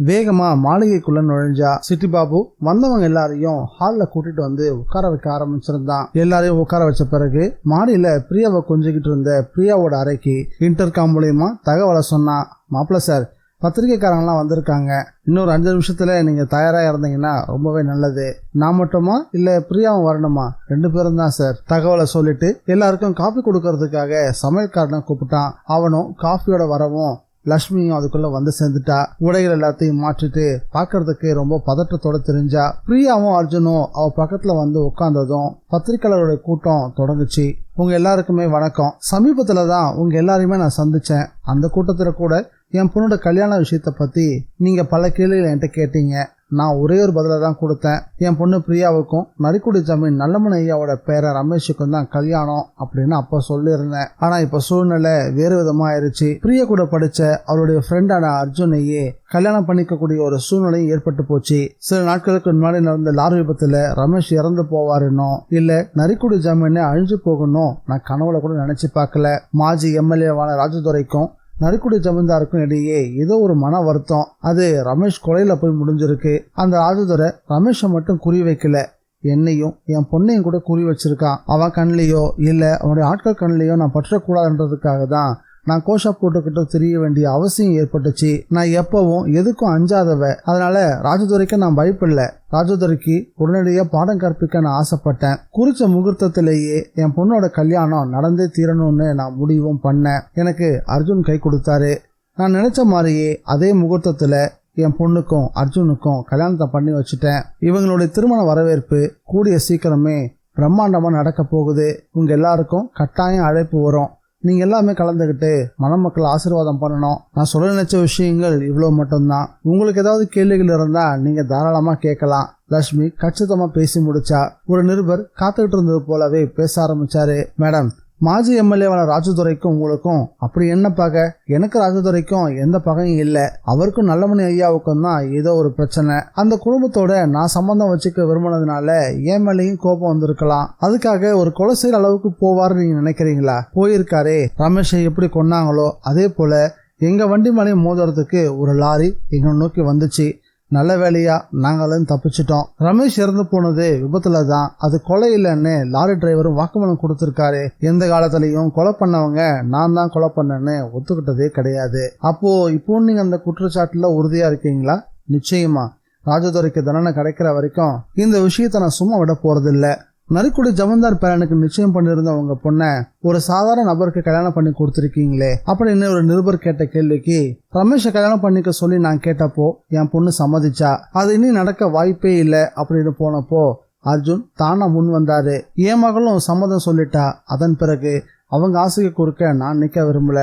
வேகமா மாளிகைக்குள்ள நுழைஞ்சா. சிட்டி பாபு வந்தவங்க எல்லாரையும் ஹால்ல கூட்டிட்டு வந்து உட்கார வைக்க ஆரம்பிச்சிருந்தான். எல்லாரையும் உட்கார வச்ச பிறகு மாடியில பிரியாவை கொஞ்சிக்கிட்டு இருந்த பிரியாவோட அறைக்கு இன்டர்காம் மூலியமா தகவலை சொன்னான். மாப்பிள்ள சார், பத்திரிகைக்காரங்களாம் வந்திருக்காங்க. இன்னொரு 5 நிமிஷத்துல நீங்க தயாரா இருந்தீங்கன்னா ரொம்பவே நல்லது. நான் மட்டுமா இல்ல பிரியாவும் வரணுமா? 2 பேரும் தான் சார். தகவலை சொல்லிட்டு எல்லாருக்கும் காஃபி கொடுக்கறதுக்காக சமையல்காரனை கூப்பிட்டான். அவனும் காஃபியோட வரவும் லட்சுமியும் அதுக்குள்ள வந்து சேர்ந்துட்டா. உடைகள் எல்லாத்தையும் மாற்றிட்டு பாக்குறதுக்கு ரொம்ப பதற்றத்தோட தெரிஞ்சா. பிரியாவும் அர்ஜுனும் அவ பக்கத்துல வந்து உட்கார்ந்ததும் பத்திரிகையாளருடைய கூட்டம் தொடங்குச்சு. உங்க எல்லாருக்குமே வணக்கம். சமீபத்துலதான் உங்க எல்லாரையுமே நான் சந்திச்சேன். அந்த கூட்டத்துல கூட என் பொண்ணோட கல்யாண விஷயத்த பத்தி நீங்க பல கேள்விகள் என்கிட்ட கேட்டீங்க. நான் ஒரே ஒரு பதில தான் கொடுத்தேன். என் பொண்ணு பிரியாவுக்கும் நரிக்குடி ஜமீன் நல்லமன் ஐயாவோட பேர ரமேஷுக்கும் தான் கல்யாணம் அப்படின்னு அப்ப சொல்லியிருந்தேன். ஆனா இப்ப சூழ்நிலை வேறு விதமா ஆயிருச்சு. பிரியா கூட படிச்ச அவருடைய ஃப்ரெண்டான அர்ஜுனையே கல்யாணம் பண்ணிக்கக்கூடிய ஒரு சூழ்நிலையும் ஏற்பட்டு போச்சு. சில நாட்களுக்கு முன்னாடி நடந்த லாரி விபத்துல ரமேஷ் இறந்து போவாருன்னோ இல்ல நரிக்குடி ஜமீனே அழிஞ்சு போகணும் நான் கனவுல கூட நினைச்சு பார்க்கல. மாஜி எம்எல்ஏவான ராஜதுரைக்கும் நரிக்குடி ஜமீன்தாருக்கும் இடையே ஏதோ ஒரு மன வருத்தம். அது ரமேஷ் கொலையில போய் முடிஞ்சிருக்கு. அந்த ராஜதுரை ரமேஷை மட்டும் குறி வைக்கல, என்னையும் என் பொண்ணையும் கூட குறி வச்சிருக்கான். அவன் கண்ணிலையோ இல்ல அவனுடைய ஆட்கள் கண்ணிலையோ நான் பற்றக்கூடாதுன்றதுக்காக தான் நான் கோஷா போட்டுக்கிட்டு தெரிய வேண்டிய அவசியம் ஏற்பட்டுச்சு. நான் எப்பவும் எதுக்கும் அஞ்சாதவ. அதனால ராஜதுரைக்கு நான் பயப்படல. ராஜதுரைக்கு உடனடியா பாடம் கற்பிக்க நான் ஆசைப்பட்டேன். குறிச்ச முகூர்த்தத்திலேயே என் பொண்ணோட கல்யாணம் நடந்தே தீரணும்னு நான் முடிவும் பண்ணேன். எனக்கு அர்ஜுன் கை கொடுத்தாரு. நான் நினைச்ச மாதிரியே அதே முகூர்த்தத்துல என் பொண்ணுக்கும் அர்ஜுனுக்கும் கல்யாணத்தை பண்ணி வச்சுட்டேன். இவங்களுடைய திருமண வரவேற்பு கூடிய சீக்கிரமே பிரம்மாண்டமா நடக்க போகுது. உங்க எல்லாருக்கும் கட்டாயம் அழைப்பு வரும். நீங்க எல்லாமே கலந்துகிட்டு மணமக்கள் ஆசீர்வாதம் பண்ணணும். நான் சொல்ல நினைச்ச விஷயங்கள் இவ்வளவு மட்டும்தான். உங்களுக்கு ஏதாவது கேள்விகள் இருந்தா நீங்க தாராளமா கேட்கலாம். லட்சுமி கச்சிதமா பேசி முடிச்சா. ஒரு நிருபர் காத்துக்கிட்டு இருந்தது போலவே பேச ஆரம்பிச்சாரு. மேடம், மாஜி எம்எல்ஏவான ராஜதுரைக்கும் உங்களுக்கும் அப்படி என்ன பகை? எனக்கு ராஜதுரைக்கும் எந்த பகையும் இல்லை. அவருக்கும் நல்லமணி ஐயாவுக்கும் தான் ஏதோ ஒரு பிரச்சனை. அந்த குடும்பத்தோட நான் சம்பந்தம் வச்சுக்க விரும்பினதுனால என் மேலேயும் கோபம் வந்திருக்கலாம். அதுக்காக ஒரு கொலை செய்யற அளவுக்கு போவாருன்னு நீங்க நினைக்கிறீங்களா? போயிருக்காரே. ரமேஷை எப்படி கொன்னாங்களோ அதே போல எங்க வண்டி மேலேயும் மோதுறதுக்கு ஒரு லாரி எங்களை நோக்கி வந்துச்சு. நல்ல வேலையா நாங்களும் தப்பிச்சிட்டோம். ரமேஷ் இறந்து போனது விபத்துல தான், அது கொலை இல்லைன்னு லாரி டிரைவரும் வாக்குமூலம் கொடுத்திருக்காரு. எந்த காலத்திலையும் கொலை பண்ணவங்க நான் தான் கொலை பண்ணேன்னு ஒத்துக்கிட்டதே கிடையாது. அப்போ இப்போ நீங்க அந்த குற்றச்சாட்டுல உறுதியா இருக்கீங்களா? நிச்சயமா. ராஜதுரைக்கு தண்டனை கிடைக்கிற வரைக்கும் இந்த விஷயத்த நான் சும்மா விட போறதில்ல. நரிக்குடி ஜமீன்தார் பேரனுக்கு நிச்சயம் பண்ணிருந்த உங்க பொண்ண ஒரு சாதாரண நபருக்கு கல்யாணம் பண்ணி கொடுத்துருக்கீங்களே அப்படின்னு ஒரு நிருபர் கேட்ட கேள்விக்கு ரமேஷை கல்யாணம் பண்ணிக்க சொல்லி நான் கேட்டப்போ என் பொண்ணு சம்மதிச்சா. அது இனி நடக்க வாய்ப்பே இல்லை அப்படின்னு போனப்போ அர்ஜுன் தானா முன் வந்தாரு. என் மகளும் சம்மதம் சொல்லிட்டா. அதன் பிறகு அவங்க ஆசைக்கு குறுக்க நான் நிக்க விரும்பல.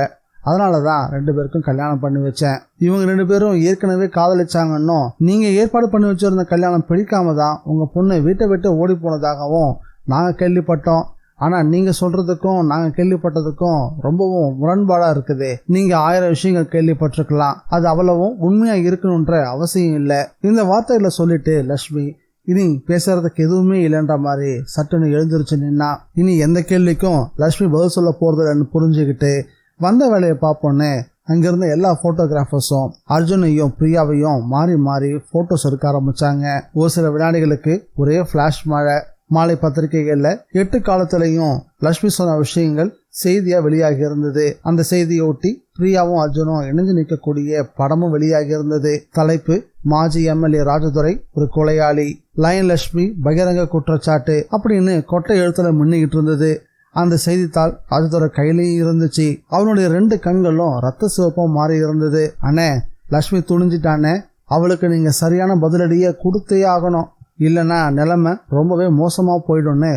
அதனாலதான் 2 பேருக்கும் கல்யாணம் பண்ணி வச்சேன். இவங்க 2 பேரும் ஏற்கனவே காதலிச்சாங்கன்னும் நீங்க ஏற்பாடு பண்ணி வச்சிருந்த கல்யாணம் பிடிக்காம தான் உங்க பொண்ணு வீட்டை விட்டு ஓடி போனதாகவும் நாங்க கேள்விப்பட்டோம். ஆனா நீங்க சொல்றதுக்கும் நாங்க கேள்விப்பட்டதுக்கும் ரொம்பவும் முரண்பாடா இருக்குது. நீங்க 1000 விஷயங்கள் கேள்விப்பட்டிருக்கலாம், அது அவ்வளவும் உண்மையா இருக்கணும்ன்ற அவசியம் இல்லை. இந்த வார்த்தைகளை சொல்லிட்டு லட்சுமி இனி பேசுறதுக்கு எதுவுமே இல்லைன்ற மாதிரி சட்டுன்னு எழுந்திருச்சு நின்னா. இனி எந்த கேள்விக்கும் லட்சுமி பதில் சொல்ல போறதில்லைன்னு புரிஞ்சுக்கிட்டு வந்த வேலையை பார்ப்போன்னு அங்கிருந்த எல்லா போட்டோகிராஃபர்ஸும் அர்ஜுனையும் பிரியாவையும் மாறி மாறி போட்டோஸ் எடுக்க ஆரம்பிச்சாங்க. ஒரு சில வினாடிகளுக்கு ஒரே பிளாஷ் மழை. மாலை பத்திரிகைகள்ல 8 காலத்திலையும் லட்சுமி சொன்ன விஷயங்கள் செய்தியா வெளியாகி இருந்தது. அந்த செய்தியை ஒட்டி பிரியாவும் அர்ஜுனும் இணைஞ்சு நிற்கக்கூடிய படமும் வெளியாகி இருந்தது. தலைப்பு மாஜி எம்எல்ஏ ராஜதுரை ஒரு கொலையாளி, லயன் லட்சுமி பகிரங்க குற்றச்சாட்டு அப்படின்னு கொட்டை எழுத்துல மின்னிக்கிட்டு இருந்தது. அந்த செய்தித்தாள் ராஜதுரை கையிலையும் இருந்துச்சு. அவனுடைய 2 கண்களும் ரத்த சிவப்பும் மாறி இருந்தது. அண்ணே, லட்சுமி துணிஞ்சிட்டானே, அவளுக்கு நீங்க சரியான பதிலடியை கொடுத்தே ஆகணும், இல்லைன்னா நிலைமை ரொம்பவே மோசமா போயிடும்னு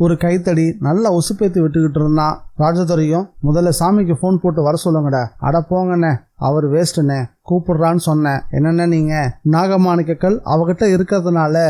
ஒரு கைத்தடி நல்லா உசுப்பேத்தி விட்டுக்கிட்டு இருந்தான். ராஜதுரையும் முதல்ல சாமிக்கு போன் போட்டு வர சொல்லுங்கடா. அட போங்கண்ணே, அவர் வேஸ்ட்டுண்ணே, கூப்பிடுறான்னு சொன்னேன். என்னென்ன நீங்க நாகமாணிக்கல் அவகிட்ட இருக்கிறதுனால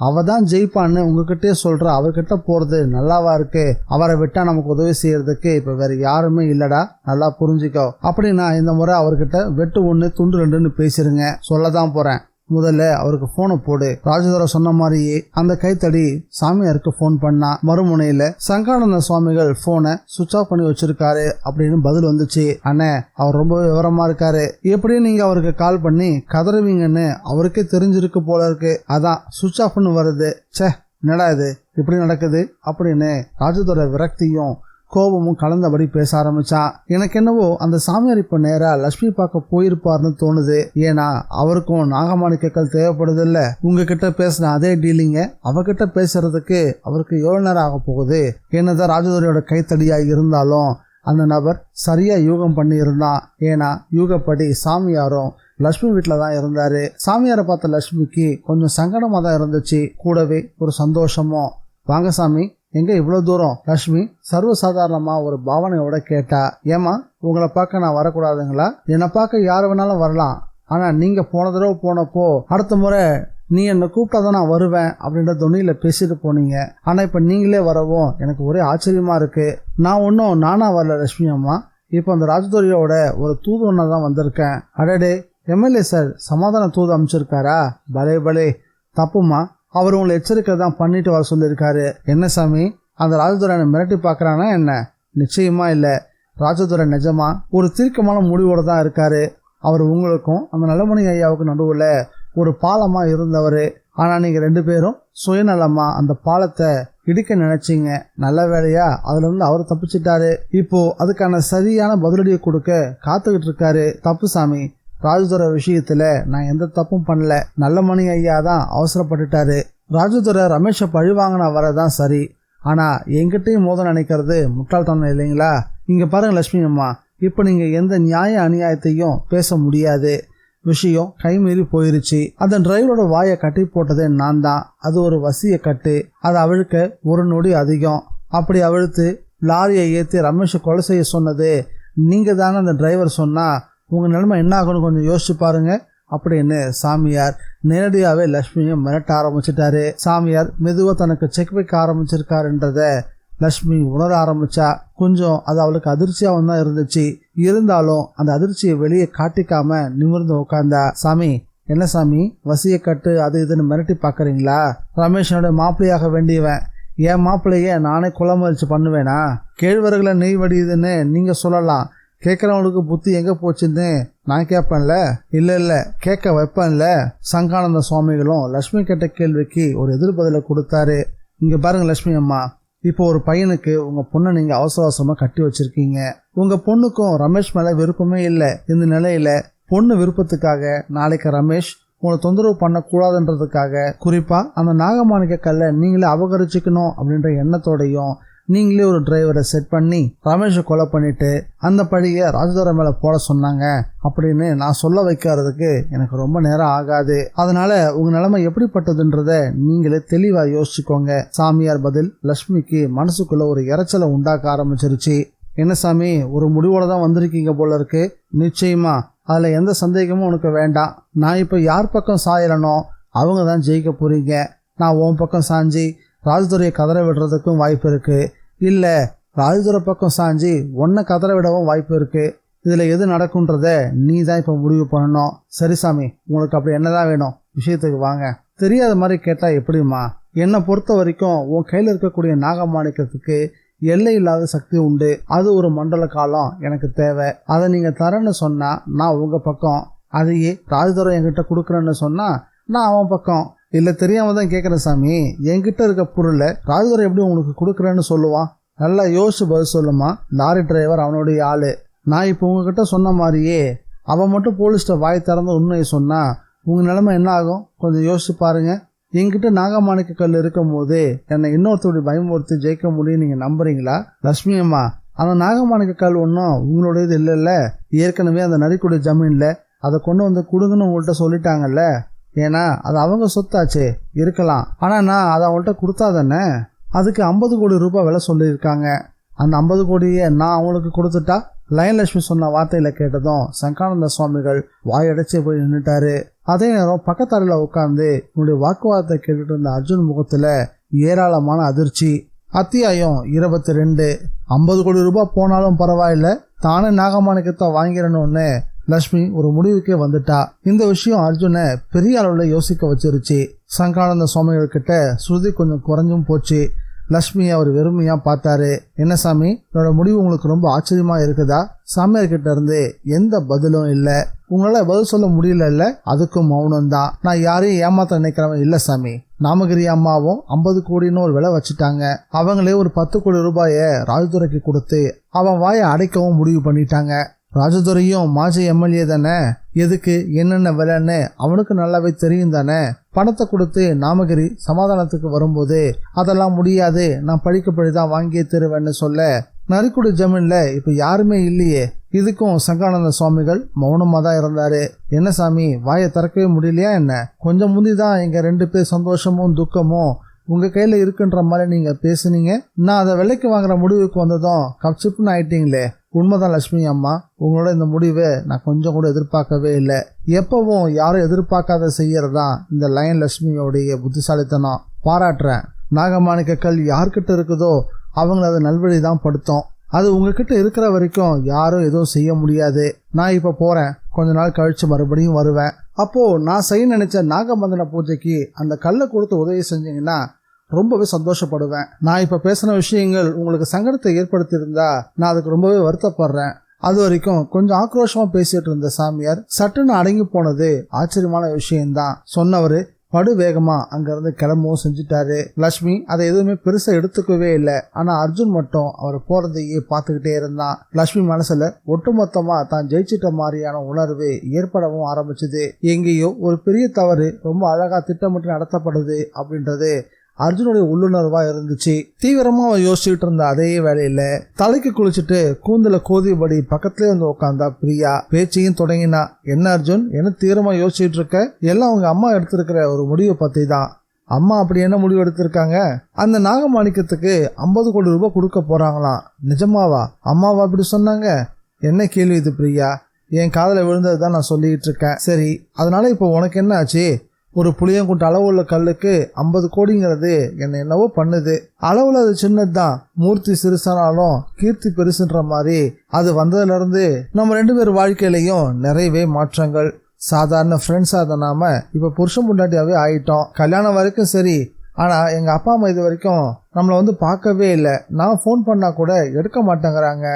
அவ தான் ஜெயிப்பான்னு உங்ககிட்டே சொல்ற அவர்கிட்ட போறது நல்லாவா இருக்கு? அவரை விட்டா நமக்கு உதவி செய்யறதுக்கு இப்ப வேற யாருமே இல்லடா, நல்லா புரிஞ்சுக்கோ. அப்படின்னா இந்த முறை அவர்கிட்ட வெட்டு 1 துண்டு 2ன்னு பேசிருங்க. சொல்லதான் போறேன், முதல்ல அவருக்கு போனை போடு. ராஜதுரை சொன்ன மாதிரியே அந்த கைத்தடி சாமியாருக்கு போன் பண்ணா. மறுமுனையில சங்கானந்த சுவாமிகள் போனை சுவிட்ச் ஆஃப் பண்ணி வச்சிருக்காரு அப்படின்னு பதில் வந்துச்சு. அண்ணே, அவர் ரொம்பவே விவரமா இருக்காரு, எப்படியும் நீங்க அவருக்கு கால் பண்ணி கதறுவீங்கன்னு அவருக்கே தெரிஞ்சிருக்கு போல இருக்கு, அதான் சுவிட்ச் ஆஃப்னு வருது. சே, என்னடா இது இப்படி நடக்குது அப்படின்னு ராஜதுரை விரக்தியும் கோபமும் கலந்தபடி பேச ஆரம்பிச்சான். எனக்கு என்னவோ அந்த சாமியார் இப்ப நேரா லட்சுமி பார்க்க போயிருப்பார்னு தோணுது. ஏன்னா அவருக்கும் நாகமாணிக்கல் தேவைப்படுது இல்ல. உங்ககிட்ட பேசின அதே டீலிங்க அவகிட்ட பேசுறதுக்கு அவருக்கு எவ்வளவு நேரம் ஆக போகுது? என்னதான் ராஜதுரையோட கைத்தடியா இருந்தாலும் அந்த நபர் சரியா யூகம் பண்ணி இருந்தான். ஏன்னா யூகப்படி சாமியாரும் லட்சுமி வீட்டுல தான் இருந்தாரு. சாமியாரை பார்த்த லட்சுமிக்கு கொஞ்சம் சங்கடமா தான் இருந்துச்சு, கூடவே ஒரு சந்தோஷமும். வாங்க சாமி, எங்க இவ்வளவு தூரம்? லட்சுமி சர்வசாதாரணமா ஒரு பாவனையோட கேட்டா. ஏமா, உங்களை பார்க்க நான் வரக்கூடாதுங்களா? என்னை பார்க்க யாரு வேணாலும் வரலாம், ஆனா நீங்க போன தடவை போனப்போ அடுத்த முறை நீ என்னை கூப்பிட்டாதான் நான் வருவேன் அப்படின்ற துணியில பேசிட்டு போனீங்க. ஆனா இப்ப நீங்களே வரவும் எனக்கு ஒரே ஆச்சரியமா இருக்கு. நான் ஒன்னும் நானா வரல லட்சுமி அம்மா, இப்ப அந்த ராஜதுரையோட ஒரு தூது ஒன்னா தான் வந்திருக்கேன். அடடே, எம்எல்ஏ சார் சமாதான தூது அமைச்சிருக்காரா? பலே பலே, தப்புமா, அவர் உங்களை எச்சரிக்கை தான் பண்ணிட்டு வர சொல்லியிருக்காரு. என்ன சாமி, அந்த ராஜதுரை மிரட்டி பாக்குறானா என்ன? நிச்சயமா இல்ல, ராஜதுரை நிஜமா ஒரு தீர்க்கமான முடிவோட தான் இருக்காரு. அவர் உங்களுக்கும் அந்த நல்லமணி ஐயாவுக்கு நடுவுல ஒரு பாலமா இருந்தவரு. ஆனா நீங்க 2 பேரும் சுயநலமா அந்த பாலத்தை இடிக்க நினைச்சீங்க. நல்ல வேலையா அதுல இருந்து அவர் தப்பிச்சிட்டாரு. இப்போ அதுக்கான சரியான பதிலடியை கொடுக்க காத்துக்கிட்டு இருக்காரு. தப்பு சாமி, ராஜதுரை விஷயத்துல நான் எந்த தப்பும் பண்ணல. நல்லமணி ஐயா தான் அவசரப்பட்டுட்டாரு. ராஜதுரை ரமேஷை பழி வாங்கின வரதான் சரி, ஆனா என்கிட்டயும் மோத நினைக்கிறது முட்டாள்தனம் இல்லைங்களா? இங்க பாருங்க லட்சுமி அம்மா, இப்ப நீங்க எந்த நியாய அநியாயத்தையும் பேச முடியாது. விஷயம் கைமீறி போயிருச்சு. அந்த டிரைவரோட வாயை கட்டி போட்டதே நான் தான். அது ஒரு வசிய கட்டு, அதை அவிழ்க்க 1 நொடி அதிகம். அப்படி அவிழ்த்து லாரியை ஏற்றி ரமேஷை கொலை செய்ய சொன்னது நீங்க தானே அந்த டிரைவர் சொன்னா உங்க நிலைமை என்ன ஆகும்னு கொஞ்சம் யோசிச்சு பாருங்க அப்படின்னு சாமியார் நேரடியாவே லட்சுமியை மிரட்ட ஆரம்பிச்சிட்டாரு. சாமியார் மெதுவா தனக்கு செக் வைக்க ஆரம்பிச்சிருக்காருன்றத லட்சுமி உணர ஆரம்பிச்சா. கொஞ்சம் அது அவளுக்கு அதிர்ச்சியாவும் தான் இருந்துச்சு. இருந்தாலும் அந்த அதிர்ச்சியை வெளியே காட்டிக்காம நிமிர்ந்து உட்கார்ந்தா. சாமி, என்ன சாமி, வசிய கட்டு அது இதுன்னு மிரட்டி பாக்குறீங்களா? ரமேஷனோட மாப்பிள்ளையாக வேண்டியவன், என் மாப்பிள்ளைய நானே குலமரிச்சு பண்ணுவேனா? கேழ்வரகுல நெய் வடியுதுன்னு நீங்க சொல்லலாம், கேட்கறவங்களுக்கு புத்தி எங்க போச்சுன்னு நான் கேட்பேன்ல. இல்ல கேட்க வைப்பேன்ல. சங்கானந்த சுவாமிகளும் லட்சுமி கேட்ட கேள்விக்கு ஒரு எதிர்பதில கொடுத்தாரு. இங்க பாருங்க லட்சுமி அம்மா, இப்போ ஒரு பையனுக்கு உங்க பொண்ணை நீங்க அவசர அவசரமா கட்டி வச்சிருக்கீங்க. உங்க பொண்ணுக்கும் ரமேஷ் மேல விருப்பமே இல்லை. இந்த நிலையில பொண்ணு விருப்பத்துக்காக நாளைக்கு ரமேஷ் உங்களை தொந்தரவு பண்ணக்கூடாதுன்றதுக்காக, குறிப்பா அந்த நாகமாணிக்க கல்லை நீங்களே அபகரிச்சுக்கணும் அப்படின்ற எண்ணத்தோடையும் நீங்களே ஒரு டிரைவரை செட் பண்ணி ரமேஷை கொலை பண்ணிட்டு அந்த பழியை ராஜதுரை மேல போட சொன்னாங்க அப்படின்னு நான் சொல்ல வைக்கிறதுக்கு எனக்கு ரொம்ப நேரம் ஆகாது. அதனால உங்க நிலைமை எப்படிப்பட்டதுன்றத நீங்களே தெளிவா யோசிச்சுக்கோங்க. சாமியார் பதில் லட்சுமிக்கு மனசுக்குள்ள ஒரு இறைச்சலை உண்டாக்க ஆரம்பிச்சிருச்சு. என்ன சாமி, ஒரு முடிவோட தான் வந்திருக்கீங்க போல இருக்கு. நிச்சயமா அதுல எந்த சந்தேகமும் உனக்கு வேண்டாம். நான் இப்ப யார் பக்கம் சாயலனோ அவங்க தான் ஜெயிக்க போறீங்க. நான் உன் பக்கம் சாஞ்சி ராஜதுரையை கதற விடுறதுக்கும் வாய்ப்பு இருக்கு, இல்ல ராஜதுரை பக்கம் சாஞ்சி உன்னை கதற விடவும் வாய்ப்பு இருக்கு. இதுல எது நடக்கும்ன்றத நீ தான் இப்ப முடிவு பண்ணணும். சரி சாமி, உங்களுக்கு அப்படி என்னதான் வேணும்? விஷயத்துக்கு வாங்க. தெரியாத மாதிரி கேட்டா எப்படிமா? என்னை பொறுத்த வரைக்கும் உன் கையில இருக்கக்கூடிய நாகமாணிக்கத்துக்கு எல்லை இல்லாத சக்தி உண்டு. அது ஒரு மண்டல காலம் எனக்கு தேவை. அதை நீங்க தரேன்னு சொன்னா நான் உங்க பக்கம், அதையே ராஜதுரை என்கிட்ட கொடுக்குறேன்னு சொன்னா நான் அவன் பக்கம். இல்ல தெரியாம தான் கேட்குறேன் சாமி, என்கிட்ட இருக்க பொருளை ராஜதுரை எப்படி உங்களுக்கு கொடுக்குறேன்னு சொல்லுவான்? நல்லா யோசிச்சு பதில் சொல்லுமா. லாரி டிரைவர் அவனுடைய ஆளு. நான் இப்போ உங்ககிட்ட சொன்ன மாதிரியே அவன் மட்டும் போலீஸ்ட வாய் திறந்து உண்மையை சொன்னா உங்க நிலைமை என்ன ஆகும்? கொஞ்சம் யோசிச்சு பாருங்க. என்கிட்ட நாகமாணிக்க கல் இருக்கும் போது என்னை இன்னொருத்தருடைய பயமுறுத்தி ஜெயிக்க முடியும் நீங்க நம்புறீங்களா? லட்சுமி அம்மா, அந்த நாகமாணிக்க கல் ஒன்றும் உங்களுடையது இல்லைல்ல. ஏற்கனவே அந்த நரிக்குடி ஜமீன்ல அதை கொண்டு வந்து கொடுங்கன்னு உங்கள்கிட்ட சொல்லிட்டாங்கல்ல. ஏன்னா அது அவங்க சொத்தாச்சு. இருக்கலாம், ஆனா நான் அதை அவங்கள்ட்ட கொடுத்தா தானே. அதுக்கு 50 கோடி ரூபாய் விலை சொல்லியிருக்காங்க. அந்த 50 கோடியை நான் அவங்களுக்கு கொடுத்துட்டா? லயன்லட்சுமி சொன்ன வார்த்தையில கேட்டதும் சங்கானந்த சுவாமிகள் வாயடைச்சு போய் நின்றுட்டாரு. அதே நேரம் பக்கத்தாரில உட்கார்ந்து என்னுடைய வாக்குவாதத்தை கேட்டுட்டு இருந்த அர்ஜுன் முகத்துல ஏராளமான அதிர்ச்சி. அத்தியாயம் 22. 50 கோடி ரூபாய் போனாலும் பரவாயில்ல, தானே நாகமாணிக்கத்தை வாங்கிறனோன்னு லட்சுமி ஒரு முடிவுக்கே வந்துட்டா. இந்த விஷயம் அர்ஜுனை பெரிய அளவுல யோசிக்க வச்சிருச்சு. சங்கானந்த சுவாமிகள் கிட்ட ஸ்ருதி கொஞ்சம் குறைஞ்சும் போச்சு. லட்சுமியை அவர் வெறுமையா பார்த்தாரு. என்ன சாமி, என்னோட முடிவு உங்களுக்கு ரொம்ப ஆச்சரியமா இருக்குதா? சாமியார் கிட்ட இருந்து எந்த பதிலும் இல்ல. உங்களால பதில் சொல்ல முடியல. அதுக்கும் மௌனம் தான். நான் யாரையும் ஏமாத்த நினைக்கிறவன் இல்ல சாமி. நாமகிரி அம்மாவும் 50 கோடின்னு ஒரு விலை வச்சுட்டாங்க. அவங்களே ஒரு 10 கோடி ரூபாய ராஜதுரைக்கு கொடுத்து அவன் வாயை அடைக்கவும் முடிவு பண்ணிட்டாங்க. ராஜதுரையும் மாஜி எம்எல்ஏ தானே, எதுக்கு என்னென்ன விலைன்னு அவனுக்கு நல்லாவே தெரியும் தானே. பணத்தை கொடுத்து நாமகிரி சமாதானத்துக்கு வரும்போது அதெல்லாம் முடியாது, நான் படிக்கப்படிதான் வாங்கியே தருவேன்னு சொல்ல நரிக்குடி ஜமீன்ல இப்ப யாருமே இல்லையே. இதுக்கும் சங்கானந்த சுவாமிகள் மௌனமா தான் இருந்தாரு. என்ன சாமி, வாயை திறக்கவே முடியலையா என்ன? கொஞ்சம் முந்திதான் எங்க 2 பேர் சந்தோஷமும் துக்கமும் உங்க கையில இருக்குன்ற மாதிரி நீங்க பேசுனீங்க. நான் அதை விலைக்கு வாங்குற முடிவுக்கு வந்ததும் கப்சிப்னு ஆயிட்டீங்களே. உண்மைதான் லட்சுமி அம்மா, உங்களோட இந்த முடிவை நான் கொஞ்சம் கூட எதிர்பார்க்கவே இல்லை. எப்பவும் யாரும் எதிர்பார்க்காத செய்யறதுதான் இந்த லயன் லட்சுமியோடைய புத்திசாலித்தனம். பாராட்டுறேன். நாகமாணிக்க கல் யார்கிட்ட இருக்குதோ அவங்கள அதை நல்வழி தான் படுத்தும். அது உங்ககிட்ட இருக்கிற வரைக்கும் யாரும் எதுவும் செய்ய முடியாது. நான் இப்ப போறேன், கொஞ்ச நாள் கழிச்சு மறுபடியும் வருவேன். அப்போ நான் செய்ய நினைச்ச நாகபந்தன பூஜைக்கு அந்த கல்லை கொடுத்து உதவி செஞ்சீங்கன்னா ரொம்பவே சந்தோஷப்படுவேன். நான் இப்ப பேசின விஷயங்கள் உங்களுக்கு சங்கடத்தை ஏற்படுத்தி இருந்தா நான் அதுக்கு ரொம்பவே வருத்தப்படுறேன். அது வரைக்கும் கொஞ்சம் ஆக்ரோஷமா பேசிட்டு இருந்த சாமியார் சட்டுன்னு அடங்கி போனது ஆச்சரியமான விஷயம்தான். சொன்னவரு படு வேகமா அங்கிருந்து கிளம்பவும் செஞ்சுட்டாரு. லட்சுமி அதை எதுவுமே பெருசா எடுத்துக்கவே இல்லை. ஆனா அர்ஜுன் மட்டும் அவர் போறதையே பார்த்துக்கிட்டே இருந்தான். லட்சுமி மனசுல ஒட்டுமொத்தமா தான் ஜெயிச்சிட்ட மாதிரியான உணர்வு ஏற்படவும் ஆரம்பிச்சுது. எங்கேயோ ஒரு பெரிய தவறு ரொம்ப அழகா திட்டமிட்டு நடத்தப்படுது அப்படின்றது அர்ஜுனுடைய உள்ளுணர்வா இருந்துச்சு. தீவிரமா அவன் யோசிச்சுட்டு இருந்த அதே வேலையில தலைக்கு குளிச்சுட்டு கூந்தல கோதிபடி பக்கத்திலே வந்து உட்காந்தா பிரியா. பேச்சையும் தொடங்கினா. என்ன அர்ஜுன், என்ன தீவிரமா யோசிச்சுட்டு இருக்க? எல்லாம் அவங்க அம்மா எடுத்திருக்கிற ஒரு முடிவை பத்தி தான். அம்மா அப்படி என்ன முடிவு எடுத்திருக்காங்க? அந்த நாகமாணிக்கத்துக்கு 50 கோடி ரூபாய் கொடுக்க போறாங்களாம். நிஜமாவா? அம்மாவா அப்படி சொன்னாங்க? என்ன கேள்வி இது பிரியா? என் காதல விழுந்ததுதான் நான் சொல்லிட்டு இருக்கேன். சரி, அதனால இப்போ உனக்கு என்ன ஆச்சு? ஒரு புளியங்குண்டு அளவு உள்ள கல்லுக்கு 50 கோடிங்கிறது என்ன என்னவோ பண்ணுது. அளவுல அது சின்னதுதான், மூர்த்தி சிறுசானாலும் கீர்த்தி பெருசுன்ற மாதிரி அது வந்ததுல இருந்து நம்ம 2 பேர் வாழ்க்கையிலையும் நிறையவே மாற்றங்கள். சாதாரண ஃப்ரெண்ட்ஸா தான் நாம இப்ப புருஷன் பொண்டாட்டியாவே ஆயிட்டோம். கல்யாணம் வரைக்கும் சரி, ஆனா எங்க அப்பா அம்மா இது வரைக்கும் நம்மள பார்க்கவே இல்லை. நான் ஃபோன் பண்ணா கூட எடுக்க மாட்டேங்கிறாங்க.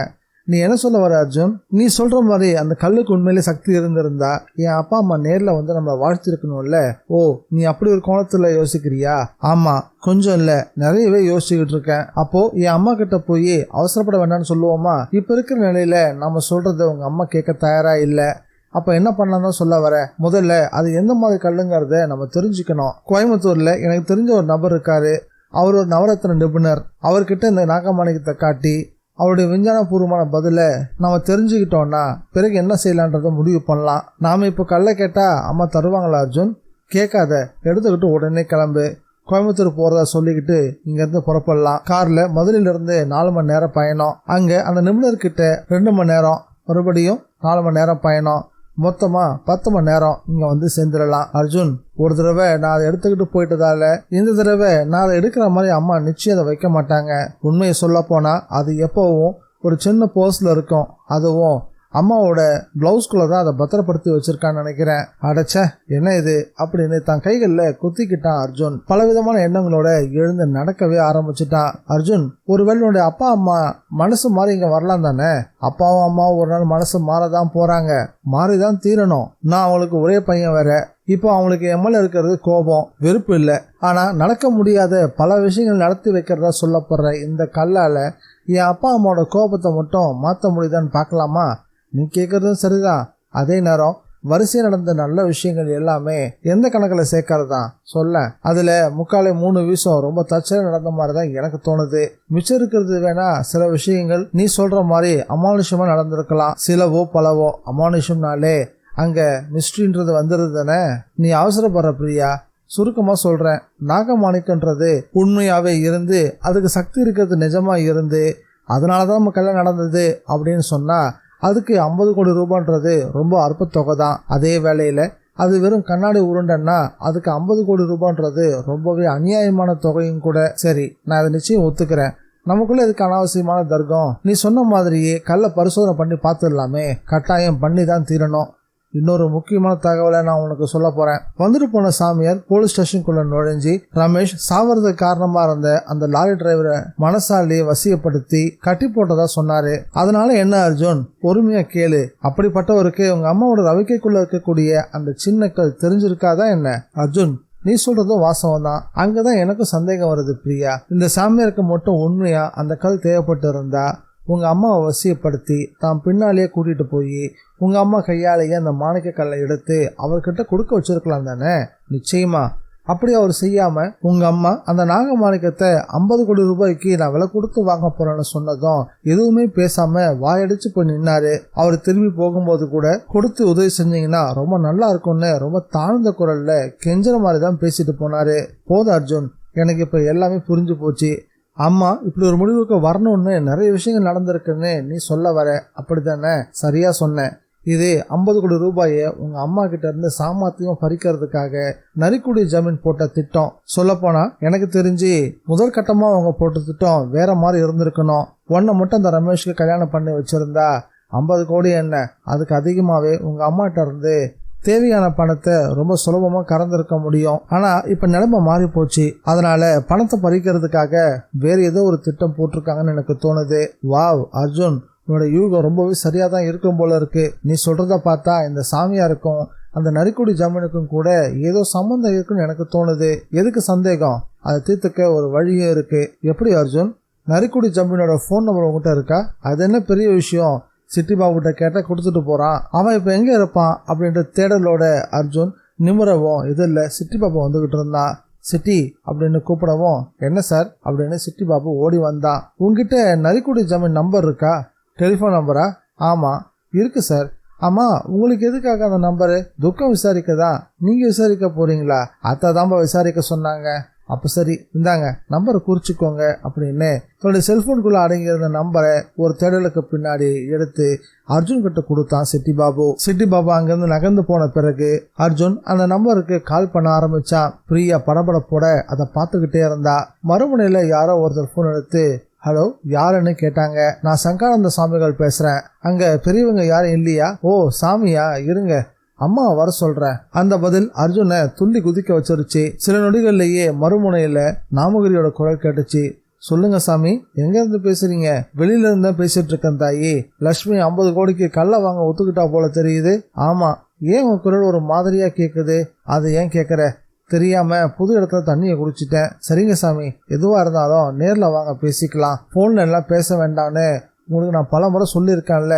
நீ என்ன சொல்ல வர அர்ஜுன்? நீ சொல்ற மாதிரி அந்த கல்லுக்கு உண்மையிலே சக்தி இருந்திருந்தா என் அப்பா அம்மா நேர்ல நம்மளை வாழ்த்திருக்கணும்ல. ஓ, நீ அப்படி ஒரு கோணத்துல யோசிக்கிறியா? ஆமா, கொஞ்சம் இல்ல, நிறையவே யோசிச்சுக்கிட்டு இருக்கேன். அப்போ என் அம்மா கிட்ட போய் அவசரப்பட வேண்டாம்னு சொல்லுவோமா? இப்ப இருக்கிற நிலையில நம்ம சொல்றத உங்க அம்மா கேட்க தயாரா இல்ல. அப்ப என்ன பண்ணலாம் தான் சொல்ல வர? முதல்ல அது எந்த மாதிரி கல்லுங்கிறத நம்ம தெரிஞ்சுக்கணும். கோயம்புத்தூர்ல எனக்கு தெரிஞ்ச ஒரு நபர் இருக்காரு. அவர் ஒரு நவரத்ன நிபுணர். அவர்கிட்ட இந்த நாகமாணிக்கத்தை காட்டி அவருடைய விஞ்ஞானபூர்வமான பதிலை நம்ம தெரிஞ்சுக்கிட்டோம்னா பிறகு என்ன செய்யலான்றத முடிவு பண்ணலாம். நாம இப்போ கல்லை கேட்டா அம்மா தருவாங்களா அர்ஜுன்? கேட்காத, எடுத்துக்கிட்டு உடனே கிளம்பு. கோயம்புத்தூர் போறதா சொல்லிக்கிட்டு இங்கிருந்து புறப்படலாம். கார்ல மதுரையிலிருந்து 4 மணி நேரம் பயணம். அங்க அந்த நிபுணர்கிட்ட 2 மணி நேரம், மறுபடியும் 4 மணி நேரம் பயணம். மொத்தமா 10 மணி நேரம் இங்க வந்து சேர்ந்துடலாம். அர்ஜுன், ஒரு தடவை நான் அதை எடுத்துக்கிட்டு போயிட்டதால இந்த தடவை நான் அதை எடுக்கிற மாதிரி அம்மா நிச்சயம் அதை வைக்க மாட்டாங்க. உண்மையை சொல்ல போனா அது எப்பவும் ஒரு சின்ன போஸ்ட்ல இருக்கும். அதுவும் அம்மாவோட பிளவுஸ்குள்ள தான் அதை பத்திரப்படுத்தி வச்சிருக்கான்னு நினைக்கிறேன். அடைச்ச என்ன இது அப்படின்னு தன் கைகளில் குத்திக்கிட்டான் அர்ஜுன். பலவிதமான எண்ணங்களோட எழுந்து நடக்கவே ஆரம்பிச்சுட்டான். அர்ஜுன், ஒருவேளை அப்பா அம்மா மனசு மாறி இங்க வரலாம் தானே? அப்பாவும் அம்மாவும் ஒரு நாள் மனசு மாறதான் போறாங்க, மாறிதான் தீரணும். நான் அவங்களுக்கு ஒரே பையன் வேற. இப்போ அவங்களுக்கு எம்எல்ஏ இருக்கிறது கோபம், வெறுப்பு இல்லை. ஆனா நடக்க முடியாத பல விஷயங்கள் நடத்தி வைக்கிறதா சொல்லப்படுற இந்த கல்லால என் அப்பா அம்மாவோட கோபத்தை மட்டும் மாற்ற முடியுதான்னு பார்க்கலாமா? நீ கேட்கறதும் சரிதான். அதே நேரம் வரிசையா நடந்த நல்ல விஷயங்கள் எல்லாமே எந்த கணக்கில் சேர்க்கறது தான் சொல்ல. அதுல 3/4 வீசம் ரொம்ப தற்செயலாக நடந்த மாதிரி தான் எனக்கு தோணுது. மிச்சம் இருக்கிறது வேணா சில விஷயங்கள் நீ சொல்ற மாதிரி அமானுஷமா நடந்திருக்கலாம். சிலவோ பலவோ. அமானுஷம்னாலே அங்க மிஸ்ட்ரின்றது வந்துருது தானே. நீ அவசரப்படுற பிரியா. சுருக்கமா சொல்றேன், நாகமாணிக்கன்றது உண்மையாவே இருந்து அதுக்கு சக்தி இருக்கிறது நிஜமா இருந்து அதனாலதான் நம்ம கல்யாணம் நடந்தது அப்படின்னு சொன்னா அதுக்கு 50 கோடி ரூபான்றது ரொம்ப அற்ப தொகை தான். அதே வேளையில அது வெறும் கண்ணாடி உருண்டன்னா அதுக்கு 50 கோடி ரூபான்றது ரொம்பவே அநியாயமான தொகையும் கூட. சரி, நான் அதை நிச்சயம் ஒத்துக்கிறேன். நமக்குள்ள இதுக்கு அனாவசியமான தர்க்கம். நீ சொன்ன மாதிரியே கல்லை பரிசோதனை பண்ணி பார்த்துடலாமே. கட்டாயம் பண்ணி தான் தீரணும். இன்னொரு முக்கியமான தகவலை நான் உனக்கு சொல்ல போறேன். வந்துட்டு போன சாமியார் போலீஸ் ஸ்டேஷனுக்குள்ள நுழைஞ்சி ரமேஷ் சாவறதுக்கு காரணமா இருந்த அந்த லாரி டிரைவரை மனசாலியை வசியப்படுத்தி கட்டி போட்டதா சொன்னாரு. அதனால என்ன அர்ஜுன், பொறுமையா கேளு. அப்படிப்பட்டவருக்கு உங்க அம்மாவோட ரவிக்கைக்குள்ள இருக்கக்கூடிய அந்த சின்ன கல் தெரிஞ்சிருக்காதா என்ன? அர்ஜுன், நீ சொல்றதும் வாசம் தான். அங்கதான் எனக்கு சந்தேகம் வருது பிரியா. இந்த சாமியாருக்கு மட்டும் உண்மையா அந்த கல் தேவைப்பட்டு இருந்தா உங்க அம்மாவை வசியப்படுத்தி தான் பின்னாலேயே கூட்டிட்டு போய் உங்க அம்மா கையாலேயே அந்த மாணிக்க கல்லை எடுத்து அவர்கிட்ட கொடுக்க வச்சிருக்கலாம் தானே? நிச்சயமா. அப்படி அவர் செய்யாம உங்க அம்மா அந்த நாக மாணிக்கத்தை 50 கோடி ரூபாய்க்கு நான் விலை கொடுத்து வாங்க போறேன்னு சொன்னதும் எதுவுமே பேசாம வாயடிச்சு போய் நின்னாரு. அவர் திரும்பி போகும்போது கூட கொடுத்து உதவி செஞ்சீங்கன்னா ரொம்ப நல்லா இருக்கும்னு ரொம்ப தாழ்ந்த குரல்ல கெஞ்சற மாதிரி தான் பேசிட்டு போனாரு. போதும் அர்ஜுன், எனக்கு இப்ப எல்லாமே புரிஞ்சு போச்சு. அம்மா இப்படி ஒரு முடிவுக்கு வரணும்னு நிறைய விஷயங்கள் நடந்திருக்குன்னு நீ சொல்ல வர, அப்படித்தானே? சரியா சொன்ன. இது 50 கோடி ரூபாயை உங்க அம்மா கிட்ட இருந்து சாமர்த்தியம் பறிக்கிறதுக்காக நரிக்குடி ஜமீன் போட்ட திட்டம். சொல்ல போனா எனக்கு தெரிஞ்சு முதல் கட்டமா அவங்க போட்ட திட்டம் வேற மாதிரி இருந்திருக்கணும். ஒன்ன மட்டும் அந்த ரமேஷ்க்கு கல்யாணம் பண்ணி வச்சிருந்தா 50 கோடி என்ன, அதுக்கு அதிகமாவே உங்க அம்மாட்ட இருந்து தேவையான பணத்தை ரொம்ப சுலபமா கறந்திருக்க முடியும். ஆனா இப்ப நிலைமை மாறி போச்சு. அதனால பணத்தை பறிக்கிறதுக்காக வேற ஏதோ ஒரு திட்டம் போட்டிருக்காங்கன்னு எனக்கு தோணுது. வாவ் அர்ஜுன், உன்னோட யூகம் ரொம்பவே சரியா தான் இருக்கும் போல இருக்கு. நீ சொல்றத பார்த்தா இந்த சாமியாருக்கும் அந்த நரிக்குடி ஜமீனுக்கும் கூட ஏதோ சம்பந்தம் இருக்குன்னு எனக்கு தோணுது. எதுக்கு சந்தேகம்? அதை தீர்த்துக்க ஒரு வழியே இருக்கு. எப்படி அர்ஜுன்? நரிக்குடி ஜமீனோட போன் நம்பர் உங்ககிட்ட இருக்கா? அது என்ன பெரிய விஷயம்? சிட்டி பாபுகிட்ட கேட்ட கொடுத்துட்டு போறான். அவன் இப்ப எங்க இருப்பான் அப்படின்ற தேடலோட அர்ஜுன் நிமிரவும் இதில் சிட்டி பாபு வந்துகிட்டு இருந்தான். சிட்டி அப்படின்னு கூப்பிடவும் என்ன சார் அப்படின்னு சிட்டி பாபு ஓடி வந்தான். உங்ககிட்ட நரிக்குடி ஜமீன் நம்பர் இருக்கா? டெலிஃபோன் நம்பரா? ஆமா இருக்கு சார். ஆமா, உங்களுக்கு எதுக்காக அந்த நம்பரு? துக்கம் விசாரிக்கதா? நீங்க விசாரிக்க போறீங்களா? அத்தாதாம்பா விசாரிக்க சொன்னாங்க. அப்ப சரி, இந்தாங்க நம்பரை குறிச்சுக்கோங்க அப்படின்னு தன்னுடைய செல்போனுக்குள்ள அடங்கியிருந்த நம்பரை ஒரு தேடலுக்கு பின்னாடி எடுத்து அர்ஜுன் கிட்ட கொடுத்தான் சிட்டி பாபு. சிட்டி பாபு அங்கிருந்து நகர்ந்து போன பிறகு அர்ஜுன் அந்த நம்பருக்கு கால் பண்ண ஆரம்பிச்சான். பிரியா படபடப்போட அதை பார்த்துக்கிட்டே இருந்தா. மறுமுனையில யாரோ ஒருத்தர் போன் எடுத்து ஹலோ யாருன்னு கேட்டாங்க. நான் சங்கானந்த சாமிகள் பேசுறேன். அங்க பெரியவங்க யாரும் இல்லையா? ஓ சாமியா, இருங்க அம்மா வர சொல்றேன். அந்த பதில் அர்ஜுனை துள்ளி குதிக்க வச்சிருச்சு. சில நொடிகள்லயே மறுமுனையில நாமகிரியோட குரல் கேட்டுச்சு. சொல்லுங்க சாமி, எங்க இருந்து பேசுறீங்க? வெளியில இருந்தா பேசிட்டு இருக்கேன் தாயி. லட்சுமி 50 கோடிக்கு கல்ல வாங்க ஒத்துக்கிட்டா போல தெரியுது. ஆமா, ஏன் உன் குரல் ஒரு மாதிரியா கேக்குது? அது ஏன் கேக்குற? தெரியாம புது இடத்துல தண்ணியை குடிச்சிட்டேன். சரிங்க சாமி, எதுவா இருந்தாலும் நேர்ல வாங்க பேசிக்கலாம். போன்ல எல்லாம் பேச வேண்டாம்னு உங்களுக்கு நான் பல முறை சொல்லியிருக்கேன்ல.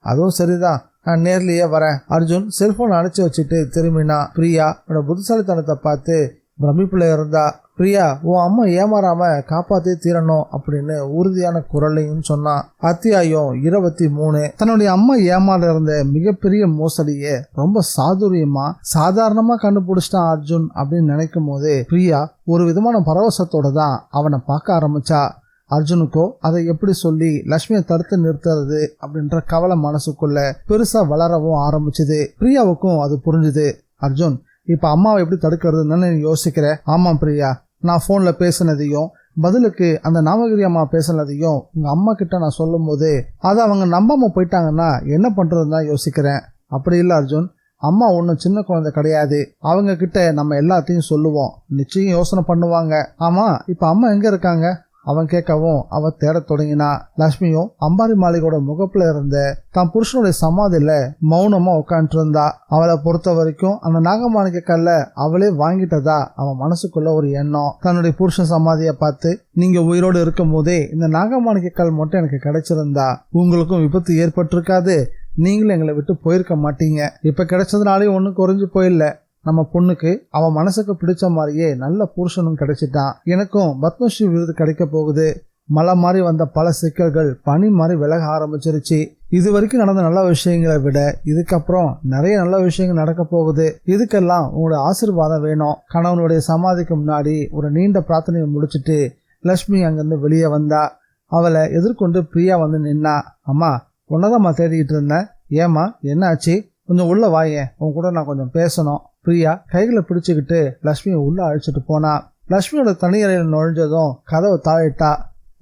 அதுவும் சரிதான், நான் நேர்லயே வரேன். அர்ஜுன் செல்போன் அணைச்சு வச்சுட்டு திரும்பினா. பிரியா உன்னோட புத்திசாலித்தனத்தை பார்த்து பிரமிப்புல இருந்தா. பிரியா, உன் அம்மா ஏமாறாம காப்பாத்தி தீரணும் அப்படின்னு உறுதியான குரலையும் சொன்னான். அத்தியாயம் 23. தன்னுடைய அம்மா ஏமாற இருந்த மிகப்பெரிய மோசடியை ரொம்ப சாதுரியமா சாதாரணமா கண்டுபிடிச்சிட்டான் அர்ஜுன் அப்படின்னு நினைக்கும் போது பிரியா ஒரு விதமான பரவசத்தோட தான் அவனை பார்க்க ஆரம்பிச்சா. அர்ஜுனுக்கோ அதை எப்படி சொல்லி லட்சுமியை தடுத்து நிறுத்துறது அப்படின்ற கவலை மனசுக்குள்ள பெருசா வளரவும் ஆரம்பிச்சுது. பிரியாவுக்கும் அது புரிஞ்சுது. அர்ஜுன், இப்ப அம்மாவை எப்படி தடுக்கிறதுன்னு நீ யோசிக்கிற? ஆமா பிரியா, நான் போன்ல பேசினதையும் பதிலுக்கு அந்த நாமகிரி அம்மா பேசினதையும் உங்க அம்மா கிட்ட நான் சொல்லும் போது அதை அவங்க நம்பாம போயிட்டாங்கன்னா என்ன பண்றதுன்னு தான் யோசிக்கிறேன். அப்படி இல்லை அர்ஜுன், அம்மா ஒன்றும் சின்ன குழந்தை கிடையாது. அவங்க கிட்ட நம்ம எல்லாத்தையும் சொல்லுவோம், நிச்சயம் யோசனை பண்ணுவாங்க. ஆமா, இப்ப அம்மா எங்க இருக்காங்க? அவன் கேட்கவும் அவ தேட தொடங்கினா. லட்சுமியும் அம்பாரி மாளிகையோட முகப்புல இருந்த தான் புருஷனுடைய சமாதியில மௌனமா உட்காந்துட்டு இருந்தா. அவளை பொறுத்த வரைக்கும் அந்த நாகமாணிக்க கல்ல அவளே வாங்கிட்டதா அவன் மனசுக்குள்ள ஒரு எண்ணம். தன்னுடைய புருஷன் சமாதியை பார்த்து, நீங்க உயிரோடு இருக்கும் போதே இந்த நாகமாணிக்க கல் மட்டும் எனக்கு கிடைச்சிருந்தா உங்களுக்கும் விபத்து ஏற்பட்டிருக்காது, நீங்களும் எங்களை விட்டு போயிருக்க மாட்டீங்க. இப்ப கிடைச்சதுனாலே ஒன்னும் குறைஞ்சு போயிடல. நம்ம பொண்ணுக்கு அவன் மனசுக்கு பிடிச்ச மாதிரியே நல்ல புருஷனும் கிடைச்சிட்டான். எனக்கும் பத்மஸ்ரீ விருது கிடைக்க போகுது. மழை மாதிரி வந்த பல சிக்கல்கள் பனி மாதிரி விலக ஆரம்பிச்சிருச்சு. இது வரைக்கும் நடந்த நல்ல விஷயங்களை விட இதுக்கப்புறம் நிறைய நல்ல விஷயங்கள் நடக்க போகுது. இதுக்கெல்லாம் உங்களுடைய ஆசீர்வாதம் வேணும். கணவனுடைய சமாதிக்கு முன்னாடி ஒரு நீண்ட பிரார்த்தனையை முடிச்சுட்டு லட்சுமி அங்கிருந்து வெளியே வந்தா. அவளை எதிர்கொண்டு பிரியா வந்து நின்னா. அம்மா, உன்னதாம்மா தேடிட்டு இருந்தேன். ஏமா, என்ன ஆச்சு? கொஞ்சம் உள்ள வாயேன், உன் கூட நான் கொஞ்சம் பேசணும். பிரியா கைகளை பிடிச்சுக்கிட்டு லட்சுமியை உள்ள அழைச்சிட்டு போனா. லட்சுமியோட தனியறையில் நுழைஞ்சதும் கதவை தாழிட்டா.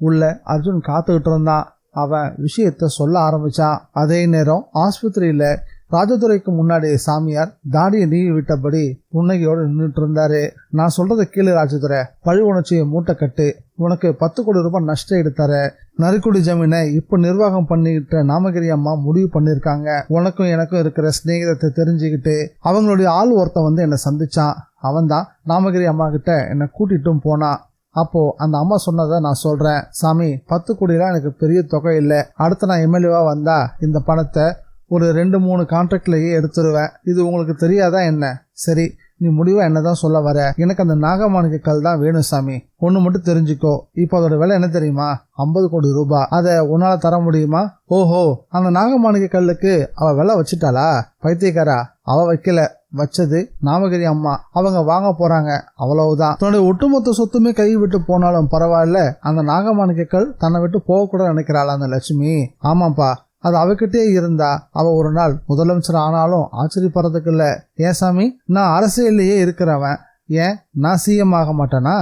உள்ள அர்ஜுன் காத்துக்கிட்டு இருந்தான். அவன் விஷயத்த சொல்ல ஆரம்பிச்சான். அதே நேரம் ஆஸ்பத்திரியில ராஜதுரைக்கு முன்னாடி சாமியார் தாடியை நீவி விட்டபடி புன்னகையோடு நின்றுட்டு இருந்தாரு. நான் சொல்றதை கீழே ராஜதுரை, பழி உணர்ச்சியை மூட்டை கட்டு. உனக்கு 10 கோடி ரூபாய் நஷ்டம் எடுத்தார. நரிக்குடி ஜமீனை இப்ப நிர்வாகம் பண்ணிக்கிட்ட நாமகிரி அம்மா முடிவு பண்ணிருக்காங்க. உனக்கும் எனக்கும் இருக்கிற ஸ்நேகிதத்தை தெரிஞ்சுக்கிட்டு அவங்களுடைய ஆள் ஒருத்தன் வந்து என்னை சந்திச்சான். அவன் தான் நாமகிரி அம்மா கிட்ட என்னை கூட்டிட்டும் போனான். அப்போ அந்த அம்மா சொன்னதை நான் சொல்றேன். சாமி, 10 கோடிலாம் எனக்கு பெரிய தொகை இல்லை. அடுத்து நான் எம்எல்ஏவா வந்தா இந்த பணத்தை ஒரு 2-3 கான்ட்ராக்ட்லயே எடுத்துருவேன். இது உங்களுக்கு தெரியாதா என்ன? சரி, நீ முடிவா என்னதான் சொல்ல வர? எனக்கு அந்த நாகமாணிக்க கல் தான் வேணும் சாமி. ஒண்ணு மட்டும் தெரிஞ்சுக்கோ, இப்போ அதோட விலை என்ன தெரியுமா? 50 கோடி ரூபாய். அதை உன்னால தர முடியுமா? ஓஹோ, அந்த நாகமாணிக்க கல்லுக்கு அவ விலை வச்சுட்டாளா? பைத்தியக்காரா, அவ வைக்கல, வச்சது நாமகிரி அம்மா. அவங்க வாங்க போறாங்க, அவ்வளவுதான். தன்னுடைய ஒட்டுமொத்த சொத்துமே கை விட்டு போனாலும் பரவாயில்ல, அந்த நாகமாணிக்க கல் தன்னை விட்டு போக கூட நினைக்கிறாளா அந்த லட்சுமி? ஆமாப்பா, அது அவகிட்டே இருந்தா அவ ஒரு நாள் முதலமைச்சர் ஆனாலும் ஆச்சரியப்படுறதுக்கு இல்ல. ஏன் சாமி, நான் அரசியல்லையே இருக்கிறவன், ஏன் நான் சிஎம் ஆக மாட்டேனா?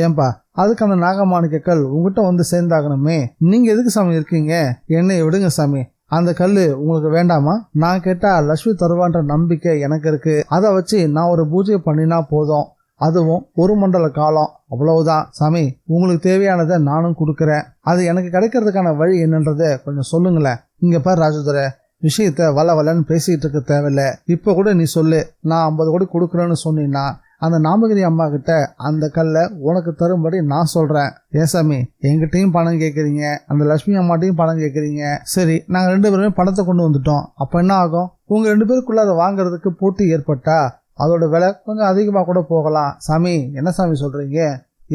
ஏன்பா, அதுக்கு அந்த நாகமாணிக்க கல் உங்ககிட்ட வந்து சேர்ந்தாகணுமே. நீங்க எதுக்கு சாமி இருக்கீங்க? என்னை விடுங்க சாமி. அந்த கல்லு உங்களுக்கு வேண்டாமா? நான் கேட்டா லட்சுமி தருவான்ற நம்பிக்கை எனக்கு இருக்கு. அதை வச்சு நான் ஒரு பூஜை பண்ணினா போதும், அதுவும் 1 மண்டல காலம், அவ்வளவுதான். சாமி, உங்களுக்கு தேவையானதை நானும் கொடுக்கறேன். அது எனக்கு கிடைக்கிறதுக்கான வழி என்னன்றத கொஞ்சம் சொல்லுங்களேன். இங்க பாரு ராஜதுரை, விஷயத்த வளன்னு பேசிட்டு இருக்க தேவையில்ல. இப்ப கூட நீ சொல்லு, நான் 50 கோடி கொடுக்குறேன்னு சொன்னீங்கன்னா அந்த நாமகிரி அம்மா கிட்ட அந்த கல்லை உனக்கு தரும்படி நான் சொல்றேன். ஏசாமி, எங்கிட்டையும் பணம் கேட்குறீங்க, அந்த லட்சுமி அம்மாட்டையும் பணம் கேட்குறீங்க. சரி, நாங்கள் 2 பேருமே பணத்தை கொண்டு வந்துட்டோம். அப்ப என்ன ஆகும்? உங்க 2 பேருக்குள்ள அதை வாங்குறதுக்கு போட்டி ஏற்பட்டா அதோட விலை கொஞ்சம் அதிகமா கூட போகலாம். சாமி, என்ன சாமி சொல்றீங்க?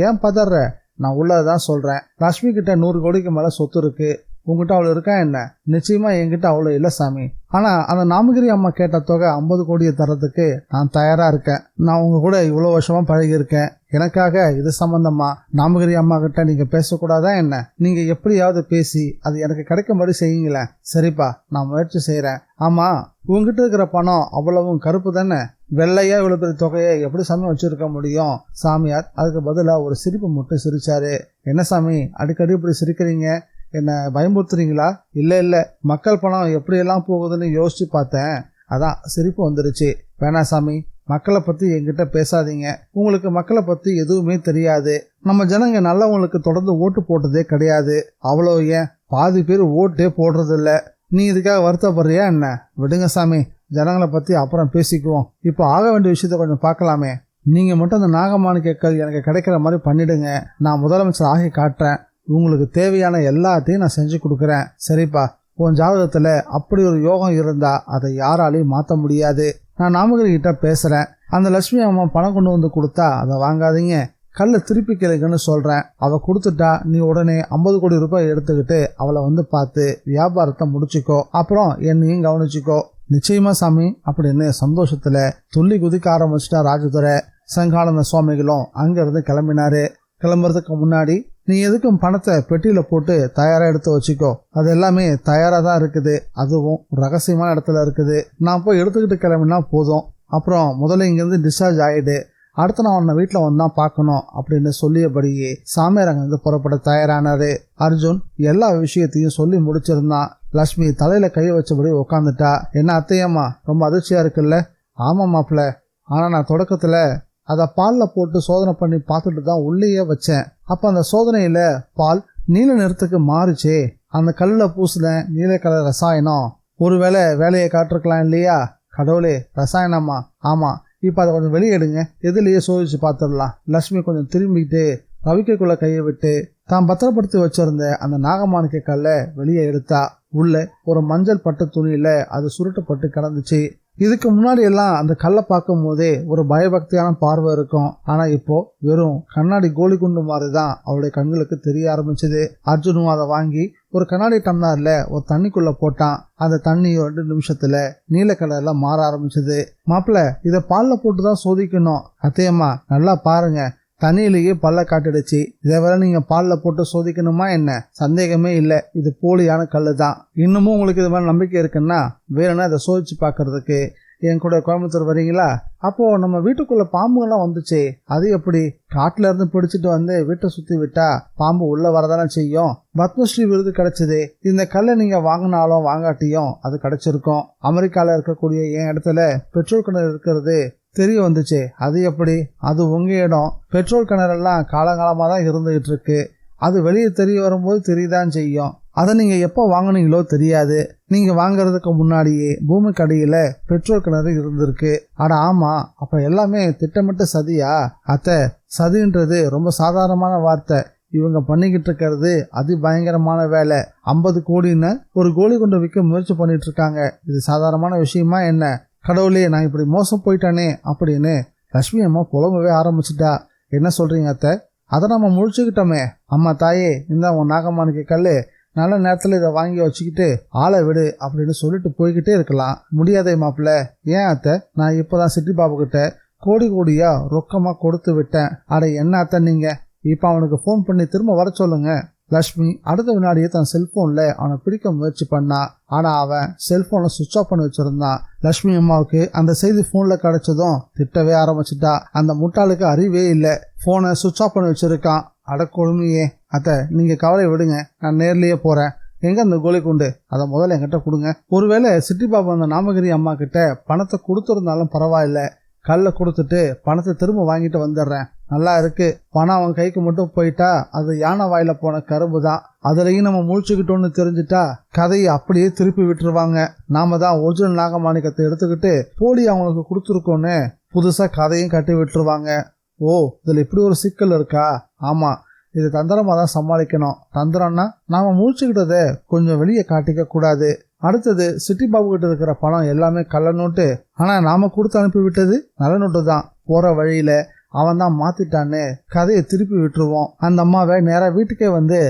ஏன் பதற? நான் உள்ளதான் சொல்றேன். லட்சுமி கிட்ட 100 கோடிக்கு மேல சொத்து இருக்கு. உங்ககிட்ட அவ்வளவு இருக்கா என்ன? நிச்சயமா என்கிட்ட அவ்வளவு இல்ல சாமி. ஆனா அந்த நாமகிரி அம்மா கேட்ட தொகை 50 கோடியை தரதுக்கு நான் தயாரா இருக்கேன். நான் உங்க கூட இவ்வளவு வருஷமா பழகி இருக்கேன். எனக்காக இது சம்பந்தமா நாமகிரி அம்மா கிட்ட நீங்க பேசக்கூடாதா என்ன? நீங்க எப்படியாவது பேசி அது எனக்கு கிடைக்கும்படி செய்யுங்களேன். சரிப்பா, நான் முயற்சி செய்யறேன். ஆமா, உங்ககிட்ட இருக்கிற பணம் அவ்வளவும் கருப்பு தானே? வெள்ளையா இவ்வளவு பெரிய தொகையை எப்படி சாமி வச்சிருக்க முடியும்? சாமியார் அதுக்கு பதிலா ஒரு சிரிப்பு மட்டும் சிரிச்சாரு. என்ன சாமி, அடிக்கடி இப்படி சிரிக்கிறீங்க? என்ன பயமுறுத்துறீங்களா? இல்ல, மக்கள் பணம் எப்படியெல்லாம் போகுதுன்னு யோசிச்சு பார்த்தேன், அதான் சிரிப்பு வந்துருச்சு. வேணா சாமி, மக்களை பத்தி என்கிட்ட பேசாதீங்க. உங்களுக்கு மக்களை பத்தி எதுவுமே தெரியாது. நம்ம ஜனங்க நல்லவங்களுக்கு தொடர்ந்து ஓட்டு போட்டதே கிடையாது. அவ்வளவு ஏன் பாதி பேர் ஓட்டே போடுறது இல்ல. நீ இதுக்காக வருத்தப்படுறியா என்ன? விடுங்க சாமி, ஜனங்களை பத்தி அப்புறம் பேசிக்குவோம். இப்போ ஆக வேண்டிய விஷயத்த கொஞ்சம் பார்க்கலாமே. நீங்க மட்டும் அந்த நாகமாணிக்க கல் எனக்கு கிடைக்கிற மாதிரி பண்ணிடுங்க. நான் முதலமைச்சர் ஆகி காட்டுறேன். உங்களுக்கு தேவையான எல்லாத்தையும் நான் செஞ்சு கொடுக்குறேன். சரிப்பா, உன் ஜாதகத்துல அப்படி ஒரு யோகம் இருந்தா அதை யாராலையும் மாற்ற முடியாது. நான் நாமகிரி கிட்ட பேசுறேன். அந்த லட்சுமி அம்மா பணம் கொண்டு வந்து கொடுத்தா அதை வாங்காதீங்க, கல்லை திருப்பி கேளுங்கன்னு சொல்றேன். அவ கொடுத்துட்டா நீ உடனே 50 கோடி ரூபாய் எடுத்துக்கிட்டு அவளை வந்து பார்த்து வியாபாரத்தை முடிச்சுக்கோ, அப்புறம் என்னையும் கவனிச்சுக்கோ. நிச்சயமா சாமி அப்படின்னு சந்தோஷத்துல துள்ளி குதிக்க ஆரம்பிச்சிட்டா ராஜதுரை. சங்கானந்த சுவாமிகளும் அங்கிருந்து கிளம்பினாரு. கிளம்புறதுக்கு முன்னாடி நீ எதுக்கும் பணத்தை பெட்டியில போட்டு தயாரா எடுத்து வச்சுக்கோ, அது எல்லாமே தயாரா தான் இருக்குது, அதுவும் ரகசியமான இடத்துல இருக்குது, நான் போய் எடுத்துக்கிட்டு கிளம்பினா போதும், அப்புறம் முதல்ல இங்கிருந்து டிஸ்சார்ஜ் ஆயிடு, அடுத்து நான் உன்னை வீட்டில் வந்தான் பார்க்கணும் அப்படின்னு சொல்லியபடியே சாமியார் அங்கிருந்து புறப்பட தயாரானாரு. அர்ஜுன் எல்லா விஷயத்தையும் சொல்லி முடிச்சிருந்தான். லட்சுமி தலையில கை வச்சபடி உக்காந்துட்டா. என்ன அத்தையம்மா ரொம்ப அதிர்ச்சியா இருக்குல்ல? ஆமா மாப்பிள்ள, ஆனா நான் தொடக்கத்துல அதை பாலில் போட்டு சோதனை பண்ணி பார்த்துட்டு தான் உள்ளேயே வச்சேன். அப்போ அந்த சோதனையில் பால் நீல நிறத்துக்கு மாறுச்சே, அந்த கல்லில் பூசின நீல கலர் ரசாயனம் ஒருவேளை வேலையை காட்டிருக்கலாம் இல்லையா? கடவுளே, ரசாயனமா? ஆமாம், இப்போ அதை கொஞ்சம் வெளியே எடுங்க, எதுலேயே சோதிச்சு பார்த்துடலாம். லட்சுமி கொஞ்சம் திரும்பிக்கிட்டு ரவிக்கைக்குள்ளே கையை விட்டு தான் பத்திரப்படுத்தி வச்சிருந்த அந்த நாகமாணிக்க கல்லை வெளியே எடுத்தா. உள்ள ஒரு மஞ்சள் பட்டு துணியில் அது சுருட்டப்பட்டு கிடந்துச்சு. இதுக்கு முன்னாடி எல்லாம் அந்த கல்லை பார்க்கும் போதே ஒரு பயபக்தியான பார்வை இருக்கும். ஆனா இப்போ வெறும் கண்ணாடி கோலி குண்டு மாதிரிதான் அவளுடைய கண்களுக்கு தெரிய ஆரம்பிச்சது. அர்ஜுனும் அதை வாங்கி ஒரு கண்ணாடி டம்ளர்ல ஒரு தண்ணிக்குள்ள போட்டான். அந்த தண்ணி 2 நிமிஷத்துல நீல கலர்ல மாற ஆரம்பிச்சது. மாப்பிள்ள, இதை பால்ல போட்டுதான் சோதிக்கணும். அத்தையம்மா நல்லா பாருங்க, தண்ணியிலேயே பல்ல காட்டிடுச்சு, இதை வேற நீங்க பால்ல போட்டு சோதிக்கணுமா என்ன? சந்தேகமே இல்லை, இது போலியான கல்லு தான். இன்னமும் உங்களுக்கு இது மாதிரி நம்பிக்கை இருக்குன்னா வேணும்னா இதை சோதிச்சு பார்க்கறதுக்கு என் கூட கோயம்புத்தூர் வரீங்களா? அப்போ நம்ம வீட்டுக்குள்ள பாம்புகள்லாம் வந்துச்சு, அது எப்படி? காட்டுல இருந்து பிடிச்சிட்டு வந்து வீட்டை சுத்தி விட்டா பாம்பு உள்ள வரதானே செய்யும். பத்மஸ்ரீ விருது கிடைச்சது. இந்த கல்லை நீங்க வாங்கினாலும் வாங்காட்டியும் அது கிடைச்சிருக்கும். அமெரிக்கால இருக்கக்கூடிய என் இடத்துல பெட்ரோல் கிணறு இருக்கிறது தெரிய வந்துச்சு, அது எப்படி? அது உங்க இடம். பெட்ரோல் கிணறெல்லாம் காலங்காலமாக தான் இருந்துகிட்டு இருக்கு, அது வெளியே தெரிய வரும்போது தெரியதான் செய்யும். அதை நீங்க எப்போ வாங்கினீங்களோ தெரியாது. நீங்க வாங்கறதுக்கு முன்னாடியே பூமிக்கு அடியில பெட்ரோல் கிணறு இருந்திருக்கு. ஆனா ஆமா, அப்ப எல்லாமே திட்டமிட்ட சதியா? அத்தை, சதின்றது ரொம்ப சாதாரணமான வார்த்தை. இவங்க பண்ணிக்கிட்டு இருக்கிறது அதிபயங்கரமான வேலை. 50 கோடின்னு ஒரு கோலி கொண்டு விற்க முயற்சி பண்ணிட்டு இருக்காங்க. இது சாதாரணமான விஷயமா என்ன? கடவுளே, நான் இப்படி மோசம் போயிட்டானே அப்படின்னு லட்சுமி அம்மா புலம்பவே ஆரம்பிச்சுட்டா. என்ன சொல்றீங்க அத்தை? அதை நம்ம முழிச்சுக்கிட்டோமே. அம்மா தாயே, இந்த உன் நாகமாணிக்க கல்லு, நல்ல நேரத்தில் இதை வாங்கி வச்சுக்கிட்டு ஆளை விடு அப்படின்னு சொல்லிட்டு போய்கிட்டே இருக்கலாம். முடியாதே மாப்பிள்ள. ஏன் அத்தை? நான் இப்போதான் சிட்டி பாபு கிட்ட கோடியா ரொக்கமா கொடுத்து விட்டேன். அட என்ன அத்தை நீங்க? இப்போ அவனுக்கு ஃபோன் பண்ணி திரும்ப வர சொல்லுங்க. லட்சுமி அடுத்த வினாடியே தன் செல்போன்ல அவனை பிடிக்க முயற்சி பண்ணா. ஆனா அவன் செல்போனை சுவிட்ச் ஆஃப் பண்ணி வச்சிருந்தான். லட்சுமி அம்மாவுக்கு அந்த செய்தி போன்ல கிடைச்சதும் திட்டவே ஆரம்பிச்சுட்டா. அந்த முட்டாளுக்கு அறிவே இல்லை, போனை சுவிட்ச் ஆஃப் பண்ணி வச்சிருக்கான். அட கொடுமையே. அத்தை, நீங்க கவலை விடுங்க, நான் நேர்லயே போறேன். எங்க அந்த கோலி குண்டு? அதை முதல்ல என்கிட்ட கொடுங்க. ஒருவேளை சிட்டி பாபு அந்த நாமகிரி அம்மா கிட்ட பணத்தை கொடுத்துருந்தாலும் பரவாயில்ல, கல்லை கொடுத்துட்டு பணத்தை திரும்ப வாங்கிட்டு வந்துடுறேன். நல்லா இருக்கு. பணம் அவன் கைக்கு மட்டும் போயிட்டா அது யானை வாயில போன கரும்பு தான். அதுலயும் நம்ம முழிச்சுக்கிட்டோன்னு தெரிஞ்சுட்டா கதையை அப்படியே திருப்பி விட்டுருவாங்க. நாம தான் ஒரிஜினல் நாகமாணிக்கத்தை எடுத்துக்கிட்டு போலி அவங்களுக்கு கொடுத்துருக்கோன்னு புதுசா கதையும் கட்டி விட்டுருவாங்க. ஓ, இதுல இப்படி ஒரு சிக்கல் இருக்கா? ஆமா, இது தந்திரமா தான் சமாளிக்கணும். தந்திரம்னா நாம முழிச்சுக்கிட்டத கொஞ்சம் வெளியே காட்டிக்க கூடாது. அடுத்தது, சிட்டி பாபு கிட்ட இருக்கிற பணம் எல்லாமே கள்ள நோட்டு. ஆனா நாம கொடுத்து அனுப்பி விட்டது நல்ல நோட்டு தான். போற வழியில அவன் தான் மாத்திட்டான்னு கதையை திருப்பி விட்டுருவோம். அந்த அம்மாவை நேரா வீட்டுக்கே வந்து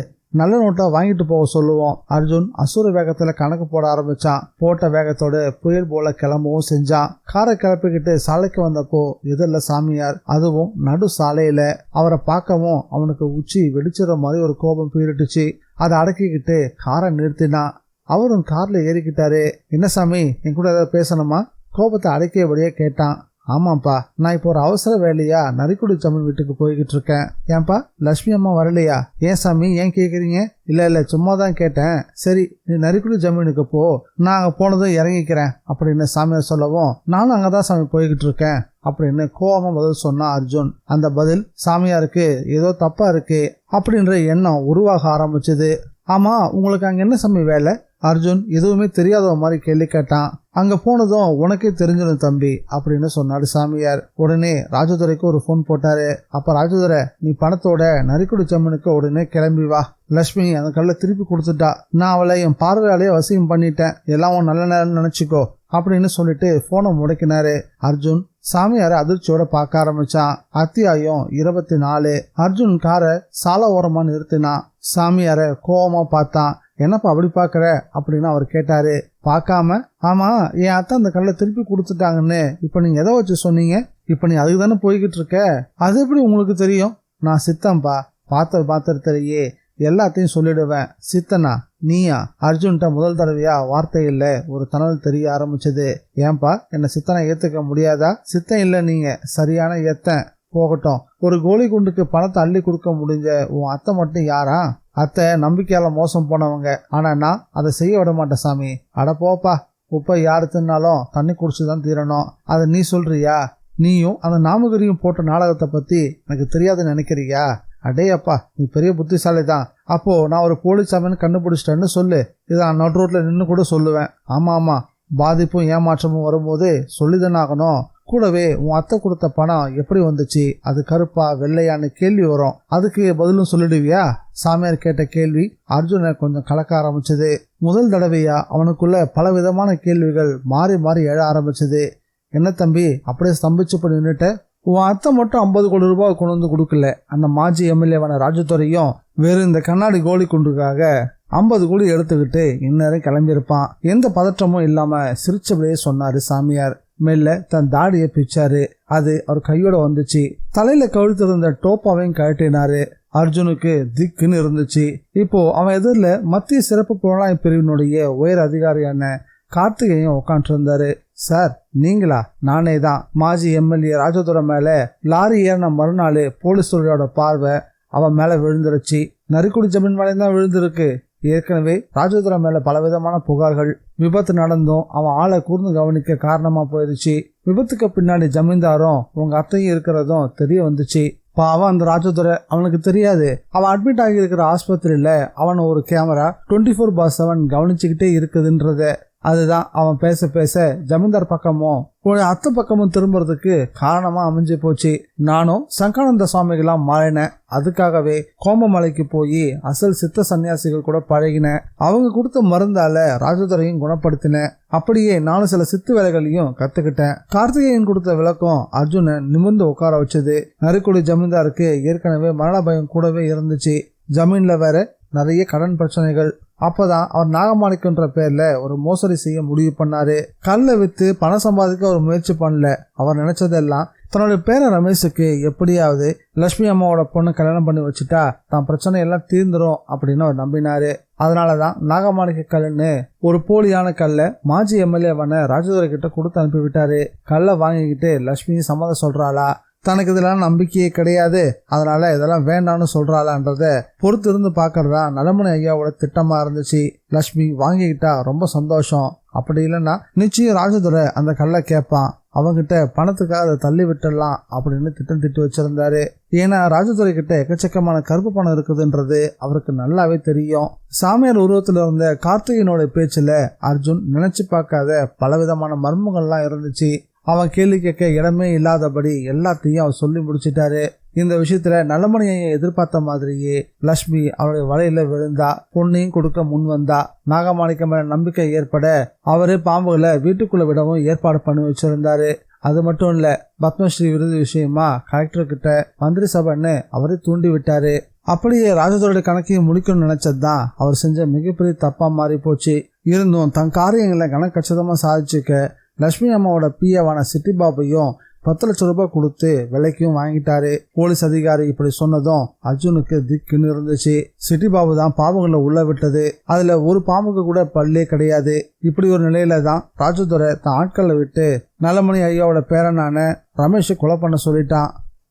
நல்ல நோட்டா வாங்கிட்டு போக சொல்லுவோம். அர்ஜுன் அசுர வேகத்துல கணக்கு போட ஆரம்பிச்சான். போட்ட வேகத்தோட புயல் போல கிளம்பவும் செஞ்சான். காரை கிளப்பிக்கிட்டு சாலைக்கு வந்தப்போ எதிரில் சாமியார், அதுவும் நடு சாலையில. அவரை பார்க்கவும் அவனுக்கு உச்சி வெடிச்சிட மாதிரி ஒரு கோபம் பீரிட்டுச்சு. அதை அடக்கிக்கிட்டு காரை நிறுத்தினான். அவரும் கார்ல ஏறிக்கிட்டாரு. என்ன சாமி, என் கூட ஏதாவது பேசணுமா? கோபத்தை அடக்கியபடியே கேட்டான். ஆமாப்பா, நான் இப்போ ஒரு அவசர வேலையா நரிக்குடி ஜமீன் வீட்டுக்கு போய்கிட்டு இருக்கேன். ஏன்பா, லட்சுமி அம்மா வரலையா? ஏன் சாமி, ஏன் கேக்குறீங்க? இல்ல சும்மா தான் கேட்டேன். சரி, நீ நரிக்குடி ஜமீனுக்கு போ, நான் அங்க போனதும் இறங்கிக்கிறேன் அப்படின்னு சாமியார் சொல்லவும், நானும் அங்கதான் சாமி போய்கிட்டு இருக்கேன் அப்படின்னு கோவமா பதில் சொன்னா அர்ஜுன். அந்த பதில் சாமியாருக்கு ஏதோ தப்பா இருக்கு அப்படின்ற எண்ணம் உருவாக ஆரம்பிச்சது. ஆமா, உங்களுக்கு அங்க என்ன சாமி வேலை? அர்ஜுன் எதுவுமே தெரியாத மாதிரி கேள்வி கேட்டான். அங்க போனதும் உனக்கே தெரிஞ்சிடும் தம்பி அப்படின்னு சொன்னாரு சாமியார். உடனே ராஜதுரைக்கு ஒரு போன் போட்டாரு. அப்ப ராஜதுரை, நீ பணத்தோட நரிக்குடி ஜமீனுக்கு உடனே கிளம்பி வா. லட்சுமி அந்த கல்லை திருப்பி கொடுத்துட்டா. நான் அவளை என் பார்வையாலேயே வசியம் பண்ணிட்டேன். எல்லாம் உன் நல்ல நேரம் நினைச்சுக்கோ. அப்படின்னு சொல்லிட்டு போனை முடக்கினாரு. அர்ஜுன் சாமியார அதிர்ச்சியோட பார்க்க ஆரம்பிச்சான். அத்தியாயம் 24. அர்ஜுன் காரை சாலை ஓரமா நிறுத்தினான். சாமியார கோவமா பார்த்தான். என்னப்பா அப்படி பாக்குற அப்படின்னு அவர் கேட்டாரு. பார்க்காம, ஆமா என் அத்தை அந்த கல்லை திருப்பி கொடுத்துட்டாங்கன்னு இப்ப நீங்க எதை வச்சு சொன்னீங்க? இப்ப நீ அதுக்கு தானே போய்கிட்டு இருக்க. அது எப்படி உங்களுக்கு தெரியும்? நான் சித்தம்பா, பார்த்துருத்தையே எல்லாத்தையும் சொல்லிடுவேன். சித்தனா நீயா? அர்ஜுன்ட்ட முதல் தடவையா வார்த்தை இல்ல ஒரு தணல் தெரிய ஆரம்பிச்சது. ஏன்பா என்ன சித்தனை ஏத்துக்க முடியாதா? சித்தன் இல்ல நீங்க சரியான எத்தன். போகட்டும், ஒரு கோலி குண்டுக்கு பணத்தை அள்ளி கொடுக்க முடிஞ்ச உன் அத்தை மட்டும் யாரா? அத்தை நம்பிக்கையால மோசம் போனவங்க. ஆனா நான் அதை செய்ய விட மாட்டேன் சாமி. அட போப்பா, உப்ப யாரு தின்னாலும் தண்ணி குடிச்சுதான் தீரணும். அதை நீ சொல்றியா? நீயும் அந்த நாமகிரியும் போட்ட நாடகத்தை பத்தி எனக்கு தெரியாதுன்னு நினைக்கிறியா? அடே அப்பா, நீ பெரிய புத்திசாலி தான். அப்போ நான் ஒரு போலீஸாமன்னு கண்டுபிடிச்சிட்டேன்னு சொல்லு. இதை நான் நடு ரோட்ல நின்று கூட சொல்லுவேன். ஆமா, பாதிப்பும் ஏமாற்றமும் வரும்போது சொல்லிதானே ஆகணும். கூடவே உன் அத்தை கொடுத்த பணம் எப்படி வந்துச்சு? அது கருப்பா வெள்ளையான்னு கேள்வி வரும். அதுக்கு பதிலும் சொல்லிடுவியா? சாமியார் கேட்ட கேள்வி அர்ஜுனை கொஞ்சம் கலக்க ஆரம்பிச்சது. முதல் தடவையா அவனுக்குள்ள பல விதமான கேள்விகள் மாறி மாறி எழ ஆரம்பிச்சது. என்ன தம்பி அப்படியே ஸ்தம்பிச்சு போய் நின்றுட்ட? உன் அத்தை மட்டும் 50 கோடி ரூபாய் கொண்டு வந்து கொடுக்கல. அந்த மாஜி எம்எல்ஏவான ராஜதுரையும் வெறும் இந்த கண்ணாடி கோழி குண்டுக்காக 50 கோடி எடுத்துக்கிட்டு இந்நேரம் கிளம்பியிருப்பான். எந்த பதற்றமும் இல்லாம சிரிச்சபடியே சொன்னாரு சாமியார். மெல்ல தன் தாடியை பிச்சாரு. அது அவர் கையோட வந்துச்சு. தலையில கழுத்திருந்த டோப்பாவையும் கழட்டினாரு. அர்ஜுனுக்கு திக்குன்னு இருந்துச்சு. இப்போ அவன் எதிரில் மத்திய சிறப்பு புலனாய்வு பிரிவினுடைய உயர் அதிகாரியான கார்த்திகேயன் உட்காந்துட்டு இருந்தாரு. சார் நீங்களா? நானே தான். மாஜி எம்எல்ஏ ராஜதுரை மேல லாரி ஏறின மறுநாள் போலீஸ் துறையோட பார்வை அவன் மேல விழுந்துருச்சு. நரிக்குடி ஜமீன் மேலேயும் தான் விழுந்திருக்கு. ஏற்கனவே ராஜதுரை மேல பலவிதமான புகார்கள். விபத்து நடந்தும் அவன் ஆளை கூர்ந்து கவனிக்க காரணமா போயிருச்சு. விபத்துக்கு பின்னாடி ஜமீன்தாரும் உங்க அத்தையும் இருக்கிறதும் தெரிய வந்துச்சு. பாவம் அந்த ராஜதுரை, அவனுக்கு தெரியாது அவன் அட்மிட் ஆகி இருக்கிற ஆஸ்பத்திரியில அவனை ஒரு கேமரா 24/7 கவனிச்சுக்கிட்டே இருக்குதுன்றத. அதுதான் அவன் பேச பேச ஜமீன்தார் பக்கமும் அத்தை பக்கமும் திரும்புறதுக்கு காரணமா அமைஞ்சு போச்சு. நானும் சங்கானந்த சுவாமிகளாம் மாறினேன். அதுக்காகவே கோமமலைக்கு போய் அசல் சித்த சன்னியாசிகள் கூட பழகினேன். அவங்க கொடுத்த மருந்தால ராஜதுரையும் குணப்படுத்தினேன். அப்படியே நானும் சில சித்து வேலைகளையும் கத்துக்கிட்டேன். கார்த்திகேயன் கொடுத்த விளக்கம் அர்ஜுனை நிமிர்ந்து உட்கார வச்சது. நரிக்குடி ஜமீன்தாருக்கு ஏற்கனவே மரண பயம் கூடவே இருந்துச்சு. ஜமீன்ல வேற நிறைய கடன் பிரச்சனைகள். அப்பதான் அவர் நாகமாணிக்கன்ற பேர்ல ஒரு மோசடி செய்ய முடிவு பண்ணாரு. கல்லை வித்து பணம் சம்பாதிக்க ஒரு முயற்சி பண்ணல. அவர் நினைச்சதெல்லாம் தன்னுடைய பேரன் ரமேஷுக்கு எப்படியாவது லட்சுமி அம்மாவோட பொண்ணு கல்யாணம் பண்ணி வச்சுட்டா தான் பிரச்சனை எல்லாம் தீர்ந்துரும் அப்படின்னு அவர் நம்பினாரு. அதனாலதான் நாகமாணிக்க கல்லுன்னு ஒரு போலியான கல்லை மாஜி எம்எல்ஏவான ராஜதுரை கிட்ட கொடுத்து அனுப்பி விட்டாரு. கல்லை வாங்கிக்கிட்டு லட்சுமி சம்மதம் சொல்றாளா, தனக்கு இதெல்லாம் நம்பிக்கையே கிடையாது, அதனால இதெல்லாம் வேண்டாம்னு சொல்றாளான்றத பொறுத்து இருந்து பாக்குறதா நலமணி ஐயாவோட திட்டமா இருந்துச்சு. லட்சுமி வாங்கிக்கிட்டா ரொம்ப சந்தோஷம். அப்படி இல்லைன்னா நிச்சயம் ராஜதுரை அந்த கல்லை கேட்பான். அவங்கிட்ட பணத்துக்காக அதை தள்ளி விட்டுடலாம் அப்படின்னு திட்டம் திட்டு வச்சிருந்தாரு. ஏன்னா ராஜதுரை கிட்ட எக்கச்சக்கமான கருப்பு பணம் இருக்குதுன்றது அவருக்கு நல்லாவே தெரியும். சாமியார் உருவத்துல இருந்த கார்த்திகேயனோட பேச்சுல அர்ஜுன் நினைச்சு பார்க்காத பலவிதமான மர்மங்கள்லாம் இருந்துச்சு. அவன் கேள்வி கேட்க இடமே இல்லாதபடி எல்லாத்தையும் அவர் சொல்லி முடிச்சிட்டாரு. இந்த விஷயத்துல நல்லமணியை எதிர்பார்த்த மாதிரியே லட்சுமி அவருடைய வலையில விழுந்தா. பொண்ணையும் கொடுக்க முன் வந்தா. நாகமாணிக்க மேல நம்பிக்கை ஏற்பட அவரு பாம்புகளை வீட்டுக்குள்ள விடவும் ஏற்பாடு பண்ணி வச்சிருந்தாரு. அது மட்டும் இல்ல, பத்மஸ்ரீ விருது விஷயமா கலெக்டர் கிட்ட மந்திரி சபைன்னு அவரே தூண்டி விட்டாரு. அப்படியே ராஜதுரையோட கணக்கையும் முடிக்கணும்னு நினைச்சதுதான் அவர் செஞ்ச மிகப்பெரிய தப்பா மாறி போச்சு. இருந்தும் தன் காரியங்களை கணக்கச்சிதமா சாதிச்சுக்க லட்சுமி அம்மாவோட பிஏவான சிட்டி பாபையும் 10 லட்சம் ரூபாய் கொடுத்து விலைக்கும் வாங்கிட்டாரு. போலீஸ் அதிகாரி இப்படி சொன்னதும் அர்ஜுனுக்கு திக்குன்னு இருந்துச்சு. சிட்டி பாபு தான் பாம்புகளை உள்ள விட்டது. அதுல ஒரு பாம்புக்கு கூட பல்லே கிடையாது. இப்படி ஒரு நிலையில தான் ராஜதுரை தன் ஆட்களை விட்டு நலமணி ஐயாவோட பேரனான ரமேஷை கொலை பண்ண சொல்லிட்டான்.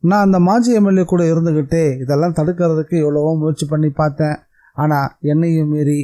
நான் அந்த மாஜி எம்எல்ஏ கூட இருந்துகிட்டு இதெல்லாம் தடுக்கிறதுக்கு எவ்வளவோ முயற்சி பண்ணி பார்த்தேன். ஆனா என்னையும் மீறி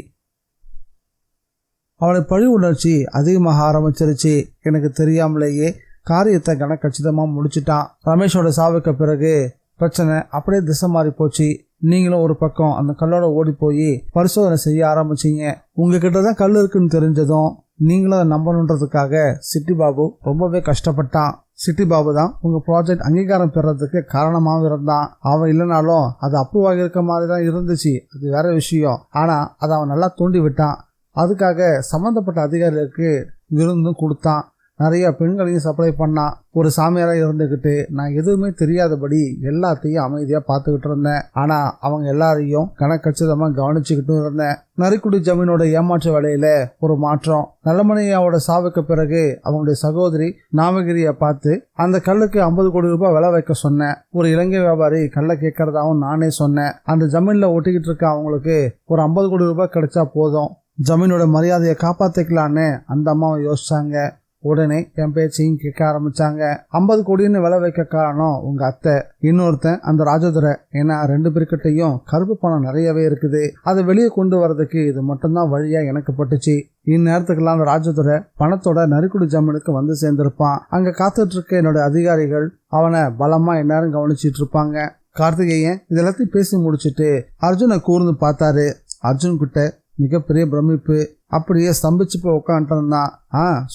அவளை பழி உணர்ச்சி அதிகமாக ஆரம்பிச்சிருச்சு. எனக்கு தெரியாமலேயே காரியத்தை கணக்கச்சிதமா முடிச்சுட்டான். ரமேஷோட சாவுக்கு பிறகு பிரச்சனை அப்படியே திசை மாறி போச்சு. நீங்களும் ஒரு பக்கம் அந்த கல்லோட ஓடி போய் பரிசோதனை செய்ய ஆரம்பிச்சீங்க. உங்ககிட்ட தான் கல் இருக்குன்னு தெரிஞ்சதும் நீங்களும் அதை நம்பணுன்றதுக்காக சிட்டி பாபு ரொம்பவே கஷ்டப்பட்டான். சிட்டி பாபு தான் உங்க ப்ராஜெக்ட் அங்கீகாரம் பெறதுக்கு காரணமாகவும் இருந்தான். அவன் இல்லைனாலும் அது அப்ரூவ் ஆகியிருக்க மாதிரி தான் இருந்துச்சு, அது வேற விஷயம். ஆனா அதை அவன் நல்லா தூண்டி விட்டான். அதுக்காக சம்பந்தப்பட்ட அதிகாரிகளுக்கு விருந்தும் கொடுத்தான். நிறைய பெண்களையும் சப்ளை பண்ணான். ஒரு சாமியாராக இருந்துக்கிட்டு நான் எதுவுமே தெரியாதபடி எல்லாத்தையும் அமைதியாக பார்த்துக்கிட்டு இருந்தேன். ஆனால் அவங்க எல்லாரையும் கணக்கச்சிதமாக கவனிச்சுக்கிட்டும் இருந்தேன். நரிக்குடி ஜமீனோட ஏமாற்று வேலையில ஒரு மாற்றம். நல்லமணியாவோட சாவுக்கு பிறகு அவங்களுடைய சகோதரி நாமகிரியை பார்த்து அந்த கல்லுக்கு 50 கோடி ரூபாய் விலை வைக்க சொன்னேன். ஒரு இலங்கை வியாபாரி கல்லை கேட்கறதாவும் நானே சொன்னேன். அந்த ஜமீன்ல ஒட்டிக்கிட்டு இருக்க அவங்களுக்கு ஒரு 50 கோடி ரூபாய் கிடைச்சா போதும், ஜமீனோட மரியாதையை காப்பாத்திக்கலான்னு அந்த அம்மாவை யோசிச்சாங்க. உடனே என் பேச்சையும் கேட்க ஆரம்பிச்சாங்க. 50 கோடின்னு விலை வைக்க காரணம் உங்க அத்தை, இன்னொருத்தன் அந்த ராஜதுரை. ஏன்னா 2 பேர்கிட்டையும் கருப்பு பணம் நிறையவே இருக்குது. அதை வெளியே கொண்டு வர்றதுக்கு இது மட்டும்தான் வழியா எனக்கு பட்டுச்சு. இந்நேரத்துக்கெல்லாம் அந்த ராஜதுரை பணத்தோட நரிக்குடி ஜமீனுக்கு வந்து சேர்ந்திருப்பான். அங்க காத்துட்டு இருக்க என்னோட அதிகாரிகள் அவனை பலமா எந்நேரம் கவனிச்சிட்டு இருப்பாங்க. கார்த்திகேயன் இதெல்லாத்தையும் பேசி முடிச்சுட்டு அர்ஜுனை கூர்ந்து பார்த்தாரு. அர்ஜுன் கிட்ட மிகப்பெரிய பிரமிப்பு. அப்படியே ஸ்தம்பிச்சு போய் உட்காந்துருந்தான்.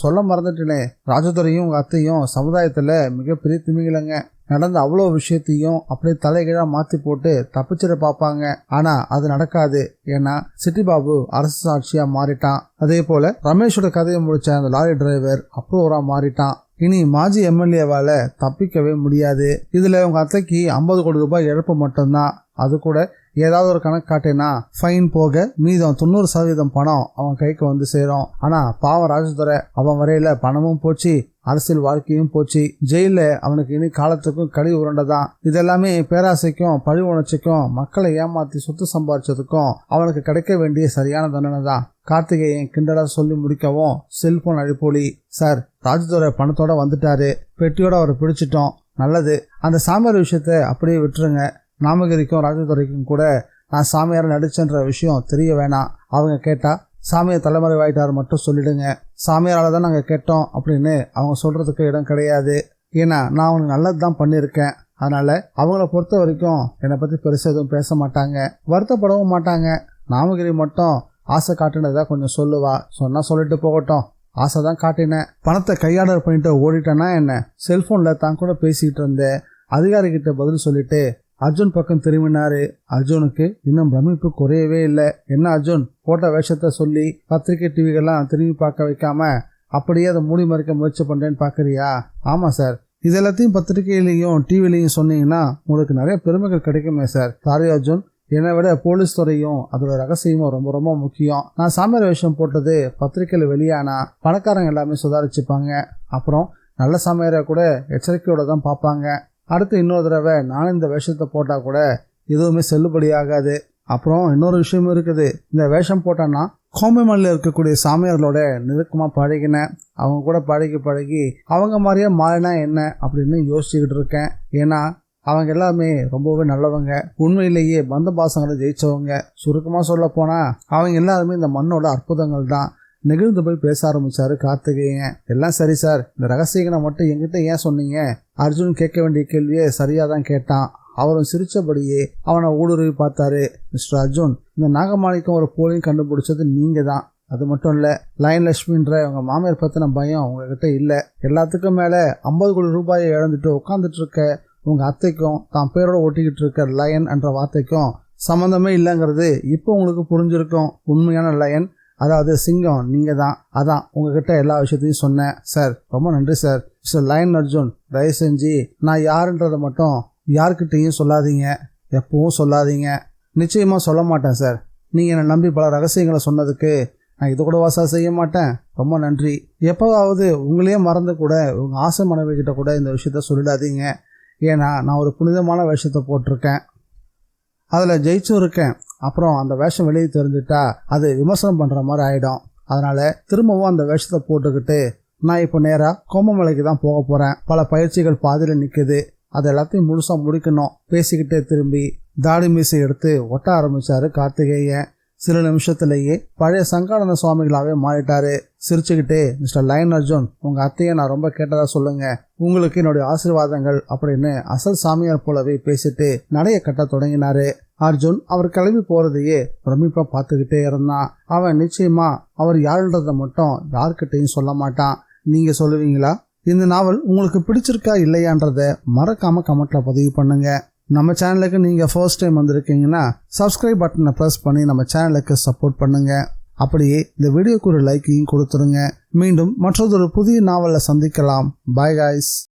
சொல்ல மறந்துட்டேனே, ராஜதுரையும் உங்க அத்தையும் சமுதாயத்துல மிகப்பெரிய திமிங்கலங்க. நடந்த அவ்வளோ விஷயத்தையும் அப்படியே தலைகீழா மாத்தி போட்டு தப்பிச்சிட பார்ப்பாங்க. ஆனா அது நடக்காது. ஏன்னா சிட்டி பாபு அரசு சாட்சியா மாறிட்டான். அதே போல ரமேஷோட கதையை முடிச்ச அந்த லாரி டிரைவர் அப்ரூவரா மாறிட்டான். இனி மாஜி எம்எல்ஏவால தப்பிக்கவே முடியாது. இதுல உங்க அத்தைக்கு 50 கோடி ரூபாய் இழப்பு மட்டும்தான். அது கூட ஏதாவது ஒரு கணக்கு காட்டினா ஃபைன் போக மீதம் 90% பணம் அவன் கைக்கு வந்து சேரும். ஆனா பாவம் ராஜதுரை, அவன் வரையில பணமும் போச்சு, அரசியல் வாழ்க்கையும் போச்சு. ஜெயில அவனுக்கு இனி காலத்துக்கும் கழி உருண்டதான். இதெல்லாமே பேராசைக்கும் பழி உணர்ச்சிக்கும் மக்களை ஏமாத்தி சொத்து சம்பாதிச்சதுக்கும் அவனுக்கு கிடைக்க வேண்டிய சரியான தண்டனை தான். கார்த்திகேயன் கிண்டலா சொல்லி முடிக்கவும் செல்போன் அழிப்பொலி. சார், ராஜதுரை பணத்தோட வந்துட்டாரு, பெட்டியோட அவரை பிடிச்சிட்டோம். நல்லது, அந்த சாமியார் விஷயத்த அப்படியே விட்டுருங்க. நாமகிரிக்கும் ராஜதுரைக்கும் கூட நான் சாமியார நடிச்சேன்ற விஷயம் தெரிய வேணாம். அவங்க கேட்டா சாமியார் தலைமறைவாயிட்டார் மட்டும் சொல்லிடுங்க. சாமியாரால தான் நாங்கள் கேட்டோம் அப்படின்னு அவங்க சொல்றதுக்கு இடம் கிடையாது. ஏன்னா நான் அவனுக்கு நல்லது தான் பண்ணியிருக்கேன். அதனால அவங்கள பொறுத்த வரைக்கும் என்னை பத்தி பெருசாக எதுவும் பேச மாட்டாங்க, வருத்தப்படவும் மாட்டாங்க. நாமகிரி மட்டும் ஆசை காட்டுனதா கொஞ்சம் சொல்லுவா. சொன்னா சொல்லிட்டு போகட்டும், ஆசை தான் காட்டினேன். பணத்தை கையாடர் பண்ணிட்டு ஓடிட்டேன்னா என்ன? செல்போன்ல தான் கூட பேசிட்டு இருந்தேன். அதிகாரிகிட்ட பதில் சொல்லிட்டு அர்ஜுன் பக்கம் திரும்பினாரு. அர்ஜுனுக்கு இன்னும் பிரமிப்பு குறையவே இல்லை. என்ன அர்ஜுன், போட்ட வேஷத்தை சொல்லி பத்திரிகை டிவிகள்லாம் திரும்பி பார்க்க வைக்காம அப்படியே அதை மூடி மறைக்க முயற்சி பண்றேன்னு பாக்குறியா? ஆமா சார், இது எல்லாத்தையும் பத்திரிகையிலையும் டிவிலையும் சொன்னீங்கன்னா உங்களுக்கு நிறைய பெருமைகள் கிடைக்குமே சார். சாரி அர்ஜுன், என்னை விட போலீஸ் துறையும் அதோட ரகசியமும் ரொம்ப ரொம்ப முக்கியம். நான் சாமியார் வேஷம் போட்டது பத்திரிகையில வெளியானா பணக்காரங்க எல்லாமே சுதாரிச்சுப்பாங்க. அப்புறம் நல்ல சாமியாரை கூட எச்சரிக்கையோட தான் பார்ப்பாங்க. அடுத்து இன்னொரு தடவை நானும் இந்த வேஷத்தை போட்டா கூட எதுவுமே செல்லுபடி ஆகாது. அப்புறம் இன்னொரு விஷயமும் இருக்குது. இந்த வேஷம் போட்டேன்னா கோமைமலையில் இருக்கக்கூடிய சாமியார்களோட நெருக்கமா பழகினேன். அவங்க கூட பழகி அவங்க மாதிரியே மாறினா என்ன அப்படின்னு யோசிச்சுக்கிட்டு இருக்கேன். ஏன்னா அவங்க எல்லாமே ரொம்பவே நல்லவங்க, உண்மையிலேயே பந்த பாசங்களை ஜெயிச்சவங்க. சுருக்கமா சொல்ல போனா அவங்க எல்லாருமே இந்த மண்ணோட அற்புதங்கள் தான். நெகிழ்ந்து போய் பேச ஆரம்பிச்சாரு கார்த்திகேயன். எல்லாம் சரி சார், இந்த ரகசியங்களை மட்டும் என்கிட்ட ஏன் சொன்னீங்க? அர்ஜுன் கேட்க வேண்டிய கேள்வியை சரியா தான் கேட்டான். அவரும் சிரிச்சபடியே அவனை ஊடுருவி பார்த்தாரு. மிஸ்டர் அர்ஜுன், இந்த நாகமாணிக்கம் ஒரு போலியும் கண்டுபிடிச்சது நீங்க தான். அது மட்டும் இல்ல, லயன் லட்சுமின்ற உங்க மாமியார் பத்தின பயம் உங்ககிட்ட இல்ல. எல்லாத்துக்கும் மேல 50 கோடி ரூபாயை இழந்துட்டு உட்காந்துட்டு இருக்க உங்க அத்தைக்கும் தான் பேரோட ஒட்டிக்கிட்டு இருக்க லயன் என்ற வார்த்தைக்கும் சம்பந்தமே இல்லைங்கிறது இப்போ உங்களுக்கு புரிஞ்சிருக்கும். உண்மையான லயன், அதாவது சிங்கம் நீங்க தான். அதான் உங்ககிட்ட எல்லா விஷயத்தையும் சொன்னேன் சார். ரொம்ப நன்றி சார். மிஸ்டர் லயன் அர்ஜுன், தயவு செஞ்சு நான் யாருன்றதை மட்டும் யார்கிட்டையும் சொல்லாதீங்க, எப்பவும் சொல்லாதீங்க. நிச்சயமா சொல்ல மாட்டேன் சார். நீங்க என்னை நம்பி பல ரகசியங்களை சொன்னதுக்கு நான் இது கூட வாசா செய்ய மாட்டேன். ரொம்ப நன்றி. எப்போவாவது உங்களையே மறந்து கூட உங்க ஆசை மனைவி கிட்ட கூட இந்த விஷயத்த சொல்லிடாதீங்க. ஏன்னா நான் ஒரு புனிதமான வேஷத்தை போட்டிருக்கேன், அதில் ஜெயிச்சும் இருக்கேன். அப்புறம் அந்த வேஷம் வெளியே தெரிஞ்சுட்டா அது விமர்சனம் பண்ணுற மாதிரி ஆகிடும். அதனால் திரும்பவும் அந்த வேஷத்தை போட்டுக்கிட்டு நான் இப்போ நேராக கோமமலைக்கு தான் போக போகிறேன். பல பயிற்சிகள் பாதியில் நிற்குது, அது எல்லாத்தையும் முழுசாக முடிக்கணும். பேசிக்கிட்டே திரும்பி தாடி மீசை எடுத்து ஒட்ட ஆரம்பித்தார் கார்த்திகேயன். சில நிமிஷத்துலேயே பழைய சங்கானந்த சுவாமிகளாகவே மாறிட்டாரு. சிரிச்சுக்கிட்டே, மிஸ்டர் லயன் அர்ஜுன், உங்கள் அத்தையை நான் ரொம்ப கேட்டதா சொல்லுங்க, உங்களுக்கு என்னுடைய ஆசீர்வாதங்கள் அப்படின்னு அசல் சாமியார் போலவே பேசிட்டு நடைய கட்ட தொடங்கினாரு. அர்ஜுன் அவர் கிளம்பி போறதையே பிரமிப்பா பார்த்துக்கிட்டே இருந்தான். அவன் நிச்சயமா அவர் யாருன்றதை மட்டும் யார்கிட்டையும் சொல்ல மாட்டான். நீங்க சொல்லுவீங்களா? இந்த நாவல் உங்களுக்கு பிடிச்சிருக்கா இல்லையான்றத மறக்காம கமெண்ட்ல பதிவு பண்ணுங்க. நம்ம சேனலுக்கு நீங்க ஃபர்ஸ்ட் டைம் வந்திருக்கீங்கன்னா சப்ஸ்கிரைப் பட்டனை ப்ரெஸ் பண்ணி நம்ம சேனலுக்கு சப்போர்ட் பண்ணுங்க. அப்படியே இந்த வீடியோக்கு ஒரு லைக்கையும் கொடுத்துருங்க. மீண்டும் மற்றொரு புதிய நாவலை சந்திக்கலாம். Bye guys.